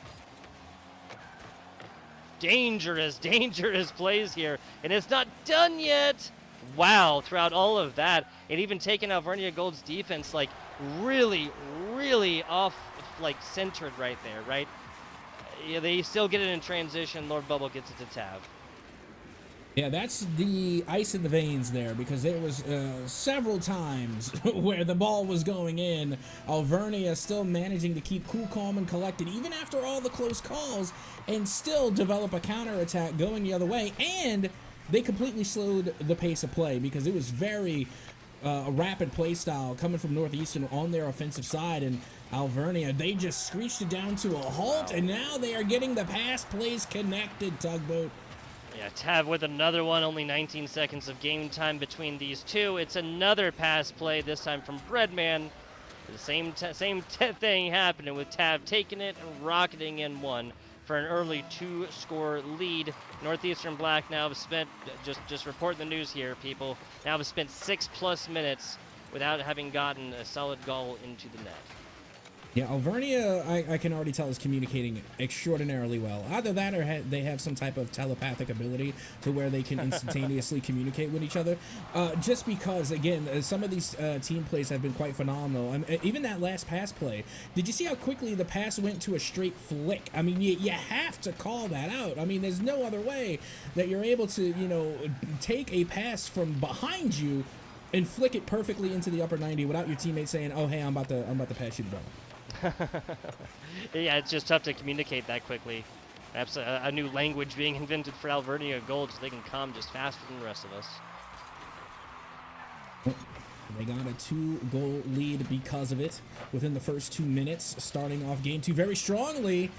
dangerous plays here, and it's not done yet. Wow, throughout all of that, and even taking Alvernia Gold's defense, really off, centered right there, right? yeah, they still get it in transition. Lord Bubble gets it to Tav. Yeah, that's the ice in the veins there, because there was several times where the ball was going in. Alvernia still managing to keep cool, calm, and collected, even after all the close calls, and still develop a counterattack going the other way. And they completely slowed the pace of play, because it was very rapid play style coming from Northeastern on their offensive side. And Alvernia, they just screeched it down to a halt, and now they are getting the pass plays connected, Tugboat. Yeah, Tav with another one, only 19 seconds of game time between these two. It's another pass play, this time from Breadman. The same thing happening with Tav taking it and rocketing in one for an early 2-score lead. Northeastern Black now have spent, just report the news here, people, now have spent 6+ minutes without having gotten a solid goal into the net. Yeah, Alvernia, I can already tell, is communicating extraordinarily well. Either that or they have some type of telepathic ability to where they can instantaneously communicate with each other. Just because, again, some of these team plays have been quite phenomenal. Even that last pass play, did you see how quickly the pass went to a straight flick? I mean, you have to call that out. I mean, there's no other way that you're able to, you know, take a pass from behind you and flick it perfectly into the upper 90 without your teammate saying, "Oh, hey, I'm about to pass you the ball." Yeah, it's just tough to communicate that quickly. Perhaps a new language being invented for Alvernia Gold so they can come just faster than the rest of us. They got a 2-goal lead because of it within the first 2 minutes, starting off game 2 very strongly.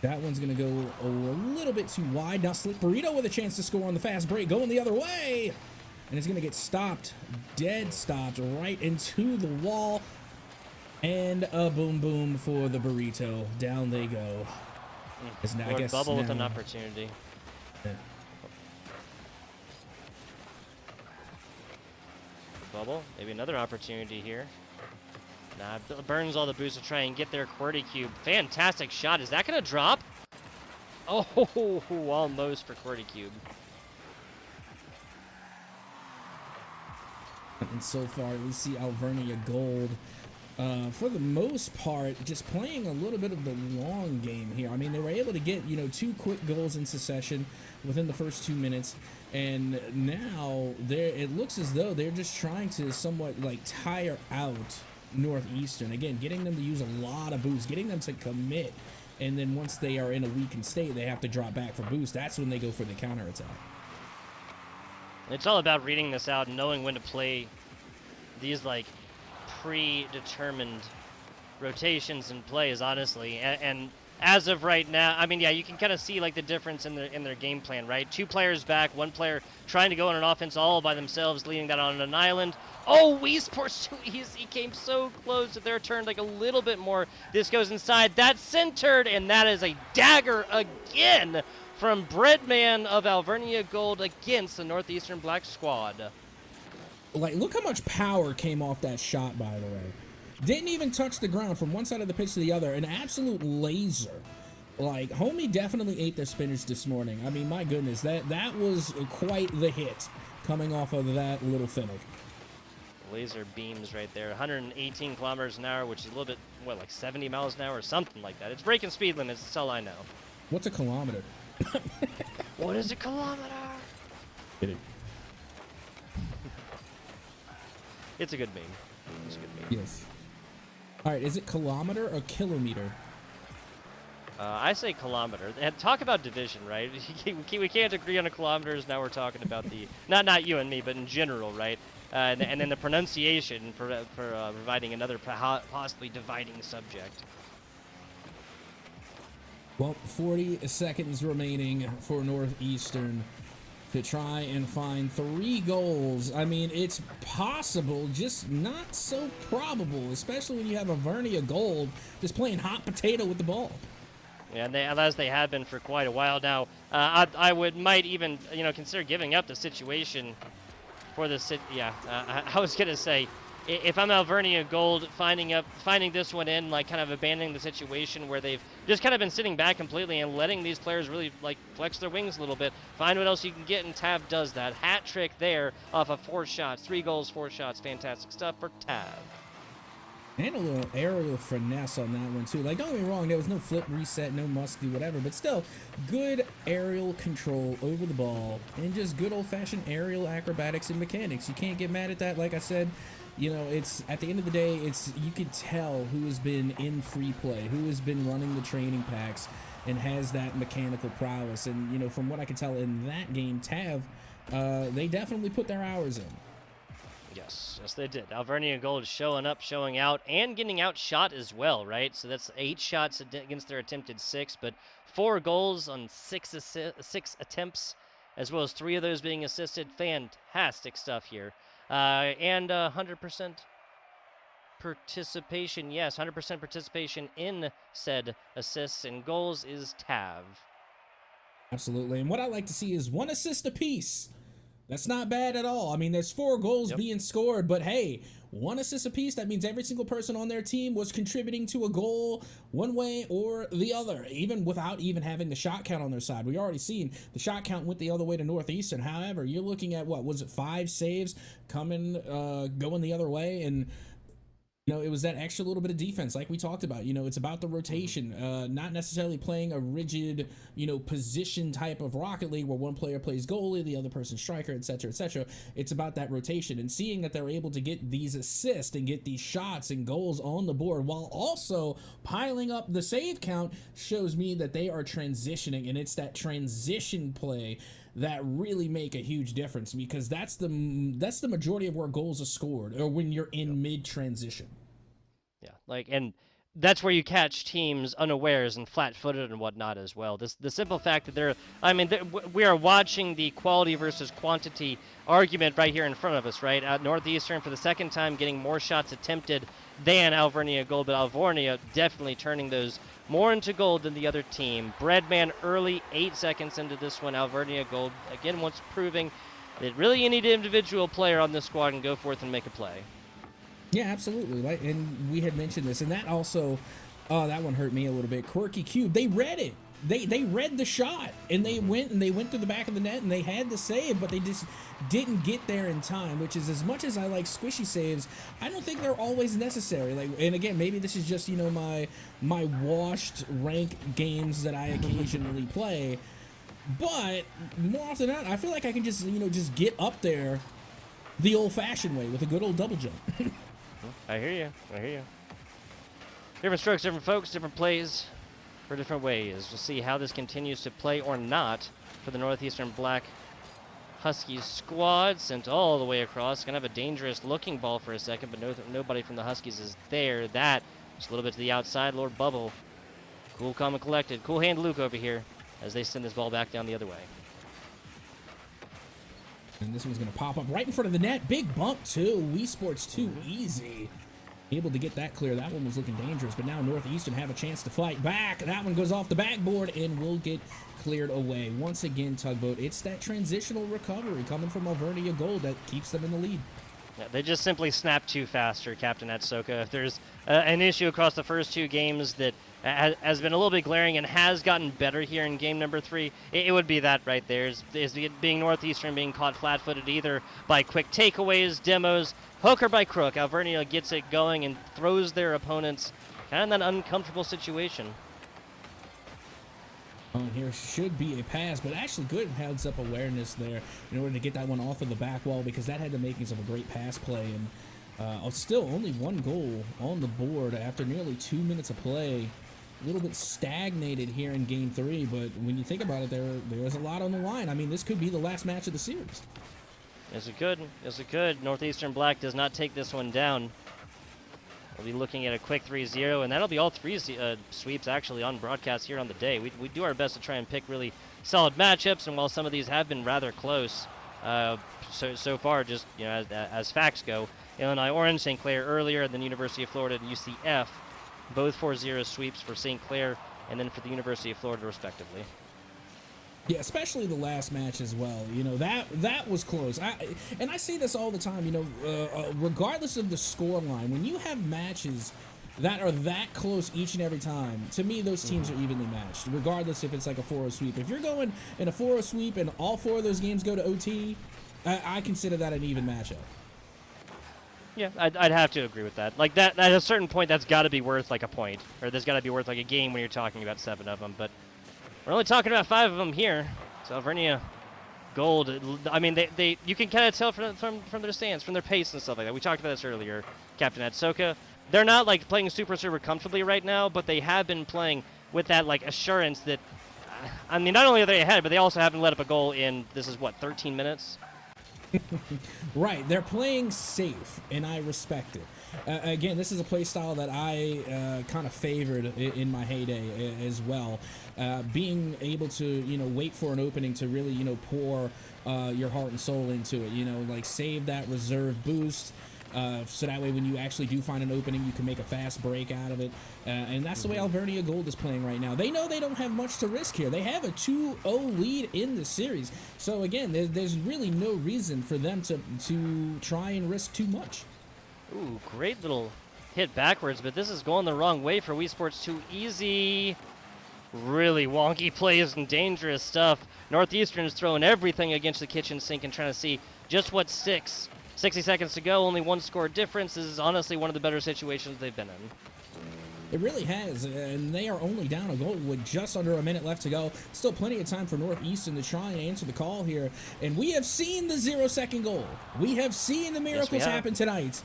That one's going to go a little bit too wide. Now Slick Burrito with a chance to score on the fast break, going the other way. And it's going to get stopped, dead stopped, right into the wall. And a boom boom for the Burrito. Down they go. I guess Bubble with now, an opportunity. Yeah. Bubble, maybe another opportunity here. Nah, burns all the boosts to try and get their QWERTY cube. Fantastic shot. Is that going to drop? Oh, almost for QWERTY cube. And so far, we see Alvernia Gold, for the most part, just playing a little bit of the long game here. I mean, they were able to get, 2 quick goals in succession within the first 2 minutes. And now it looks as though they're just trying to somewhat like tire out Northeastern. Again, getting them to use a lot of boost, getting them to commit. And then once they are in a weakened state, they have to drop back for boost. That's when they go for the counterattack. It's all about reading this out and knowing when to play these like predetermined rotations and plays, honestly. And as of right now, I mean, yeah, you can kind of see like the difference in their game plan, right? 2 players back, 1 player trying to go on an offense all by themselves, leading that on an island. Oh, Wesports too easy, came so close to their turn, like a little bit more. This goes inside, that's centered, and that is a dagger again from Breadman of Alvernia Gold against the Northeastern Black squad. Like, look how much power came off that shot, by the way. Didn't even touch the ground from one side of the pitch to the other. An absolute laser. Like, homie definitely ate their spinach this morning. I mean, my goodness, that was quite the hit coming off of that little finick. Laser beams right there, 118 kilometers an hour, which is a little bit, what, like 70 miles an hour or something like that. It's breaking speed limits, that's all I know. What's a kilometer? What is a kilometer? Kidding. It's a good meme. It's a good meme. Yes. All right, is it kilometer or kilometer? I say kilometer. And talk about division, right? We can't agree on a kilometers. Now we're talking about the not you and me, but in general, right? And then the pronunciation for providing another possibly dividing subject. Well, 40 seconds remaining for Northeastern to try and find 3 goals. I mean, it's possible, just not so probable, especially when you have Alvernia Gold just playing hot potato with the ball. Yeah, as they have been for quite a while now. I might even consider giving up the situation for the city. Yeah, I was gonna say, if I'm Alvernia Gold, finding this one in, like kind of abandoning the situation where they've just kind of been sitting back completely and letting these players really like flex their wings a little bit, find what else you can get, and Tav does that. Hat trick there off of 4 shots, 3 goals, 4 shots, fantastic stuff for Tav. And a little aerial finesse on that one too. Like, don't get me wrong, there was no flip reset, no musty, whatever, but still good aerial control over the ball and just good old-fashioned aerial acrobatics and mechanics. You can't get mad at that. Like I said, you know, it's at the end of the day, it's you can tell who has been in free play, who has been running the training packs and has that mechanical prowess. And you know, from what I can tell in that game, TAV, they definitely put their hours in. Yes, they did. Alvernia Gold showing up, showing out, and getting outshot as well, right? So that's 8 shots against their attempted 6, but 4 goals on 6 attempts, as well as 3 of those being assisted. Fantastic stuff here. And 100% participation, yes, 100% participation in said assists and goals is TAV. Absolutely, and what I like to see is 1 assist apiece. That's not bad at all. I mean, there's 4 goals being scored, but hey, 1 assist apiece, that means every single person on their team was contributing to a goal one way or the other, even without even having the shot count on their side. We already seen the shot count went the other way to Northeastern. However, you're looking at, what was it, 5 saves coming, going the other way, and you know, it was that extra little bit of defense like we talked about. You know, it's about the rotation, not necessarily playing a rigid, you know, position type of Rocket League where one player plays goalie, the other person striker, etc., etc. It's about that rotation, and seeing that they're able to get these assists and get these shots and goals on the board while also piling up the save count shows me that they are transitioning, and it's that transition play that really make a huge difference, because that's the majority of where goals are scored, or when you're in mid transition. Yeah, like, and that's where you catch teams unawares and flat-footed and whatnot as well. The simple fact that we are watching the quality versus quantity argument right here in front of us, right? Northeastern for the second time getting more shots attempted than Alvernia Gold, but Alvernia definitely turning those more into gold than the other team. Breadman early, 8 seconds into this one. Alvernia Gold, again, once proving that really any individual player on this squad can go forth and make a play. Yeah, absolutely. Like, and we had mentioned this, and that also, that one hurt me a little bit. Quirky Cube, they read it. They read the shot, and they went through the back of the net, and they had the save, but they just didn't get there in time. Which is, as much as I like squishy saves, I don't think they're always necessary. Like, and again, maybe this is just, you know, my washed rank games that I occasionally play, but more often than not, I feel like I can just, you know, just get up there the old-fashioned way with a good old double jump. I hear you. Different strokes, different folks, different plays for different ways. We'll see how this continues to play or not for the Northeastern Black Huskies squad. Sent all the way across. Gonna have a dangerous looking ball for a second, but nobody from the Huskies is there. That just a little bit to the outside. Lord Bubble, cool, calm, and collected. Cool hand Luke over here as they send this ball back down the other way. And this one's going to pop up right in front of the net. Big bump, too. Wii Sports too easy. Able to get that clear. That one was looking dangerous, but now Northeastern have a chance to fight back. That one goes off the backboard and will get cleared away. Once again, Tugboat, it's that transitional recovery coming from Alvernia Gold that keeps them in the lead. Yeah, they just simply snap too faster, Captain Atsoka. If there's an issue across the first 2 games that has been a little bit glaring and has gotten better here in game number 3, it would be that right there. Is being Northeastern being caught flat-footed either by quick takeaways, demos, hook or by crook. Alvernia gets it going and throws their opponents kind of in that uncomfortable situation. Here should be a pass, but actually good heads-up awareness there in order to get that one off of the back wall, because that had the makings of a great pass play. And still only 1 goal on the board after nearly 2 minutes of play. A little bit stagnated here in game 3, but when you think about it, there's a lot on the line. I mean, this could be the last match of the series. Yes, it could. Yes, it could. Northeastern Black does not take this one down. We'll be looking at a quick 3-0, and that'll be all 3 sweeps actually on broadcast here on the day. We do our best to try and pick really solid matchups, and while some of these have been rather close so far, just, you know, as facts go, Illinois Orange, St. Clair earlier, and then University of Florida and UCF, both 4-0 sweeps for St. Clair and then for the University of Florida respectively. Yeah, especially the last match as well. You know, that was close. I say this all the time, you know, regardless of the score line, when you have matches that are that close each and every time, to me, those teams are evenly matched, regardless if it's like a 4-0 sweep. If you're going in a 4-0 sweep and all 4 of those games go to OT, I consider that an even matchup. Yeah, I'd have to agree with that. Like that at a certain point, that's got to be worth like a point, or there's got to be worth like a game when you're talking about 7 of them. But we're only talking about 5 of them here. So Alvernia Gold. I mean, they you can kind of tell from their stance, from their pace and stuff like that. We talked about this earlier, Captain Atsoka. They're not like playing super comfortably right now, but they have been playing with that like assurance that. I mean, not only are they ahead, but they also haven't let up a goal in this is what 13 minutes. Right, they're playing safe, and I respect it. Again, this is a play style that I kind of favored in my heyday as well. Being able to, wait for an opening to really, pour your heart and soul into it. Like save that reserve boost. So that way when you actually do find an opening, you can make a fast break out of it. And that's the way Alvernia Gold is playing right now. They know they don't have much to risk here. They have a 2-0 lead in the series. So again, there's really no reason for them to try and risk too much. Ooh, great little hit backwards, but this is going the wrong way for Wii Sports. Too easy. Really wonky plays and dangerous stuff. Northeastern is throwing everything against the kitchen sink and trying to see just what sticks. 60 seconds to go, only 1 score difference. This is honestly one of the better situations they've been in. It really has, and they are only down a goal with just under a minute left to go. Still plenty of time for Northeastern to try and answer the call here. And we have seen the 0-second goal. We have seen the miracles happen tonight.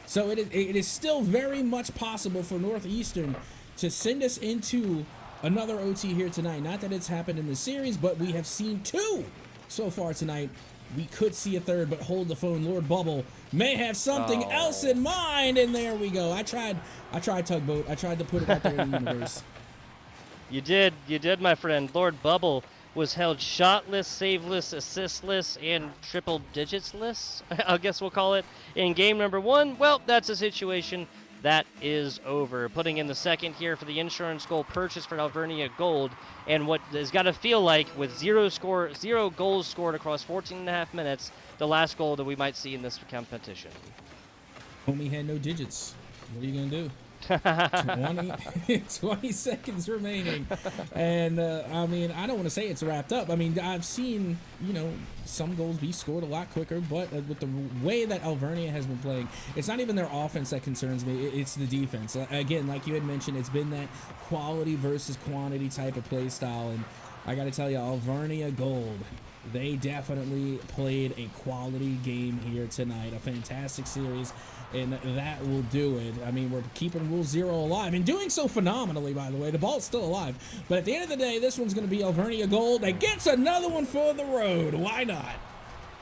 So it is still very much possible for Northeastern to send us into another OT here tonight. Not that it's happened in the series, but we have seen 2 so far tonight. We could see a third, but hold the phone. Lord Bubble may have something else in mind, and there we go. I tried Tugboat. I tried to put it out there in the universe. You did, my friend. Lord Bubble was held shotless, saveless, assistless, and triple digitsless, I guess we'll call it, in game number 1. Well, that's a situation that is over. Putting in the second here for the insurance goal purchase for Alvernia Gold, and what has got to feel like with 0 goals scored across 14.5 minutes, the last goal that we might see in this competition. Homie had no digits. What are you gonna do? 20 seconds remaining, and I mean, I don't want to say it's wrapped up. I mean, I've seen some goals be scored a lot quicker, but with the way that Alvernia has been playing, it's not even their offense that concerns me, it's the defense. Again, like you had mentioned, it's been that quality versus quantity type of play style, and I gotta tell you, Alvernia Gold, they definitely played a quality game here tonight. A fantastic series, and that will do it. I mean, we're keeping Rule 0 alive, and doing so phenomenally, by the way. The ball's still alive. But at the end of the day, this one's going to be Alvernia Gold that gets another one for the road. Why not?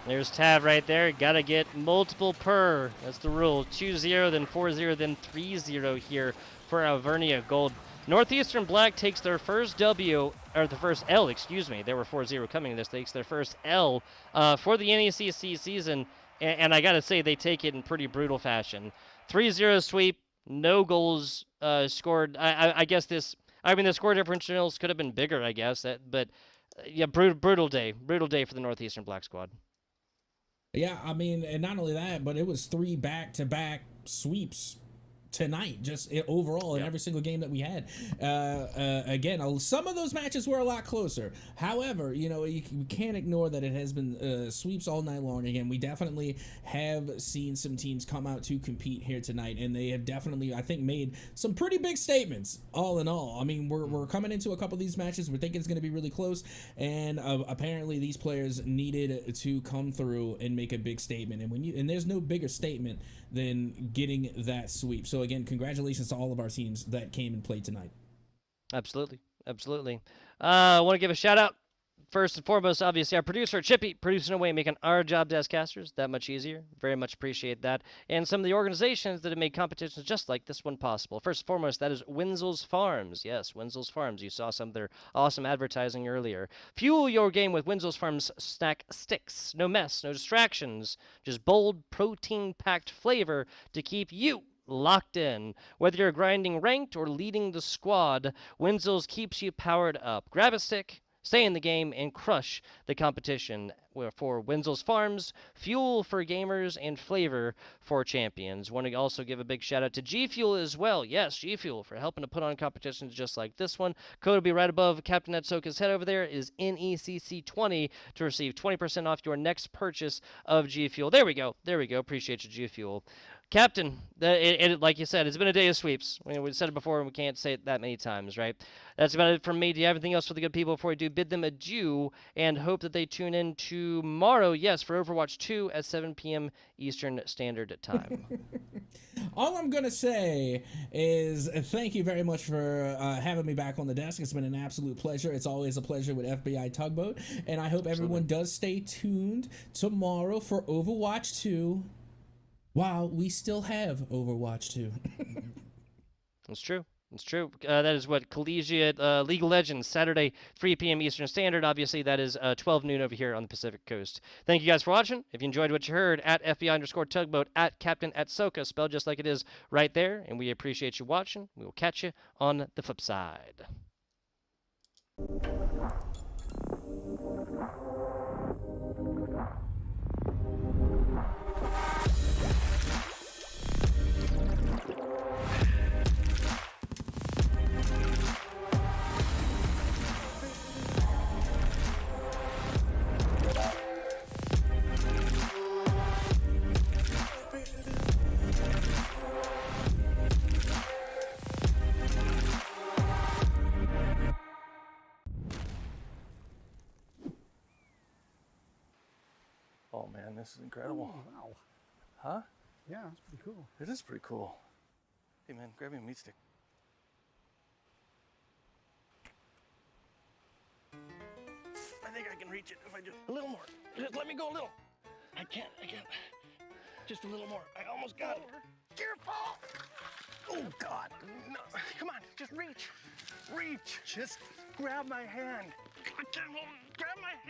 There's Tav right there. Got to get multiple per. That's the rule. 2-0, then 4-0, then 3-0 here for Alvernia Gold. Northeastern Black takes their first W, or the first L, excuse me. There were 4-0 coming. This takes their first L for the NECC season, and I got to say they take it in pretty brutal fashion. 3-0 sweep, no goals scored. I guess the score differentials could have been bigger, I guess. But yeah, brutal day for the Northeastern Black squad. Yeah, I mean, and not only that, but it was 3 back-to-back sweeps tonight, just overall in every single game that we had. Again, some of those matches were a lot closer. However, you can't ignore that it has been sweeps all night long. Again, we definitely have seen some teams come out to compete here tonight, and they have definitely, I think, made some pretty big statements all in all. I mean, we're coming into a couple of these matches, we're thinking it's going to be really close, and apparently these players needed to come through and make a big statement, and there's no bigger statement than getting that sweep. So again, congratulations to all of our teams that came and played tonight. Absolutely. I want to give a shout out first and foremost, obviously, our producer Chippy, producing away, making our job as casters that much easier. Very much appreciate that. And some of the organizations that have made competitions just like this one possible. First and foremost, that is Wenzel's Farms. Yes, Wenzel's Farms. You saw some of their awesome advertising earlier. Fuel your game with Wenzel's Farms snack sticks. No mess, no distractions. Just bold, protein-packed flavor to keep you locked in. Whether you're grinding ranked or leading the squad, Wenzel's keeps you powered up. Grab a stick, stay in the game, and crush the competition for Wenzel's Farms, fuel for gamers and flavor for champions. Want to also give a big shout out to G Fuel as well. Yes, G Fuel for helping to put on competitions just like this one. Code will be right above Captain Etsoka's head over there is NECC20 to receive 20% off your next purchase of G Fuel. There we go. Appreciate you, G Fuel. Captain, like you said, it's been a day of sweeps. We said it before, and we can't say it that many times, right? That's about it from me. Do you have anything else for the good people before we do bid them adieu and hope that they tune in tomorrow, yes, for Overwatch 2 at 7 p.m. Eastern Standard Time? All I'm gonna say is thank you very much for having me back on the desk. It's been an absolute pleasure. It's always a pleasure with FBI Tugboat, and I hope everyone does stay tuned tomorrow for Overwatch 2 while we still have Overwatch 2. It's true. It's true. That is what Collegiate League of Legends, Saturday, 3 p.m. Eastern Standard. Obviously, that is 12 noon over here on the Pacific Coast. Thank you guys for watching. If you enjoyed what you heard, at FBI_Tugboat, at Captain at Soka, spelled just like it is right there. And we appreciate you watching. We will catch you on the flip side. Oh man, this is incredible. Wow. Huh? Yeah, it's pretty cool. It is pretty cool. Hey man, grab me a meat stick. I think I can reach it if I just a little more. Just let me go a little. I can't. Just a little more. I almost got it. Careful! Oh God! No, come on, just reach. Reach. Just grab my hand. Grab my hand.